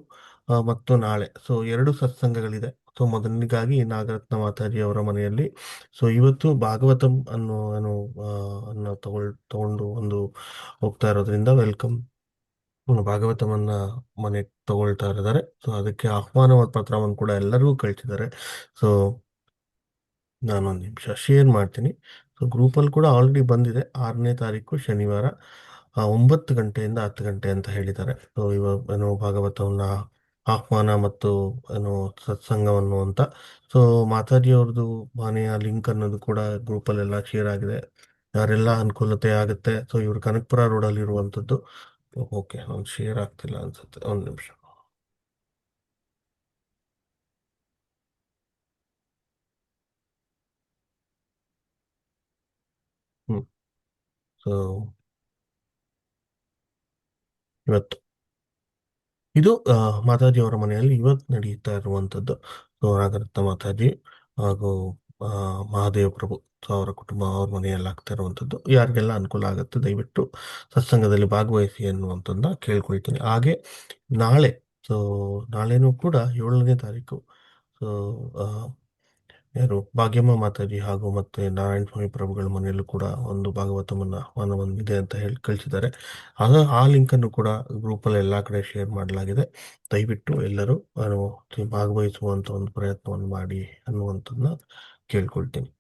ಮತ್ತು ನಾಳೆ ಸೊ ಎರಡು ಸತ್ಸಂಗಗಳಿದೆ. ಸೊ ಮೊದಲನೇದಾಗಿ ನಾಗರತ್ನ ಮಾತಾಜಿ ಅವರ ಮನೆಯಲ್ಲಿ ಸೊ ಇವತ್ತು ಭಾಗವತಂ ಅನ್ನು ತಗೊಂಡು ಹೋಗ್ತಾ ಇರೋದ್ರಿಂದ ವೆಲ್ಕಮ್ ಭಾಗವತಮನ್ನ ಮನೆಗೆ ತಗೊಳ್ತಾ ಇದ್ದಾರೆ. ಸೊ ಅದಕ್ಕೆ ಆಹ್ವಾನ ಪತ್ರವನ್ನು ಕೂಡ ಎಲ್ಲರಿಗೂ ಕಳಿಸಿದ್ದಾರೆ. ಸೊ ನಾನೊಂದು ನಿಮಿಷ ಶೇರ್ ಮಾಡ್ತೀನಿ. ಸೊ ಗ್ರೂಪಲ್ಲಿ ಕೂಡ ಆಲ್ರೆಡಿ ಬಂದಿದೆ. 6ನೇ ತಾರೀಕು ಶನಿವಾರ 9 ಗಂಟೆಯಿಂದ 10 ಗಂಟೆ ಅಂತ ಹೇಳಿದ್ದಾರೆ. ಸೊ ಇವಾಗ ಭಾಗವತವನ್ನ ಆಹ್ವಾನ ಮತ್ತು ಸತ್ಸಂಗವನ್ನು ಅಂತ. ಸೊ ಮಾತಾಜಿ ಅವ್ರದ್ದು ಮನೆಯ ಲಿಂಕ್ ಅನ್ನೋದು ಕೂಡ ಗ್ರೂಪಲ್ಲೆಲ್ಲ ಶೇರ್ ಆಗಿದೆ. ಯಾರೆಲ್ಲ ಅನುಕೂಲತೆ ಆಗುತ್ತೆ. ಸೊ ಇವರು ಕನಕಪುರ ರೋಡಲ್ಲಿ ಇರುವಂಥದ್ದು. ಓಕೆ, ಅವ್ನು ಶೇರ್ ಆಗ್ತಿಲ್ಲ ಅನ್ಸುತ್ತೆ. ಒಂದು ನಿಮಿಷ. ಹ್ಮ್. ಸೊ ಇವತ್ತು ಇದು ಮಾತಾಜಿ ಅವರ ಮನೆಯಲ್ಲಿ ಇವತ್ತು ನಡೆಯುತ್ತಾ ಇರುವಂಥದ್ದು. ಸೊ ನಾಗರತ್ನ ಮಾತಾಜಿ ಹಾಗೂ ಆ, ಮಹಾದೇವ ಪ್ರಭು ಸೊ ಅವರ ಕುಟುಂಬ ಅವ್ರ ಮನೆಯಲ್ಲಿ ಆಗ್ತಾ ಇರುವಂಥದ್ದು. ಯಾರಿಗೆಲ್ಲ ಅನುಕೂಲ ಆಗುತ್ತೆ ದಯವಿಟ್ಟು ಸತ್ಸಂಗದಲ್ಲಿ ಭಾಗವಹಿಸಿ ಅನ್ನುವಂಥದ್ದನ್ನ ಕೇಳ್ಕೊಳ್ತೀನಿ. ಹಾಗೆ ನಾಳೆ ಸೊ ನಾಳೆನೂ ಕೂಡ 7ನೇ ತಾರೀಕು ಸೊ ಯಾರು ಭಾಗ್ಯಮ್ಮ ಮಾತಾಜಿ ಹಾಗೂ ಮತ್ತೆ ನಾರಾಯಣ ಸ್ವಾಮಿ ಪ್ರಭುಗಳ ಮನೆಯಲ್ಲೂ ಕೂಡ ಒಂದು ಭಾಗವತಮನ್ನ ಆಹ್ವಾನವನ್ನು ಇದೆ ಅಂತ ಹೇಳಿ ಕಳಿಸಿದ್ದಾರೆ. ಆ ಲಿಂಕ್ ಅನ್ನು ಕೂಡ ಗ್ರೂಪಲ್ಲಿ ಎಲ್ಲಾ ಕಡೆ ಶೇರ್ ಮಾಡಲಾಗಿದೆ. ದಯವಿಟ್ಟು ಎಲ್ಲರೂ ಭಾಗವಹಿಸುವಂತ ಒಂದು ಪ್ರಯತ್ನವನ್ನು ಮಾಡಿ ಅನ್ನುವಂಥದ್ದನ್ನ ಕೇಳ್ಕೊಳ್ತೀನಿ.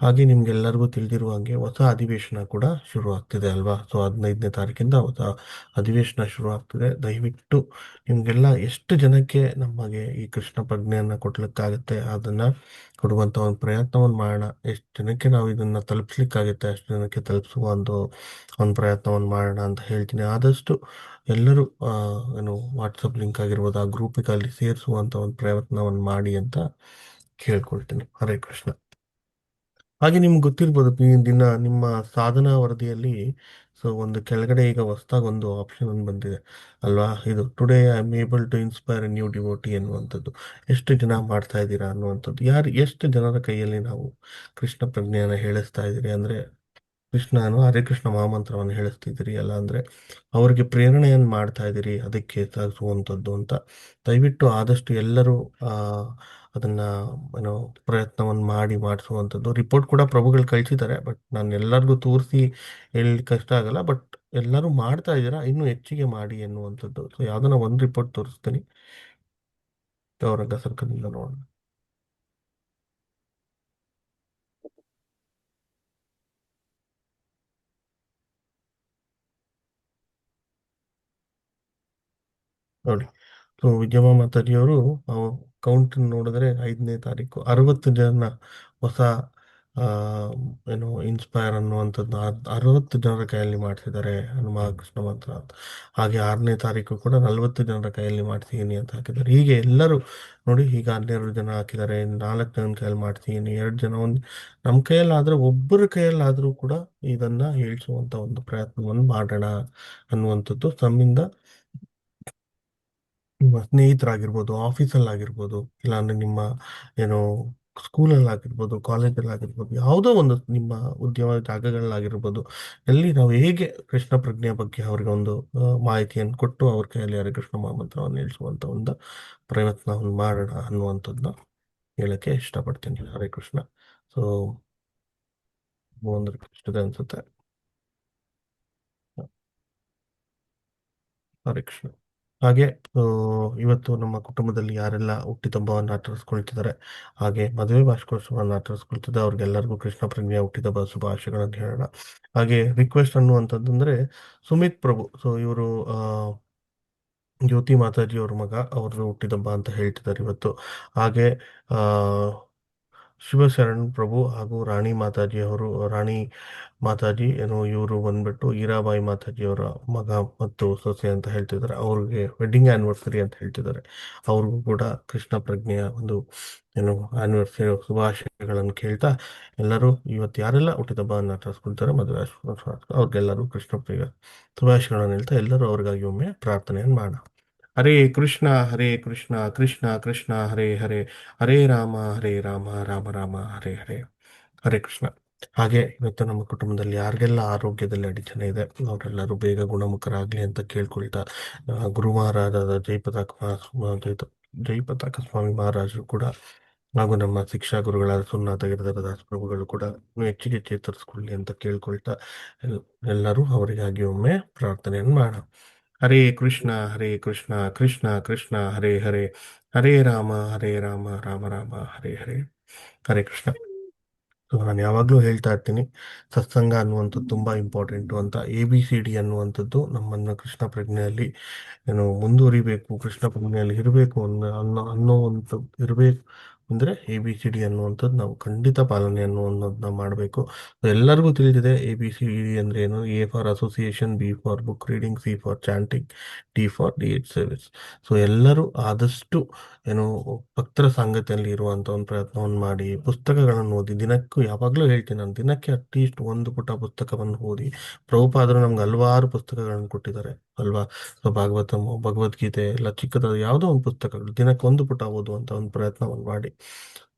ಹಾಗೆ ನಿಮ್ಗೆಲ್ಲರಿಗೂ ತಿಳಿದಿರುವ ಹಾಗೆ ಹೊಸ ಅಧಿವೇಶನ ಕೂಡ ಶುರು ಆಗ್ತಿದೆ ಅಲ್ವಾ? ಸೊ 15ನೇ ತಾರೀಕಿಂದ ಹೊಸ ಅಧಿವೇಶನ ಶುರು ಆಗ್ತಿದೆ. ದಯವಿಟ್ಟು ನಿಮ್ಗೆಲ್ಲ ಎಷ್ಟು ಜನಕ್ಕೆ ನಮಗೆ ಈ ಕೃಷ್ಣ ಪ್ರಜ್ಞೆಯನ್ನ ಕೊಡ್ಲಿಕ್ಕಾಗತ್ತೆ ಅದನ್ನ ಕೊಡುವಂತ ಒಂದು ಪ್ರಯತ್ನವನ್ನು ಮಾಡೋಣ. ಎಷ್ಟು ಜನಕ್ಕೆ ನಾವು ಇದನ್ನ ತಲುಪಿಸ್ಲಿಕ್ಕಾಗುತ್ತೆ ಅಷ್ಟು ಜನಕ್ಕೆ ತಲುಪಿಸುವ ಒಂದು ಪ್ರಯತ್ನವನ್ನು ಮಾಡೋಣ ಅಂತ ಹೇಳ್ತೀನಿ. ಆದಷ್ಟು ಎಲ್ಲರೂ ವಾಟ್ಸಪ್ ಲಿಂಕ್ ಆಗಿರ್ಬೋದು ಆ ಗ್ರೂಪಿಗೆ ಅಲ್ಲಿ ಸೇರಿಸುವಂತ ಒಂದು ಪ್ರಯತ್ನವನ್ನು ಮಾಡಿ ಅಂತ ಕೇಳ್ಕೊಳ್ತೀನಿ. ಹರೇ ಕೃಷ್ಣ. ಹಾಗೆ ನಿಮ್ಗೆ ಗೊತ್ತಿರ್ಬೋದು ಈ ದಿನ ನಿಮ್ಮ ಸಾಧನಾ ವರದಿಯಲ್ಲಿ ಸೊ ಒಂದು ಕೆಳಗಡೆ ಈಗ ಹೊಸದಾಗಿ ಒಂದು ಆಪ್ಷನ್ ಒಂದು ಬಂದಿದೆ ಅಲ್ವಾ? ಇದು today I am able to inspire new devotee ಅನ್ನುವಂಥದ್ದು. ಎಷ್ಟು ಜನ ಮಾಡ್ತಾ ಇದ್ದೀರಾ ಅನ್ನುವಂಥದ್ದು. ಎಷ್ಟು ಜನರ ಕೈಯಲ್ಲಿ ನಾವು ಕೃಷ್ಣ ಪ್ರಜ್ಞೆಯನ್ನು ಹೇಳಿಸ್ತಾ ಇದ್ದೀರಿ ಅಂದ್ರೆ ಕೃಷ್ಣನು ಹರೇ ಕೃಷ್ಣ ಮಹಾಮಂತ್ರವನ್ನು ಹೇಳಿಸ್ತಿದ್ದೀರಿ ಅಲ್ಲ ಅಂದ್ರೆ ಅವರಿಗೆ ಪ್ರೇರಣೆಯನ್ನು ಮಾಡ್ತಾ ಇದ್ದೀರಿ ಅದಕ್ಕೆ ಸಾಗಿಸುವಂಥದ್ದು ಅಂತ. ದಯವಿಟ್ಟು ಆದಷ್ಟು ಎಲ್ಲರೂ ಆ ಅದನ್ನ ಏನೋ ಪ್ರಯತ್ನವನ್ನು ಮಾಡಿ ಮಾಡಿಸುವಂಥದ್ದು. ರಿಪೋರ್ಟ್ ಕೂಡ ಪ್ರಭುಗಳು ಕಳಿಸಿದ್ದಾರೆ, ಬಟ್ ನಾನು ಎಲ್ಲರಿಗೂ ತೋರಿಸಿ ಹೇಳಲಿಕ್ಕೆ ಕಷ್ಟ ಆಗಲ್ಲ. ಬಟ್ ಎಲ್ಲರೂ ಮಾಡ್ತಾ ಇದ್ದೀರಾ, ಇನ್ನೂ ಹೆಚ್ಚಿಗೆ ಮಾಡಿ ಎನ್ನುವಂಥದ್ದು. ಸೊ ಯಾವ್ದನ್ನ ಒಂದು ರಿಪೋರ್ಟ್ ತೋರಿಸ್ತೀನಿ, ಅವರ ಸರ್ಕಲ್ನಿಂದ ನೋಡೋಣ. ನೋಡಿ, ಸೊ ವಿಜಯಮ್ಮ ಮಾತಾಜಿಯವರು ಕೌಂಟ್ ನೋಡಿದ್ರೆ 5ನೇ ತಾರೀಕು 60 ಜನ ಹೊಸ ಆ, ಇನ್ಸ್ಪೈರ್ ಅನ್ನುವಂಥದ್ದು 60 ಜನರ ಕೈಯಲ್ಲಿ ಮಾಡಿಸಿದ್ದಾರೆ ಹನುಮ ಕೃಷ್ಣ ಮಂತ್ರ ಅಂತ. ಹಾಗೆ 6ನೇ ತಾರೀಕು ಕೂಡ 40 ಜನರ ಕೈಯಲ್ಲಿ ಮಾಡ್ತೀನಿ ಅಂತ ಹಾಕಿದ್ದಾರೆ. ಹೀಗೆ ಎಲ್ಲರೂ ನೋಡಿ, ಈಗ 12 ಜನ ಹಾಕಿದ್ದಾರೆ, 4 ಜನ ಕೈಯಲ್ಲಿ ಮಾಡ್ತೀನಿ, 2 ಜನ ಒಂದು ನಮ್ಮ ಕೈಯಲ್ಲಾದ್ರೆ ಒಬ್ಬರ ಕೈಯಲ್ಲಾದ್ರೂ ಕೂಡ ಇದನ್ನ ಹೇಳಿಸುವಂತ ಒಂದು ಪ್ರಯತ್ನವನ್ನು ಮಾಡೋಣ ಅನ್ನುವಂಥದ್ದು ನಮ್ಮಿಂದ. ನಿಮ್ಮ ಸ್ನೇಹಿತರಾಗಿರ್ಬೋದು, ಆಫೀಸಲ್ಲಿ ಆಗಿರ್ಬೋದು, ಇಲ್ಲಾಂದ್ರೆ ನಿಮ್ಮ ಏನೋ ಸ್ಕೂಲಲ್ಲಿ ಆಗಿರ್ಬೋದು, ಕಾಲೇಜಲ್ಲಿ ಆಗಿರ್ಬೋದು, ಯಾವುದೋ ಒಂದು ನಿಮ್ಮ ಉದ್ಯಮ ಜಾಗಗಳಾಗಿರ್ಬೋದು, ಎಲ್ಲಿ ನಾವು ಹೇಗೆ ಕೃಷ್ಣ ಪ್ರಜ್ಞೆಯ ಬಗ್ಗೆ ಅವರಿಗೆ ಒಂದು ಮಾಹಿತಿಯನ್ನು ಕೊಟ್ಟು ಅವ್ರ ಕೈಯಲ್ಲಿ ಹರೇ ಕೃಷ್ಣ ಮಹಾಮಂತ್ರವನ್ನು ಹೇಳಿಸುವಂತ ಒಂದು ಪ್ರಯತ್ನವನ್ನು ಮಾಡೋಣ ಅನ್ನುವಂಥದ್ದನ್ನ ಹೇಳಕ್ಕೆ ಇಷ್ಟಪಡ್ತೀನಿ. ಹರೇ ಕೃಷ್ಣ. ಸೊ ಒಂದು ಇಷ್ಟದೆ ಅನ್ಸುತ್ತೆ. ಹರೇ ಕೃಷ್ಣ. ಹಾಗೆ ಆ, ಇವತ್ತು ನಮ್ಮ ಕುಟುಂಬದಲ್ಲಿ ಯಾರೆಲ್ಲ ಹುಟ್ಟಿದಬ್ಬವನ್ನು ಆಚರಿಸ್ಕೊಳ್ತಿದ್ದಾರೆ, ಹಾಗೆ ಮದುವೆ ವಾರ್ಷಿಕೋತ್ಸವವನ್ನು ಆಚರಿಸ್ಕೊಳ್ತಿದ್ದಾರೆ, ಅವ್ರಿಗೆಲ್ಲರಿಗೂ ಕೃಷ್ಣ ಪ್ರಜ್ಞೆಯ ಹುಟ್ಟಿದಬ್ಬ ಶುಭಾಶಯಗಳನ್ನು ಹೇಳೋಣ. ಹಾಗೆ ರಿಕ್ವೆಸ್ಟ್ ಅನ್ನುವಂಥದ್ದು ಅಂದರೆ ಸುಮಿತ್ ಪ್ರಭು, ಸೊ ಇವರು ಜ್ಯೋತಿ ಮಾತಾಜಿ ಅವ್ರ ಮಗ, ಅವ್ರದ್ದು ಹುಟ್ಟಿದಬ್ಬ ಅಂತ ಹೇಳ್ತಿದ್ದಾರೆ ಇವತ್ತು. ಹಾಗೆ ಆ, ಶಿವಶರಣ್ ಪ್ರಭು ಹಾಗೂ ರಾಣಿ ಮಾತಾಜಿ ಅವರು, ರಾಣಿ ಮಾತಾಜಿ ಏನು ಇವರು ಬಂದ್ಬಿಟ್ಟು ಈರಾಬಾಯಿ ಮಾತಾಜಿ ಅವರ ಮಗ ಮತ್ತು ಸೊಸೆ ಅಂತ ಹೇಳ್ತಿದ್ದಾರೆ. ಅವ್ರಿಗೆ ವೆಡ್ಡಿಂಗ್ ಆನಿವರ್ಸರಿ ಅಂತ ಹೇಳ್ತಿದ್ದಾರೆ. ಅವ್ರಿಗೂ ಕೂಡ ಕೃಷ್ಣ ಪ್ರಜ್ಞೆಯ ಒಂದು ಏನು ಆನಿವರ್ಸರಿ ಶುಭಾಶಯಗಳನ್ನು ಕೇಳ್ತಾ, ಎಲ್ಲರೂ ಇವತ್ತು ಯಾರೆಲ್ಲ ಹುಟ್ಟಿದಬ್ಬವನ್ನು ಆಚರಿಸ್ಕೊಳ್ತಾರೆ ಮದುವೆ ಅವ್ರಿಗೆಲ್ಲರೂ ಕೃಷ್ಣ ಪ್ರಿಯ ಶುಭಾಶಯಗಳನ್ನು ಹೇಳ್ತಾ ಎಲ್ಲರೂ ಅವ್ರಿಗಾಗಿ ಒಮ್ಮೆ ಪ್ರಾರ್ಥನೆಯನ್ನು ಮಾಡೋಣ. ಹರೇ ಕೃಷ್ಣ ಹರೇ ಕೃಷ್ಣ ಕೃಷ್ಣ ಕೃಷ್ಣ ಹರೇ ಹರೇ, ಹರೇ ರಾಮ ಹರೇ ರಾಮ ರಾಮ ರಾಮ ಹರೇ ಹರೇ. ಹರೇ ಕೃಷ್ಣ. ಹಾಗೆ ಇವತ್ತು ನಮ್ಮ ಕುಟುಂಬದಲ್ಲಿ ಯಾರಿಗೆಲ್ಲ ಆರೋಗ್ಯದಲ್ಲಿ ಅಡಚಣೆ ಇದೆ ಅವರೆಲ್ಲರೂ ಬೇಗ ಗುಣಮುಖರಾಗಲಿ ಅಂತ ಕೇಳ್ಕೊಳ್ತಾ, ಗುರುಮಹಾರಾಜಾದ ಜೈಪತಾಕ ಸ್ವಾಮಿ ಮಹಾರಾಜರು ಕೂಡ ಹಾಗೂ ನಮ್ಮ ಶಿಕ್ಷಾ ಗುರುಗಳಾದ ಸೋಮನಾಥ ಗಿರಿಧರ ದಾಸ್ ಪ್ರಭುಗಳು ಕೂಡ ಇನ್ನೂ ಹೆಚ್ಚಿಗೆ ಚೇತರಿಸ್ಕೊಳ್ಳಿ ಅಂತ ಕೇಳ್ಕೊಳ್ತಾ ಎಲ್ಲರೂ ಅವರಿಗಾಗಿ ಒಮ್ಮೆ ಪ್ರಾರ್ಥನೆಯನ್ನು ಮಾಡೋಣ. ಹರೇ ಕೃಷ್ಣ ಕೃಷ್ಣ ಕೃಷ್ಣ ಹರೇ ಹರೇ, ಹರೇ ರಾಮ ರಾಮ ರಾಮ ಹರೇ ಹರೇ. ಹರೇ ಕೃಷ್ಣ. ಸೊ ನಾನು ಯಾವಾಗಲೂ ಹೇಳ್ತಾ ಇರ್ತೀನಿ, ಸತ್ಸಂಗ ಅನ್ನುವಂಥದ್ದು ತುಂಬ ಇಂಪಾರ್ಟೆಂಟು ಅಂತ. ABCD ಅನ್ನುವಂಥದ್ದು ನಮ್ಮನ್ನು ಕೃಷ್ಣ ಪ್ರಜ್ಞೆಯಲ್ಲಿ ಏನು ಮುಂದುವರಿಬೇಕು, ಕೃಷ್ಣ ಪ್ರಜ್ಞೆಯಲ್ಲಿ ಇರಬೇಕು ಅನ್ನೋವಂಥದ್ದು ಇರಬೇಕು ಅಂದರೆ ABCD ಅನ್ನುವಂಥದ್ದು ನಾವು ಖಂಡಿತ ಪಾಲನೆ ಅನ್ನೋದನ್ನ ಮಾಡಬೇಕು. ಎಲ್ಲರಿಗೂ ತಿಳಿದಿದೆ ABCD ಅಂದರೆ ಏನು. A for association, B for book reading, C for chanting, D for deity service. So ಎಲ್ಲರೂ ಆದಷ್ಟು ಏನು ಭಕ್ತರ ಸಂಗತಿಯಲ್ಲಿ ಇರುವಂಥ ಒಂದು ಪ್ರಯತ್ನವನ್ನು ಮಾಡಿ, ಪುಸ್ತಕಗಳನ್ನು ಓದಿ. ದಿನಕ್ಕೂ ಯಾವಾಗಲೂ ಹೇಳ್ತೀನಿ ನಾನು, ದಿನಕ್ಕೆ ಅಟ್ಲೀಸ್ಟ್ ಒಂದು ಪುಟ ಪುಸ್ತಕವನ್ನು ಓದಿ. ಪ್ರಭುಪಾದರು ನಮ್ಗೆ ಹಲವಾರು ಪುಸ್ತಕಗಳನ್ನು ಕೊಟ್ಟಿದ್ದಾರೆ ಅಲ್ವಾ. ಸೊ ಭಾಗವತಮು, ಭಗವದ್ಗೀತೆ ಎಲ್ಲ ಚಿಕ್ಕದಾದ ಯಾವುದೋ ಒಂದು ಪುಸ್ತಕಗಳು, ದಿನಕ್ಕೆ ಒಂದು ಪುಟ ಓದುವಂಥ ಒಂದು ಪ್ರಯತ್ನವನ್ನು ಮಾಡಿ.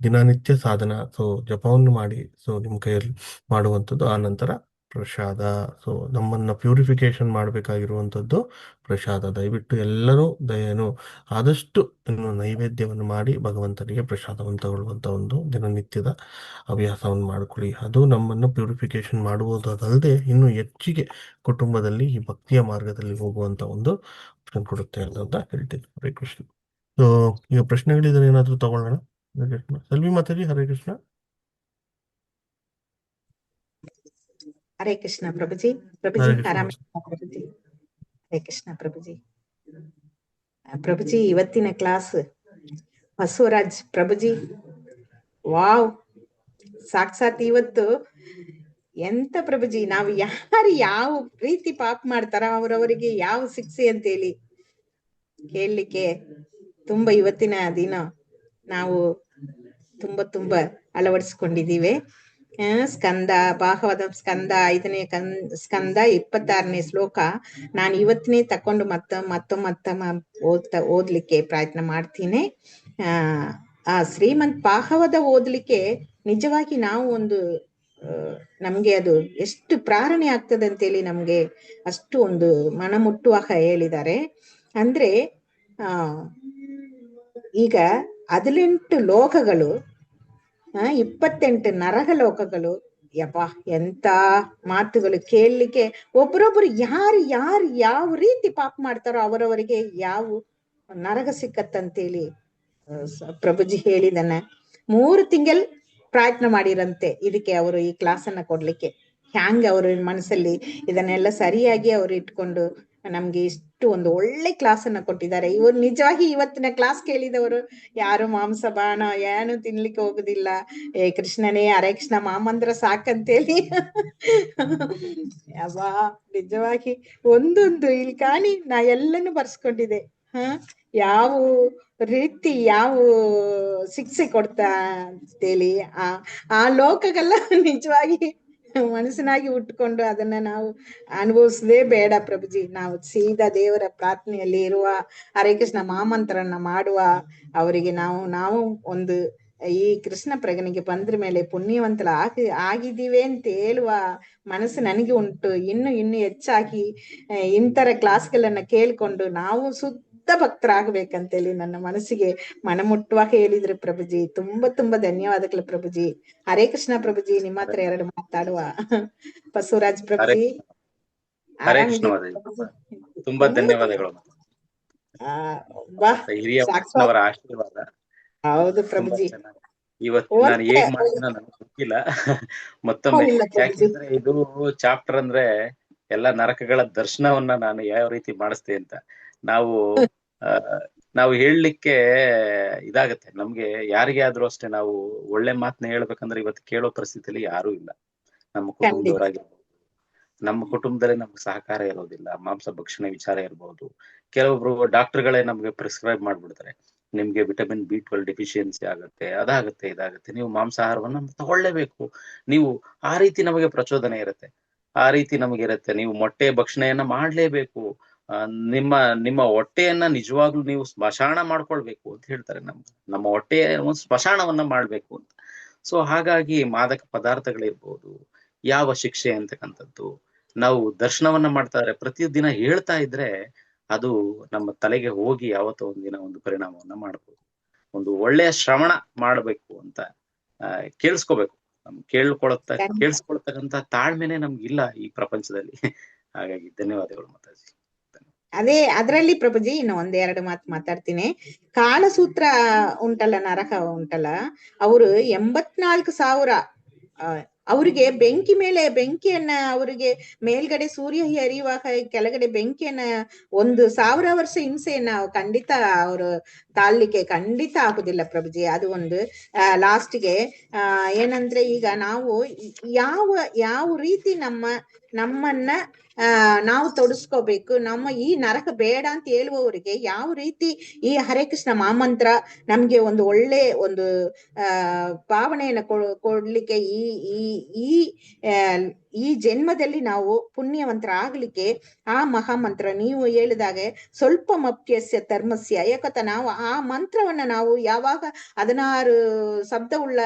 ದಿನನಿತ್ಯ ಸಾಧನ, ಸೊ ಜಪವನ್ನು ಮಾಡಿ, ಸೊ ನಿಮ್ಮ ಕೈಯಲ್ಲಿ ಮಾಡುವಂಥದ್ದು. ಆ ನಂತರ ಪ್ರಸಾದ, ಸೊ ನಮ್ಮನ್ನು ಪ್ಯೂರಿಫಿಕೇಶನ್ ಮಾಡಬೇಕಾಗಿರುವಂಥದ್ದು ಪ್ರಸಾದ. ದಯವಿಟ್ಟು ಎಲ್ಲರೂ ಏನು ಆದಷ್ಟು ಇನ್ನು ನೈವೇದ್ಯವನ್ನು ಮಾಡಿ ಭಗವಂತನಿಗೆ ಪ್ರಸಾದವನ್ನು ತಗೊಳ್ಳುವಂಥ ಒಂದು ದಿನನಿತ್ಯದ ಹವ್ಯಾಸವನ್ನು ಮಾಡಿಕೊಳ್ಳಿ. ಅದು ನಮ್ಮನ್ನು ಪ್ಯೂರಿಫಿಕೇಶನ್ ಮಾಡುವುದಲ್ಲದೆ ಇನ್ನೂ ಹೆಚ್ಚಿಗೆ ಕುಟುಂಬದಲ್ಲಿ ಈ ಭಕ್ತಿಯ ಮಾರ್ಗದಲ್ಲಿ ಹೋಗುವಂಥ ಒಂದು ಆಪ್ಷನ್ ಕೊಡುತ್ತೆ ಅಂತ ಹೇಳ್ತೀನಿ. ಹರೇ ಕೃಷ್ಣ. ಸೊ ಈಗ ಪ್ರಶ್ನೆಗಳಿದ್ರೆ ಏನಾದರೂ ತಗೊಳ್ಳೋಣ. ಹರೇ ಕೃಷ್ಣ. ಸೆಲ್ವಿ ಮಾತಾಜಿ, ಹರೇ ಕೃಷ್ಣ. ಹರೇ ಕೃಷ್ಣ ಪ್ರಭುಜಿ. ಹರೇ ಕೃಷ್ಣ. ಆರಾಮ ಪ್ರಭುಜಿ. ಹರೇ ಕೃಷ್ಣ ಪ್ರಭುಜಿ. ಪ್ರಭುಜಿ ಇವತ್ತಿನ ಕ್ಲಾಸ್ ಬಸವರಾಜ್ ಪ್ರಭುಜಿ, ವಾವ್, ಸಾಕ್ಷಾತ್ ಇವತ್ತು ಎಂತ ಪ್ರಭುಜಿ, ನಾವು ಯಾರು ಯಾವ ರೀತಿ ಪಾಪ ಮಾಡ್ತಾರ ಅವರವರಿಗೆ ಯಾವ ಶಿಕ್ಷೆ ಅಂತೇಳಿ ಕೇಳಲಿಕ್ಕೆ ತುಂಬಾ ಇವತ್ತಿನ ದಿನ ನಾವು ತುಂಬಾ ಅಳವಡಿಸ್ಕೊಂಡಿದ್ದೀವಿ. ಸ್ಕಂದ ಭಾಗವತ ಸ್ಕಂದ 5ನೇ ಸ್ಕಂದ 26ನೇ ಶ್ಲೋಕ ನಾನು ಇವತ್ತಿನೇ ತಕೊಂಡು ಓದ್ಲಿಕ್ಕೆ ಪ್ರಯತ್ನ ಮಾಡ್ತೀನಿ. ಆ ಶ್ರೀಮಂತ್ ಭಾಗವತ ಓದ್ಲಿಕ್ಕೆ ನಿಜವಾಗಿ ನಾವು ಒಂದು ನಮ್ಗೆ ಅದು ಎಷ್ಟು ಪ್ರಾರಣೆ ಆಗ್ತದೆ ಅಂತೇಳಿ ನಮ್ಗೆ ಅಷ್ಟು ಒಂದು ಮನ ಮುಟ್ಟುವಾಗ ಹೇಳಿದ್ದಾರೆ. ಅಂದ್ರೆ ಈಗ 18 ಲೋಕಗಳು, 28 ನರಕ ಲೋಕಗಳು. ಯಪ್ಪ, ಎಂತ ಮಾತುಗಳು ಕೇಳಲಿಕ್ಕೆ. ಒಬ್ರೊಬ್ರು ಯಾರು ಯಾವ ರೀತಿ ಪಾಪ ಮಾಡ್ತಾರೋ ಅವರವರಿಗೆ ಯಾವ ನರಕ ಸಿಕ್ಕತ್ತಂತೇಳಿ ಪ್ರಭುಜಿ ಹೇಳಿದನ. 3 ತಿಂಗಳು ಪ್ರಯತ್ನ ಮಾಡಿರಂತೆ ಇದಕ್ಕೆ ಅವರು ಈ ಕ್ಲಾಸ್ ಅನ್ನ ಕೊಡ್ಲಿಕ್ಕೆ. ಹ್ಯಾಂಗ ಅವ್ರ ಮನಸ್ಸಲ್ಲಿ ಇದನ್ನೆಲ್ಲ ಸರಿಯಾಗಿ ಅವ್ರು ಇಟ್ಕೊಂಡು ನಮ್ಗೆ ಇಷ್ಟು ಒಂದು ಒಳ್ಳೆ ಕ್ಲಾಸ್ ಅನ್ನ ಕೊಟ್ಟಿದ್ದಾರೆ. ಇವ್ರು ನಿಜವಾಗಿ ಇವತ್ತಿನ ಕ್ಲಾಸ್ ಕೇಳಿದವರು ಯಾರು ಮಾಂಸ ಬಾಣ ಏನು ತಿನ್ಲಿಕ್ಕೆ ಹೋಗುದಿಲ್ಲ. ಕೃಷ್ಣನೇ ಹರೇ ಕೃಷ್ಣ ಮಾಮಂದ್ರ ಸಾಕಂತೇಳಿ ಯವ್ವಾ, ನಿಜವಾಗಿ ಒಂದೊಂದು ಇಲ್ಲಿ ಕಾಣಿ ನಾ ಎಲ್ಲಾನು ಬರ್ಸ್ಕೊಂಡಿದ್ದೆ. ಯಾವ ರೀತಿ ಯಾವ ಶಿಕ್ಷೆ ಕೊಡ್ತಾ ಅಂತೇಳಿ ಆ ಲೋಕಗೆಲ್ಲ ನಿಜವಾಗಿ ಮನಸ್ಸಿನಾಗಿ ಉಟ್ಕೊಂಡು ಅದನ್ನ ನಾವು ಅನುಭವಿಸದೇ ಬೇಡ ಪ್ರಭುಜಿ. ನಾವು ಸೀದಾ ದೇವರ ಪ್ರಾರ್ಥನೆಯಲ್ಲಿ ಇರುವ, ಹರೇ ಕೃಷ್ಣ ಮಹಾಮಂತ್ರನ್ನ ಮಾಡುವ, ಅವರಿಗೆ ನಾವು ಒಂದು ಈ ಕೃಷ್ಣ ಪ್ರಜ್ಞೆಗೆ ಬಂದ್ರ ಮೇಲೆ ಪುಣ್ಯವಂತರ ಆಗಿದ್ದೀವಿ ಅಂತ ಹೇಳುವ ಮನಸ್ಸು ನನಗೆ ಉಂಟು. ಇನ್ನು ಹೆಚ್ಚಾಗಿ ಇಂತರ ಕ್ಲಾಸ್ಗಳನ್ನ ಕೇಳ್ಕೊಂಡು ನಾವು ಶುದ್ಧ ಭಕ್ತರಾಗಬೇಕಂತೇಳಿ ನನ್ನ ಮನಸ್ಸಿಗೆ ಮನಮುಟ್ಟುವಾಗ ಹೇಳಿದ್ರು ಪ್ರಭುಜಿ. ತುಂಬಾ ಧನ್ಯವಾದಗಳು ಪ್ರಭುಜಿ. ಹರೇ ಕೃಷ್ಣ ಪ್ರಭುಜಿ. ನಿಮ್ಮ ಹತ್ರ 2 ಮಾತಾಡುವ. ಬಸವರಾಜ್ ಪ್ರಭುಜಿ, ಹರೇ ಕೃಷ್ಣ. ತುಂಬಾ ಧನ್ಯವಾದಗಳು. ಆ ಬಾ ಹಿರಿಯ ಸಾಕು. ವಯಸ್ಸಿನವರ ಆಶೀರ್ವಾದ ಹೌದು ತುಂಬಾ ಪ್ರಭುಜಿ. ಚೆನ್ನಾಗಿ. ಇವತ್ತು ನಾನು ಒಳ್ಳೆ ಹೇಗ್ ಮಾಡ್ತೀನೋ ನನಗೆ ಗೊತ್ತಿಲ್ಲ. ಮತ್ತೊಮ್ಮೆ ಇಲ್ಲ ಪ್ರಭುಜಿ. ಯಾಕೆಂದ್ರೆ ಇದು ಚಾಪ್ಟರ್ ಅಂದ್ರೆ ಎಲ್ಲ ನರಕಗಳ ದರ್ಶನವನ್ನ ನಾನು ಯಾವ ರೀತಿ ಮಾಡಿಸ್ತೆ ಅಂತ ನಾವು ಆ, ನಾವು ಹೇಳಲಿಕ್ಕೆ ಇದಾಗತ್ತೆ ನಮ್ಗೆ. ಯಾರಿಗೇ ಆದ್ರೂ ಅಷ್ಟೇ, ನಾವು ಒಳ್ಳೆ ಮಾತನ್ನ ಹೇಳ್ಬೇಕಂದ್ರೆ ಇವತ್ತು ಕೇಳೋ ಪರಿಸ್ಥಿತಿಯಲ್ಲಿ ಯಾರೂ ಇಲ್ಲ. ನಮ್ಮ ಖಂಡಿತ. ಕುಟುಂಬದವರಾಗಿರ್ಬೋದು, ನಮ್ಮ ಕುಟುಂಬದಲ್ಲಿ ನಮ್ಗೆ ಸಹಕಾರ ಇರೋದಿಲ್ಲ, ಮಾಂಸ ಭಕ್ಷಣೆ ವಿಚಾರ ಇರ್ಬೋದು. ಕೆಲವೊಬ್ರು ಡಾಕ್ಟರ್ಗಳೇ ನಮ್ಗೆ ಪ್ರಿಸ್ಕ್ರೈಬ್ ಮಾಡ್ಬಿಡ್ತಾರೆ, ನಿಮ್ಗೆ ವಿಟಮಿನ್ B12 ಡೆಫಿಷಿಯನ್ಸಿ ಆಗುತ್ತೆ, ಅದಾಗುತ್ತೆ ಇದಾಗುತ್ತೆ, ನೀವು ಮಾಂಸಾಹಾರವನ್ನ ತಗೊಳ್ಳೇಬೇಕು. ನೀವು ಆ ರೀತಿ ನಮಗೆ ಪ್ರಚೋದನೆ ಇರುತ್ತೆ, ಆ ರೀತಿ ನಮಗೆ ಇರುತ್ತೆ. ನೀವು ಮೊಟ್ಟೆ ಭಕ್ಷಣೆಯನ್ನ ಮಾಡ್ಲೇಬೇಕು, ಆ, ನಿಮ್ಮ ನಿಮ್ಮ ಹೊಟ್ಟೆಯನ್ನ ನಿಜವಾಗ್ಲೂ ನೀವು ಸ್ಮಶಾನ ಮಾಡ್ಕೊಳ್ಬೇಕು ಅಂತ ಹೇಳ್ತಾರೆ. ನಮ್ಮ ಹೊಟ್ಟೆಯ ಒಂದು ಸ್ಮಶಾನವನ್ನ ಮಾಡ್ಬೇಕು ಅಂತ. ಸೊ ಹಾಗಾಗಿ ಮಾದಕ ಪದಾರ್ಥಗಳಿರ್ಬೋದು, ಯಾವ ಶಿಕ್ಷೆ ಅಂತಕ್ಕಂಥದ್ದು ನಾವು ದರ್ಶನವನ್ನ ಮಾಡ್ತಾರೆ ಪ್ರತಿದಿನ ಹೇಳ್ತಾ ಇದ್ರೆ ಅದು ನಮ್ಮ ತಲೆಗೆ ಹೋಗಿ ಯಾವತ್ತೋ ಒಂದಿನ ಒಂದು ಪರಿಣಾಮವನ್ನ ಮಾಡ್ಬೋದು. ಒಂದು ಒಳ್ಳೆಯ ಶ್ರವಣ ಮಾಡ್ಬೇಕು ಅಂತ ಕೇಳಿಸ್ಕೋಬೇಕು. ನಮ್ ಕೇಳಿಸ್ಕೊಳ್ತಕ್ಕಂತ ತಾಳ್ಮೆನೆ ನಮ್ಗಿಲ್ಲ ಈ ಪ್ರಪಂಚದಲ್ಲಿ. ಹಾಗಾಗಿ ಧನ್ಯವಾದಗಳು ಮಾತಾಜಿ. ಅದೇ ಅದ್ರಲ್ಲಿ ಪ್ರಭುಜಿ ಇನ್ನು ಒಂದೆರಡು ಮಾತು ಮಾತಾಡ್ತೀನಿ. ಕಾಲಸೂತ್ರ ಉಂಟಲ್ಲ, ನರಕ ಉಂಟಲ್ಲ, ಅವರು 84,000 ಅವರಿಗೆ ಬೆಂಕಿ ಮೇಲೆ ಬೆಂಕಿಯನ್ನ, ಅವರಿಗೆ ಮೇಲ್ಗಡೆ ಸೂರ್ಯ ಹರಿಯುವಾಗ ಕೆಳಗಡೆ ಬೆಂಕಿಯನ್ನ 1,000 ವರ್ಷ ಹಿಂಸೆಯನ್ನ ಖಂಡಿತ ಅವರು ತಾಳ್ಲಿಕ್ಕೆ ಖಂಡಿತ ಆಗುದಿಲ್ಲ ಪ್ರಭುಜಿ. ಅದು ಒಂದು ಲಾಸ್ಟ್ಗೆ ಏನಂದ್ರೆ, ಈಗ ನಾವು ಯಾವ ರೀತಿ ನಮ್ಮನ್ನ ನಾವು ತೊಡಸ್ಕೋಬೇಕು, ನಮ್ಮ ಈ ನರಕ ಬೇಡ ಅಂತ ಹೇಳುವವರಿಗೆ ಯಾವ ರೀತಿ ಈ ಹರೇ ಕೃಷ್ಣ ಮಹಾಮಂತ್ರ ನಮ್ಗೆ ಒಂದು ಒಳ್ಳೆ ಒಂದು ಭಾವನೆಯನ್ನ ಕೊಡ್ಲಿಕ್ಕೆ ಈ ಜನ್ಮದಲ್ಲಿ ನಾವು ಪುಣ್ಯವಂತರ ಆಗ್ಲಿಕ್ಕೆ ಆ ಮಹಾಮಂತ್ರ ನೀವು ಹೇಳಿದಾಗೆ ಸ್ವಲ್ಪ ಮಪ್ಯಸ್ಯ ಧರ್ಮಸ್ಯ ಏಕತ, ನಾವು ಆ ಮಂತ್ರವನ್ನ ನಾವು ಯಾವಾಗ 16 ಶಬ್ದವುಳ್ಳ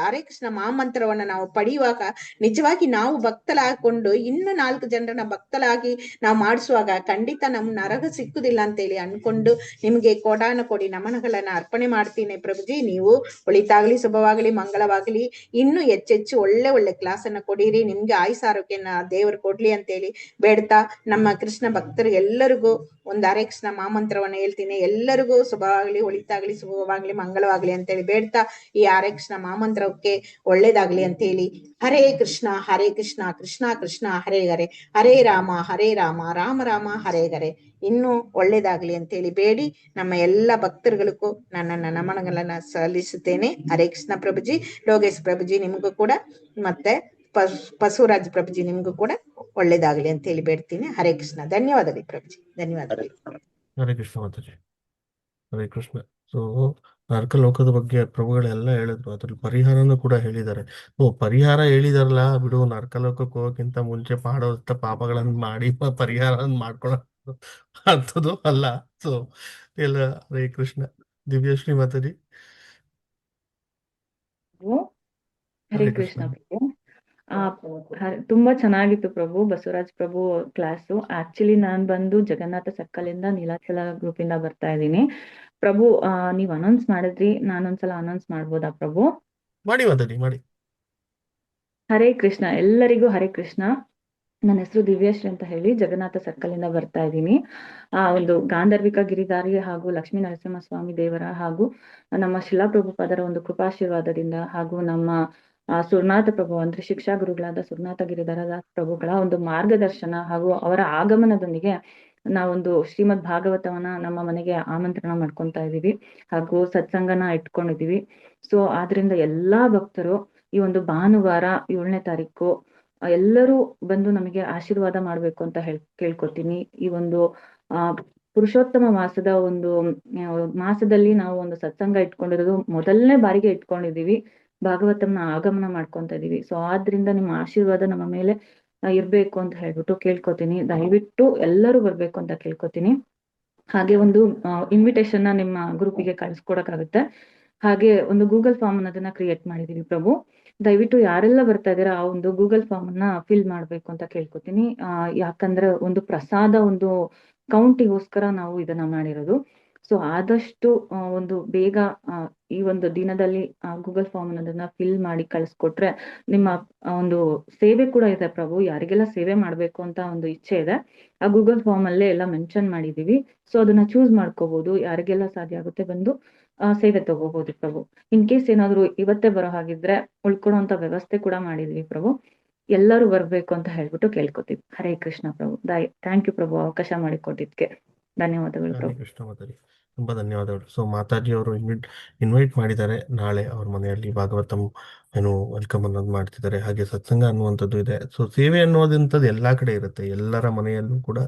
ಹರೇ ಕೃಷ್ಣ ಮಹಾಮಂತ್ರವನ್ನ ನಾವು ಪಡೆಯುವಾಗ ನಿಜವಾಗಿ ನಾವು ಭಕ್ತಲಾಕೊಂಡು ಇನ್ನು 4 ಜನರನ್ನ ಭಕ್ತಲಾಗಿ ನಾವು ಮಾಡಿಸುವಾಗ ಖಂಡಿತ ನಮ್ ನರಕ ಸಿಕ್ಕುದಿಲ್ಲ ಅಂತೇಳಿ ಅನ್ಕೊಂಡು ನಿಮ್ಗೆ ಕೋಟಿ ನಮನಗಳನ್ನ ಅರ್ಪಣೆ ಮಾಡ್ತೀನಿ ಪ್ರಭುಜಿ. ನೀವು ಒಳಿತಾಗ್ಲಿ, ಶುಭವಾಗ್ಲಿ, ಮಂಗಳವಾಗ್ಲಿ, ಇನ್ನು ಹೆಚ್ಚೆಚ್ಚು ಒಳ್ಳೆ ಕ್ಲಾಸ್ ಅನ್ನ ಕೊಡಿರಿ. ನಿಮ್ಗೆ ಆಯುಸಾರೋಗ್ಯನ ದೇವರು ಕೊಡ್ಲಿ ಅಂತೇಳಿ ಬೇಡ್ತಾ, ನಮ್ಮ ಕೃಷ್ಣ ಭಕ್ತರು ಎಲ್ಲರಿಗೂ ಒಂದು ಹರೇ ಕೃಷ್ಣ ಮಹಾಮಂತ್ರವನ್ನ ಹೇಳ್ತೀನಿ. ಎಲ್ಲರಿಗೂ ಶುಭವಾಗ್ಲಿ, ಒಳಿತಾಗ್ಲಿ, ಶುಭವಾಗ್ಲಿ, ಮಂಗಳವಾಗ್ಲಿ ಅಂತೇಳಿ ಬೇಡ್ತಾ, ಈ ಹರೇ ಕೃಷ್ಣ ಮಹಾಮಂತ್ರಕ್ಕೆ ಒಳ್ಳೇದಾಗ್ಲಿ ಅಂತೇಳಿ. ಹರೇ ಕೃಷ್ಣ ಕೃಷ್ಣ ಕೃಷ್ಣ ಹರೇ ಹರೇ, ಹರೇ ರಾಮ ರಾಮ ರಾಮ ಹರೇ ಹರೇ. ಇನ್ನೂ ಒಳ್ಳೇದಾಗ್ಲಿ ಅಂತೇಳಿ ಬೇಡಿ ನಮ್ಮ ಎಲ್ಲ ಭಕ್ತರುಗಳಿಗೂ ನನ್ನ ನಮನಗಳನ್ನ ಸಲ್ಲಿಸುತ್ತೇನೆ. ಹರೇ ಕೃಷ್ಣ ಪ್ರಭುಜಿ. ಲೋಕೇಶ್ ಪ್ರಭುಜಿ ನಿಮಗೂ ಕೂಡ, ಮತ್ತೆ ಬಸವರಾಜ್ ಪ್ರಭುಜಿ ನಿಮ್ಗೂ ಕೂಡ ಒಳ್ಳೇದಾಗ್ಲಿ ಅಂತ ಹೇಳಿ ಬೇಡ್ತೀನಿ. ಹರೇ ಕೃಷ್ಣ. ಧನ್ಯವಾದಗಳು ಪ್ರಭುಜಿ, ಧನ್ಯವಾದಗಳು. ಹರೇ ಕೃಷ್ಣ ಮಾತಾಜಿ. ಹರೇ ಕೃಷ್ಣ. ಸೊ ನರಕ ಲೋಕದ ಬಗ್ಗೆ ಪ್ರಭುಗಳೆಲ್ಲ ಹೇಳಿದ್ರು, ಅದ್ರಲ್ಲಿ ಪರಿಹಾರನೂ ಕೂಡ ಹೇಳಿದ್ದಾರೆ. ಪರಿಹಾರ ಹೇಳಿದಾರಲ್ಲ ಬಿಡು, ನರಕ ಲೋಕಕ್ಕೆ ಹೋಗೋಕ್ಕಿಂತ ಮುಂಚೆ ಮಾಡೋಂಥ ಪಾಪಗಳನ್ನ ಮಾಡಿ ಪರಿಹಾರ ಮಾಡ್ಕೊಳ್ಳೋ ಅಂಥದ್ದು ಅಲ್ಲ. ಸೊ ಎಲ್ಲ ಹರೇ ಕೃಷ್ಣ. ದಿವ್ಯಶ್ರೀ ಮಾತಾಜಿ. ಹರೇ ಕೃಷ್ಣ ಪ್ರಭು. ತುಂಬಾ ಚೆನ್ನಾಗಿತ್ತು ಪ್ರಭು, ಬಸವರಾಜ್ ಪ್ರಭು ಕ್ಲಾಸು. ಆಕ್ಚುಲಿ ನಾನ್ ಬಂದು ಜಗನ್ನಾಥ ಸರ್ಕಲ್ ಇಂದ ನೀಲಾಚಲ ಗ್ರೂಪ್ ಇಂದ ಬರ್ತಾ ಇದ್ದೀನಿ ಪ್ರಭು. ನೀವ್ ಅನೌನ್ಸ್ ಮಾಡಿದ್ರಿ, ನಾನೊಂದ್ಸಲ ಅನೌನ್ಸ್ ಮಾಡ್ಬೋದಾ ಪ್ರಭು? ಮಾಡಿ ಮಾತಾಡಿ, ಮಾಡಿ. ಹರೇ ಕೃಷ್ಣ, ಎಲ್ಲರಿಗೂ ಹರೇ ಕೃಷ್ಣ. ನನ್ನ ಹೆಸರು ದಿವ್ಯಶ್ರೀ ಅಂತ ಹೇಳಿ ಜಗನ್ನಾಥ ಸರ್ಕಲ್ ಇಂದ ಬರ್ತಾ ಇದ್ದೀನಿ. ಒಂದು ಗಾಂಧರ್ವಿಕ ಗಿರಿಧಾರಿ ಹಾಗೂ ಲಕ್ಷ್ಮೀ ನರಸಿಂಹಸ್ವಾಮಿ ದೇವರ ಹಾಗೂ ನಮ್ಮ ಶಿಲಾಪ್ರಭುಪಾದರ ಒಂದು ಕೃಪಾಶೀರ್ವಾದದಿಂದ ಹಾಗೂ ನಮ್ಮ ಸುರ್ನಾಥ ಪ್ರಭು ಅಂದ್ರೆ ಶಿಕ್ಷಾ ಗುರುಗಳಾದ ಸುರ್ನಾಥ ಗಿರಿಧರ ಪ್ರಭುಗಳ ಒಂದು ಮಾರ್ಗದರ್ಶನ ಹಾಗೂ ಅವರ ಆಗಮನದೊಂದಿಗೆ ನಾವೊಂದು ಶ್ರೀಮದ್ ಭಾಗವತವನ್ನ ನಮ್ಮ ಮನೆಗೆ ಆಮಂತ್ರಣ ಮಾಡ್ಕೊಂತಾ ಇದೀವಿ ಹಾಗೂ ಸತ್ಸಂಗನ ಇಟ್ಕೊಂಡಿದೀವಿ. ಸೊ ಆದ್ರಿಂದ ಎಲ್ಲಾ ಭಕ್ತರು ಈ ಒಂದು ಭಾನುವಾರ 7ನೇ ತಾರೀಕು ಎಲ್ಲರೂ ಬಂದು ನಮಗೆ ಆಶೀರ್ವಾದ ಮಾಡ್ಬೇಕು ಅಂತ ಕೇಳ್ಕೊತೀನಿ. ಈ ಒಂದು ಪುರುಷೋತ್ತಮ ಮಾಸದ ಒಂದು ಮಾಸದಲ್ಲಿ ನಾವು ಒಂದು ಸತ್ಸಂಗ ಇಟ್ಕೊಂಡಿರೋದು ಮೊದಲನೇ ಬಾರಿಗೆ ಇಟ್ಕೊಂಡಿದೀವಿ, ಭಾಗವತಂನ ಆಗಮನ ಮಾಡ್ಕೊಂತ ಇದೀವಿ. ಸೊ ಆದ್ರಿಂದ ನಿಮ್ಮ ಆಶೀರ್ವಾದ ನಮ್ಮ ಮೇಲೆ ಇರ್ಬೇಕು ಅಂತ ಹೇಳ್ಬಿಟ್ಟು ಕೇಳ್ಕೊತೀನಿ. ದಯವಿಟ್ಟು ಎಲ್ಲರೂ ಬರ್ಬೇಕು ಅಂತ ಕೇಳ್ಕೊತೀನಿ. ಹಾಗೆ ಒಂದು ಇನ್ವಿಟೇಷನ್ ನ ನಿಮ್ಮ ಗ್ರೂಪಿಗೆ ಕಳಿಸ್ಕೊಡಕ್ಕಾಗುತ್ತೆ. ಹಾಗೆ ಒಂದು ಗೂಗಲ್ ಫಾರ್ಮ್ ಅನ್ನೋದನ್ನ ಕ್ರಿಯೇಟ್ ಮಾಡಿದೀವಿ ಪ್ರಭು. ದಯವಿಟ್ಟು ಯಾರೆಲ್ಲ ಬರ್ತಾ ಇದಾರೆ ಆ ಒಂದು ಗೂಗಲ್ ಫಾರ್ಮ್ ಅನ್ನ ಫಿಲ್ ಮಾಡ್ಬೇಕು ಅಂತ ಕೇಳ್ಕೊತೀನಿ. ಯಾಕಂದ್ರೆ ಒಂದು ಪ್ರಸಾದ ಒಂದು ಕೌಂಟಿಗೋಸ್ಕರ ನಾವು ಇದನ್ನ ಮಾಡಿರೋದು. ಸೊ ಆದಷ್ಟು ಒಂದು ಬೇಗ ಈ ಒಂದು ದಿನದಲ್ಲಿ ಗೂಗಲ್ ಫಾರ್ಮ್ ಅನ್ನೋದನ್ನ ಫಿಲ್ ಮಾಡಿ ಕಳಿಸ್ಕೊಟ್ರೆ ನಿಮ್ಮ ಒಂದು ಸೇವೆ ಕೂಡ ಇದೆ ಪ್ರಭು. ಯಾರಿಗೆಲ್ಲ ಸೇವೆ ಮಾಡ್ಬೇಕು ಅಂತ ಒಂದು ಇಚ್ಛೆ ಇದೆ, ಆ ಗೂಗಲ್ ಫಾರ್ಮ್ ಅಲ್ಲೇ ಎಲ್ಲ ಮೆನ್ಷನ್ ಮಾಡಿದೀವಿ. ಸೊ ಅದನ್ನ ಚೂಸ್ ಮಾಡ್ಕೋಬಹುದು, ಯಾರಿಗೆಲ್ಲ ಸಾಧ್ಯ ಆಗುತ್ತೆ ಬಂದು ಸೇವೆ ತಗೋಬಹುದು ಪ್ರಭು. ಇನ್ ಕೇಸ್ ಏನಾದ್ರು ಇವತ್ತೇ ಬರೋ ಹಾಗಿದ್ರೆ ಉಳ್ಕೊಳ್ಳೋಂತ ವ್ಯವಸ್ಥೆ ಕೂಡ ಮಾಡಿದ್ವಿ ಪ್ರಭು. ಎಲ್ಲರೂ ಬರ್ಬೇಕು ಅಂತ ಹೇಳ್ಬಿಟ್ಟು ಕೇಳ್ಕೊತೀವಿ. ಹರೇ ಕೃಷ್ಣ ಪ್ರಭು. ಥ್ಯಾಂಕ್ ಯು ಪ್ರಭು, ಅವಕಾಶ ಮಾಡಿಕೊಟ್ಟಿದ್ಕೆ ಧನ್ಯವಾದಗಳು ಹರೇ ಪ್ರಭು. ಕೃಷ್ಣ ಮಾತಾಡಿ, ತುಂಬ ಧನ್ಯವಾದಗಳು. ಸೊ ಮಾತಾಜಿ ಅವರು ಇನ್ವೈಟ್ ಮಾಡಿದ್ದಾರೆ, ನಾಳೆ ಅವ್ರ ಮನೆಯಲ್ಲಿ ಭಾಗವತಂ ವೆಲ್ಕಮ್ ಅನ್ನೋದು ಮಾಡ್ತಿದ್ದಾರೆ. ಹಾಗೆ ಸತ್ಸಂಗ ಅನ್ನುವಂಥದ್ದು ಇದೆ. ಸೊ ಸೇವೆ ಅನ್ನೋದಂಥದ್ದು ಎಲ್ಲ ಕಡೆ ಇರುತ್ತೆ, ಎಲ್ಲರ ಮನೆಯಲ್ಲೂ ಕೂಡ.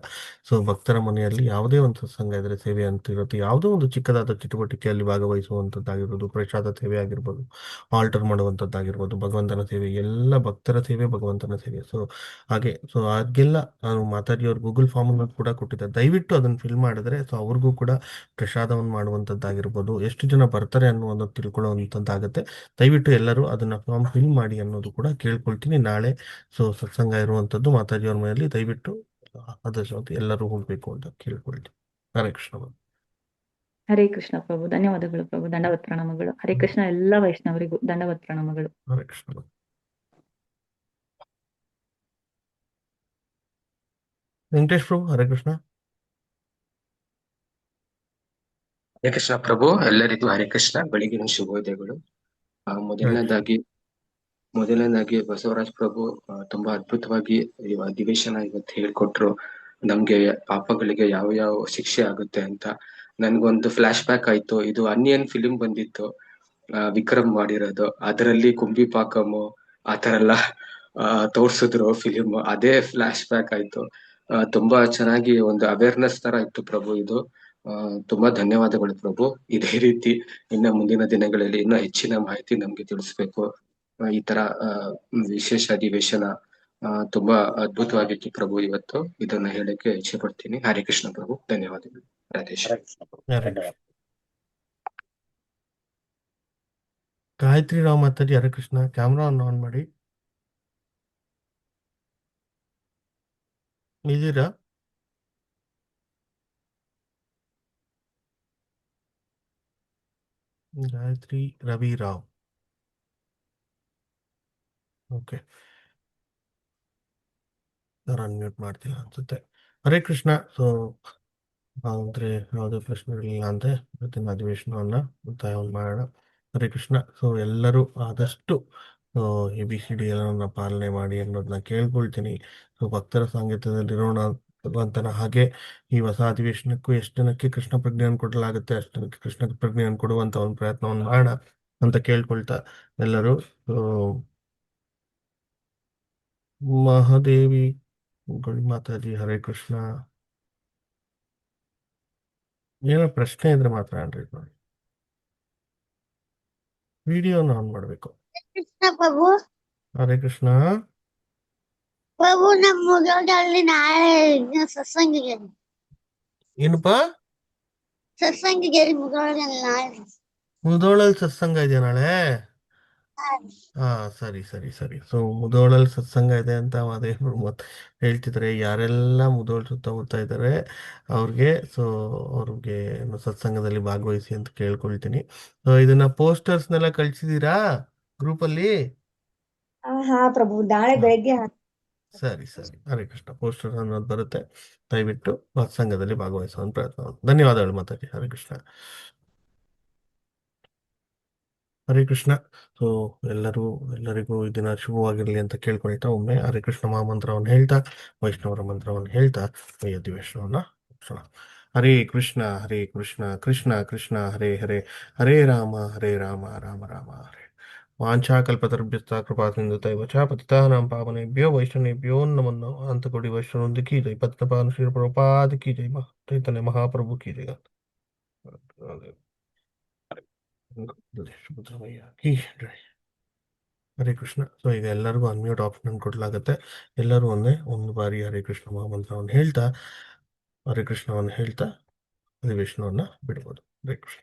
ಸೊ ಭಕ್ತರ ಮನೆಯಲ್ಲಿ ಯಾವುದೇ ಒಂದು ಸತ್ಸಂಗ ಇದ್ರೆ ಸೇವೆ ಅಂತ ಇರುತ್ತೆ. ಯಾವುದೋ ಒಂದು ಚಿಕ್ಕದಾದ ಚಟುವಟಿಕೆಯಲ್ಲಿ ಭಾಗವಹಿಸುವಂಥದ್ದಾಗಿರ್ಬೋದು, ಪ್ರಸಾದ ಸೇವೆ ಆಗಿರ್ಬೋದು, ಆಲ್ಟರ್ ಮಾಡುವಂಥದ್ದಾಗಿರ್ಬೋದು, ಭಗವಂತನ ಸೇವೆ, ಎಲ್ಲ ಭಕ್ತರ ಸೇವೆ, ಭಗವಂತನ ಸೇವೆ. ಸೊ ಹಾಗೆ ಹಾಗೆಲ್ಲ ನಾನು ಮಾತಾಜಿಯವ್ರು ಗೂಗಲ್ ಫಾರ್ಮ್ ಅನ್ನು ಕೂಡ ಕೊಟ್ಟಿದ್ದಾರೆ, ದಯವಿಟ್ಟು ಅದನ್ನು ಫಿಲ್ ಮಾಡಿದ್ರೆ ಸೊ ಅವ್ರಿಗೂ ಕೂಡ ಪ್ರಸಾದವನ್ನು ಮಾಡುವಂಥದ್ದಾಗಿರ್ಬೋದು, ಎಷ್ಟು ಜನ ಬರ್ತಾರೆ ಅನ್ನೋದು ತಿಳ್ಕೊಳ್ಳುವಂಥದ್ದಾಗುತ್ತೆ. ದಯವಿಟ್ಟು ಎಲ್ಲರೂ ಅದನ್ನ ಫಾರ್ಮ್ ಫಿಲ್ ಮಾಡಿ ಅನ್ನೋದು ಕೂಡ ಕೇಳ್ಕೊಳ್ತೀನಿ. ನಾಳೆ ಸೊ ಸತ್ಸಂಗ ಇರುವಂಥದ್ದು ಮಾತಾಜಿಯವ್ರ ಮನೆಯಲ್ಲಿ, ದಯವಿಟ್ಟು ಆದಷ್ಟು ಎಲ್ಲರೂ ಹೋಗ್ಬೇಕು ಅಂತ ಕೇಳ್ಕೊಳ್ತೀನಿ. ಹರೇ ಕೃಷ್ಣ. ಹರೇ ಕೃಷ್ಣ ಪ್ರಭು. ಧನ್ಯವಾದಗಳು ಪ್ರಭು, ದಂಡವತ್ ಪ್ರಣಾಮಗಳು. ಹರೇ ಕೃಷ್ಣ ಎಲ್ಲ ವೈಷ್ಣವರಿಗೂ ದಂಡವತ್ ಪ್ರಣಾಮಗಳು. ಹರೇ ಕೃಷ್ಣ. ವೆಂಕಟೇಶ್ ಪ್ರಭು, ಹರೇ ಕೃಷ್ಣ. ಹರೇ ಕೃಷ್ಣ ಪ್ರಭು, ಎಲ್ಲರಿಗೂ ಹರೇ ಕೃಷ್ಣ, ಬೆಳಗಿನ ಶುಭೋದಯಗಳು. ಮೊದಲನೇದಾಗಿ ಬಸವರಾಜ್ ಪ್ರಭು ತುಂಬಾ ಅದ್ಭುತವಾಗಿ ಅಧಿವೇಶನ ಇವತ್ತು ಹೇಳ್ಕೊಟ್ರು ನಮ್ಗೆ, ಪಾಪಗಳಿಗೆ ಯಾವ ಯಾವ ಶಿಕ್ಷೆ ಆಗುತ್ತೆ ಅಂತ. ನನ್ಗೊಂದು ಫ್ಲಾಶ್ ಬ್ಯಾಕ್ ಆಯ್ತು. ಇದು ಅನ್ಯನ್ ಫಿಲಿಂ ಬಂದಿತ್ತು, ವಿಕ್ರಮ್ ಮಾಡಿರೋದು, ಅದರಲ್ಲಿ ಕುಂಬಿ ಪಾಕಮು ಆತರ ಎಲ್ಲ ತೋರ್ಸಿದ್ರು ಫಿಲಿಮ್. ಅದೇ ಫ್ಲಾಶ್ ಬ್ಯಾಕ್ ಆಯ್ತು. ತುಂಬಾ ಚೆನ್ನಾಗಿ ಒಂದು ಅವೇರ್ನೆಸ್ ತರ ಇತ್ತು ಪ್ರಭು ಇದು. ತುಂಬಾ ಧನ್ಯವಾದಗಳು ಪ್ರಭು. ಇದೇ ರೀತಿ ಇನ್ನ ಮುಂದಿನ ದಿನಗಳಲ್ಲಿ ಇನ್ನೂ ಹೆಚ್ಚಿನ ಮಾಹಿತಿ ನಮ್ಗೆ ತಿಳಿಸ್ಬೇಕು. ಈ ತರ ವಿಶೇಷ ಅಧಿವೇಶನ ತುಂಬಾ ಅದ್ಭುತವಾಗಿತ್ತು ಪ್ರಭು ಇವತ್ತು. ಇದನ್ನ ಹೇಳಕ್ಕೆ ಇಚ್ಛೆ ಪಡ್ತೀನಿ. ಹರೇ ಕೃಷ್ಣ ಪ್ರಭು, ಧನ್ಯವಾದಗಳು. ರಾಧೇಶ್. ಗಾಯತ್ರಿ ರಾವ್ ಮಾತಾಡಿ, ಹರೇ ಕೃಷ್ಣ. ಕ್ಯಾಮ್ರಾವನ್ನು ಆನ್ ಮಾಡಿ. ಇದ್ದೀರಾ? ಗಾಯತ್ರಿ ರವಿ ರಾವ್. ಓಕೆ, ಅನ್ಮ್ಯೂಟ್ ಮಾಡ್ತಿಲ್ಲ ಅನ್ಸುತ್ತೆ. ಹರೇ ಕೃಷ್ಣ. ಸೊ ಅಂದ್ರೆ ಯಾವುದೇ ಪ್ರಶ್ನೆಗಳಿಲ್ಲ ಅಂದ್ರೆ ಇವತ್ತಿನ ಅಧಿವೇಶನವನ್ನ ಮುಕ್ತಾಯವನ್ನು ಮಾಡೋಣ. ಹರೇ ಕೃಷ್ಣ. ಸೊ ಎಲ್ಲರೂ ಆದಷ್ಟು ABCD ಎಲ್ಲವನ್ನ ಪಾಲನೆ ಮಾಡಿ ಅನ್ನೋದನ್ನ ಕೇಳ್ಕೊಳ್ತೀನಿ. ಸೊ ಭಕ್ತರ ಸಾಂಗತ್ಯದಲ್ಲಿರೋಣ ಭಗವಂತನ ಹಾಗೆ ಈ ಹೊಸ ಅಧಿವೇಶನಕ್ಕೂ ಎಷ್ಟು ಜನಕ್ಕೆ ಕೃಷ್ಣ ಪ್ರಜ್ಞೆಯನ್ನು ಕೊಡಲಾಗುತ್ತೆ ಅಷ್ಟು ಜನಕ್ಕೆ ಕೃಷ್ಣ ಪ್ರಜ್ಞೆಯನ್ನು ಕೊಡುವಂತ ಒಂದು ಪ್ರಯತ್ನವನ್ನು ಮಾಡೋಣ ಅಂತ ಕೇಳ್ಕೊಳ್ತಾ ಎಲ್ಲರೂ ಮಹಾದೇವಿ ಮಾತಾಜಿ, ಹರೇ ಕೃಷ್ಣ. ಏನೋ ಪ್ರಶ್ನೆ ಇದ್ರೆ ಮಾತಾಡ್ರಿ. ನೋಡಿ, ವಿಡಿಯೋನ ಆನ್ ಮಾಡ್ಬೇಕು. ಕೃಷ್ಣ ಪ್ರಭು. ಹರೇ ಕೃಷ್ಣ ಪ್ರಭು, ನಮ್ಮ ಮುಗಿಯೋದಲ್ಲಿ ನಾಳೆ ಸತ್ಸಂಗಿಗೆ ಏನಪ್ಪಾ? ಮುಗಿಯೋದಲ್ಲಿ ನಾಳೆ ಮುದೋಳಲ್ಲಿ ಸತ್ಸಂಗ ಇದೆಯಾ ನಾಳೆ? ಹಾ, ಸರಿ ಸರಿ ಸರಿ. ಸೊ ಮುದೋಳಲ್ಲಿ ಸತ್ಸಂಗ ಇದೆ ಅಂತ ಅದೇನು ಹೇಳ್ತಿದ್ದಾರೆ. ಯಾರೆಲ್ಲ ಮುದೋಳ್ ಸುತ್ತಮುತ್ತ ಇದ್ದಾರೆ ಅವ್ರಿಗೆ ಅವ್ರಿಗೆ ಸತ್ಸಂಗದಲ್ಲಿ ಭಾಗವಹಿಸಿ ಅಂತ ಕೇಳ್ಕೊಳ್ತೀನಿ. ಸೊ ಇದನ್ನ ಪೋಸ್ಟರ್ಸ್ನೆಲ್ಲ ಕಳ್ಸಿದೀರಾ ಗ್ರೂಪಲ್ಲಿ? ಹಾ ಪ್ರಭು, ನಾಳೆ ಬೆಳಗ್ಗೆ ಸರಿ ಸರಿ. ಹರೇ ಕೃಷ್ಣ. ಪೋಸ್ಟರ್ ಅನ್ನೋದು ಬರುತ್ತೆ, ದಯವಿಟ್ಟು ಸತ್ಸಂಗದಲ್ಲಿ ಭಾಗವಹಿಸುವ ಪ್ರಯತ್ನ. ಧನ್ಯವಾದಗಳು ಮಾತಾಡಿ. ಹರೇ ಕೃಷ್ಣ. ಹರೇ ಕೃಷ್ಣ. ಸೊ ಎಲ್ಲರಿಗೂ ಈ ದಿನ ಶುಭವಾಗಿರ್ಲಿ ಅಂತ ಕೇಳ್ಕೊಳ್ತಾ ಒಮ್ಮೆ ಹರೇ ಕೃಷ್ಣ ಮಹಾಮಂತ್ರವನ್ನು ಹೇಳ್ತಾ, ವೈಷ್ಣವರ ಮಂತ್ರವನ್ನು ಹೇಳ್ತಾ ಈ ಅಧಿವೇಶನವನ್ನ ಮುಗಿಸೋಣ. ಹರೇ ಕೃಷ್ಣ ಕೃಷ್ಣ ಕೃಷ್ಣ ಹರೇ ಹರೇ, ಹರೇ ರಾಮ ರಾಮ ರಾಮ ಹರೇ. ವಾಂಛಾಕಲ್ಪತರುಭ್ಯಸ್ತ ಕೃಪಾ ಸಿಂಧುತೈವ ಚ ಪತಿತಾನಾಂ ಪಾವನೇಭ್ಯೋ ವೈಷ್ಣವೇಭ್ಯೋ ನಮೋ ನಮಃ. ಅಂತಕೋಟಿ ವೈಷ್ಣವೃಂದ ಕಿ ಜೈ. ಪದ್ಮಪಾದ ಶ್ರೀ ಪ್ರಭುಪಾದ ಕಿ ಜೈ. ಚೈತನ್ಯ ಮಹಾಪ್ರಭು ಕಿ ಜೈ. ಹರೇ ಕೃಷ್ಣ. ಸೊ ಈಗ ಎಲ್ಲರಿಗೂ ಅನ್ಮ್ಯೂಟ್ ಆಪ್ಷನ್ ಕೊಡ್ಲಾಗತ್ತೆ. ಎಲ್ಲರೂ ಒಂದು ಬಾರಿ ಹರೇ ಕೃಷ್ಣ ಮಹಾಮಂತ್ರವನ್ನು ಹೇಳ್ತಾ, ಹರೇ ಕೃಷ್ಣವನ್ನು ಹೇಳ್ತಾ ಅಧಿವೇಶನವನ್ನ ಬಿಡ್ಬೋದು. ಹರೇ ಕೃಷ್ಣ.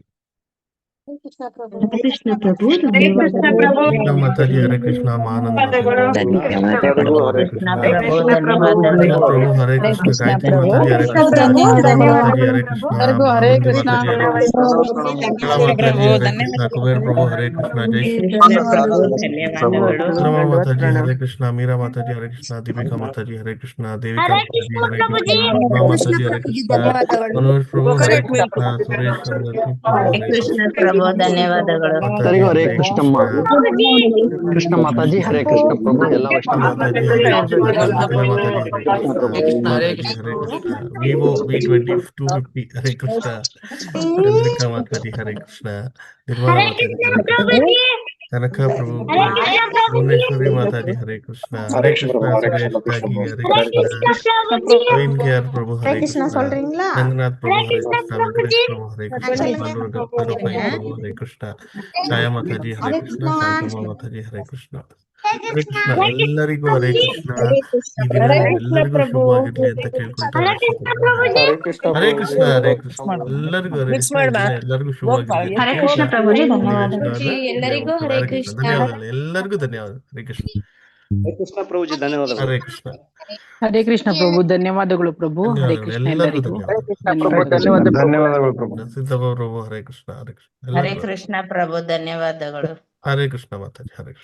ಕೃಷ್ಣ ಪ್ರಭು ಹರೇ ಕೃಷ್ಣ ಪ್ರಭು ಹರೇ ಕೃಷ್ಣ ಪ್ರಭು ಗೀತಾ ಮಾತಾಜಿ ಹರೇ ಕೃಷ್ಣ, ಮಾನಂದ್ ಮಾತಾಜಿ ಧನ್ಯವಾದಗಳು ಹರೇ ಕೃಷ್ಣ ಕೃಷ್ಣ, ಪ್ರಭು ಕೃಷ್ಣ ಧನ್ಯವಾದಗಳು ಪ್ರಭು ಹರೇ ಹರೇ ಕೃಷ್ಣ, ಕೃಷ್ಣ ಗಾಯತ್ರಿ ಪ್ರಭು ಮಾತಾಜಿ ಹರೇ ಕೃಷ್ಣ, ಗೀತಾ ಮಾತಾಜಿ ಹರೇ ಕೃಷ್ಣ, ಹರೇ ಮಾನಂದಿ ಕೃಷ್ಣ ಮಾತಾಜಿ ಹರೇ ಕೃಷ್ಣ, ಕಲಾ ಮಾತಾಜಿ ಹರೇ ಕೃಷ್ಣ, ಕುಬೇರ್ ಪ್ರಭು ಹರೇ ಕೃಷ್ಣ, ಜೈ ಶ್ರೀ ರುದ್ರಮ ಮಾತಾಜಿ ಹರೇ ಕೃಷ್ಣ, ಮೀರಾ ಮಾತಾಜಿ ಹರೇ ಕೃಷ್ಣ, ದೀಪಿಕಾ ಮಾತಾಜಿ ಹರೇ ಕೃಷ್ಣ, ದೇವಿಕಾ ಮಾತಾಜಿ ಹರೇ ಕೃಷ್ಣ, ಉಮಾ ಮಾತಾಜಿ ಹರೇ ಕೃಷ್ಣ, ಮನೋಜ್ ಪ್ರಭು ಹರೇ ಕೃಷ್ಣ, ಸುರೇಶ್ ಚಂದ್ರಜಿ ಪ್ರಭು ಹರೇ ಹರೇ ಕೃಷ್ಣ ಕೃಷ್ಣ, ಪ್ರಭು ಧನ್ಯವಾದಗಳು ಮಾತಾಜಿ ಹರೇ ಹರೇ ಕೃಷ್ಣಮ್ಮ. ಕೃಷ್ಣ, ಕೃಷ್ಣ ಮಾತಾಜಿ ಹರೇ ಕೃಷ್ಣ ಪ್ರಭು ಎಲ್ಲ ಕೃಷ್ಣ ಮಾತಾಜಿ ಹರೇ ಕೃಷ್ಣ, ಶಂಕರ ಮಾತಾಜಿ ಹರೇ ಕೃಷ್ಣ, ಉಮಾ ಮಾತಾಜಿ ಹರೇ ಕೃಷ್ಣ, ವಿವೋ V20 250 ಹರೇ ಕೃಷ್ಣ, ಚಂದ್ರಿಕಾ ಮಾತಾಜಿ ಹರೇ ಕೃಷ್ಣ, ನಿರ್ಮಲಾ ಮಾತಾಜಿ ಹರೇ ಕೃಷ್ಣ, ಕನಕ ಪ್ರಭು ಭುವನೇಶ್ವರಿ ಮಾತಾಜಿ ಹರೇ ಕೃಷ್ಣ, ಹರೇ ಕೃಷ್ಣ, ಸುರೇಶ್ ತ್ಯಾಗಿ ಹರೇ ಕೃಷ್ಣ, ಪ್ರವೀಣ್ ಕೆಆರ್ ಪ್ರಭು ಹರೇ ಕೃಷ್ಣ ಕೃಷ್ಣ, சொல்றீங்களா? ರಂಗನಾಥ್ ಪ್ರಭು ಹರೇ ಕೃಷ್ಣ, ವೆಂಕಟೇಶ್ ಪ್ರಭು ಹರೇ ಕೃಷ್ಣ, ಬಾಲೂರು ಗಣಪೈ ಪ್ರಭು ಹರೇ ಕೃಷ್ಣ, ಛಾಯಾ ಮಾತಾಜಿ ಹರೇ ಕೃಷ್ಣ, ಶಾಂತಮ್ಮ ಮಾತಾಜಿ ಹರೇ ಕೃಷ್ಣ, ಹರೇ ಕೃಷ್ಣ. ಎಲ್ಲರಿಗೂ ಹರೇ ಕೃಷ್ಣ. ಈ ದಿನ ಎಲ್ಲರಿಗೂ ಶುಭವಾಗಿರ್ಲಿ ಅಂತ ಕೇಳ್ಕೊಳ್ತಾ ಹರೇ ಕೃಷ್ಣ, ಹರೇ ಕೃಷ್ಣ, ಎಲ್ಲರಿಗೂ ಹರೇ ಕೃಷ್ಣ. ಈ ದಿನ ಎಲ್ಲರಿಗೂ ಶುಭವಾಗಿರ್ಲಿ ಅಂತ ಹರೇ ಕೃಷ್ಣ ಕೇಳ್ತಾ ಪ್ರಭುಜಿ, ಧನ್ಯವಾದ. ಎಲ್ಲರಿಗೂ ಹರೇ ಕೃಷ್ಣ. ಧನ್ಯವಾದಗಳು, ಎಲ್ಲರಿಗೂ ಧನ್ಯವಾದ. ಹರೇ ಕೃಷ್ಣ, ಕೃಷ್ಣ ಪ್ರಭುಜಿ ಧನ್ಯವಾದಗಳು. ಹರೇ ಕೃಷ್ಣ, ಹರೇ ಕೃಷ್ಣ ಪ್ರಭು ಧನ್ಯವಾದಗಳು ಪ್ರಭು. ಹರೇ ಧನ್ಯವಾದಗಳು, ಕೃಷ್ಣ ಎಲ್ಲರಿಗೂ ಎಲ್ಲರಿಗೂ ಧನ್ಯವಾದಗಳು ಪ್ರಭು. ಸಿದ್ದಪ್ಪ ಪ್ರಭು ಹರೇ ಕೃಷ್ಣ, ಹರೇ ಕೃಷ್ಣ, ಹರೇ ಎಲ್ಲರಿಗೂ ಕೃಷ್ಣ ಪ್ರಭು ಧನ್ಯವಾದಗಳು. ಹರೇ ಕೃಷ್ಣ ಮಾತಾಜಿ ಹರೇ ಕೃಷ್ಣ.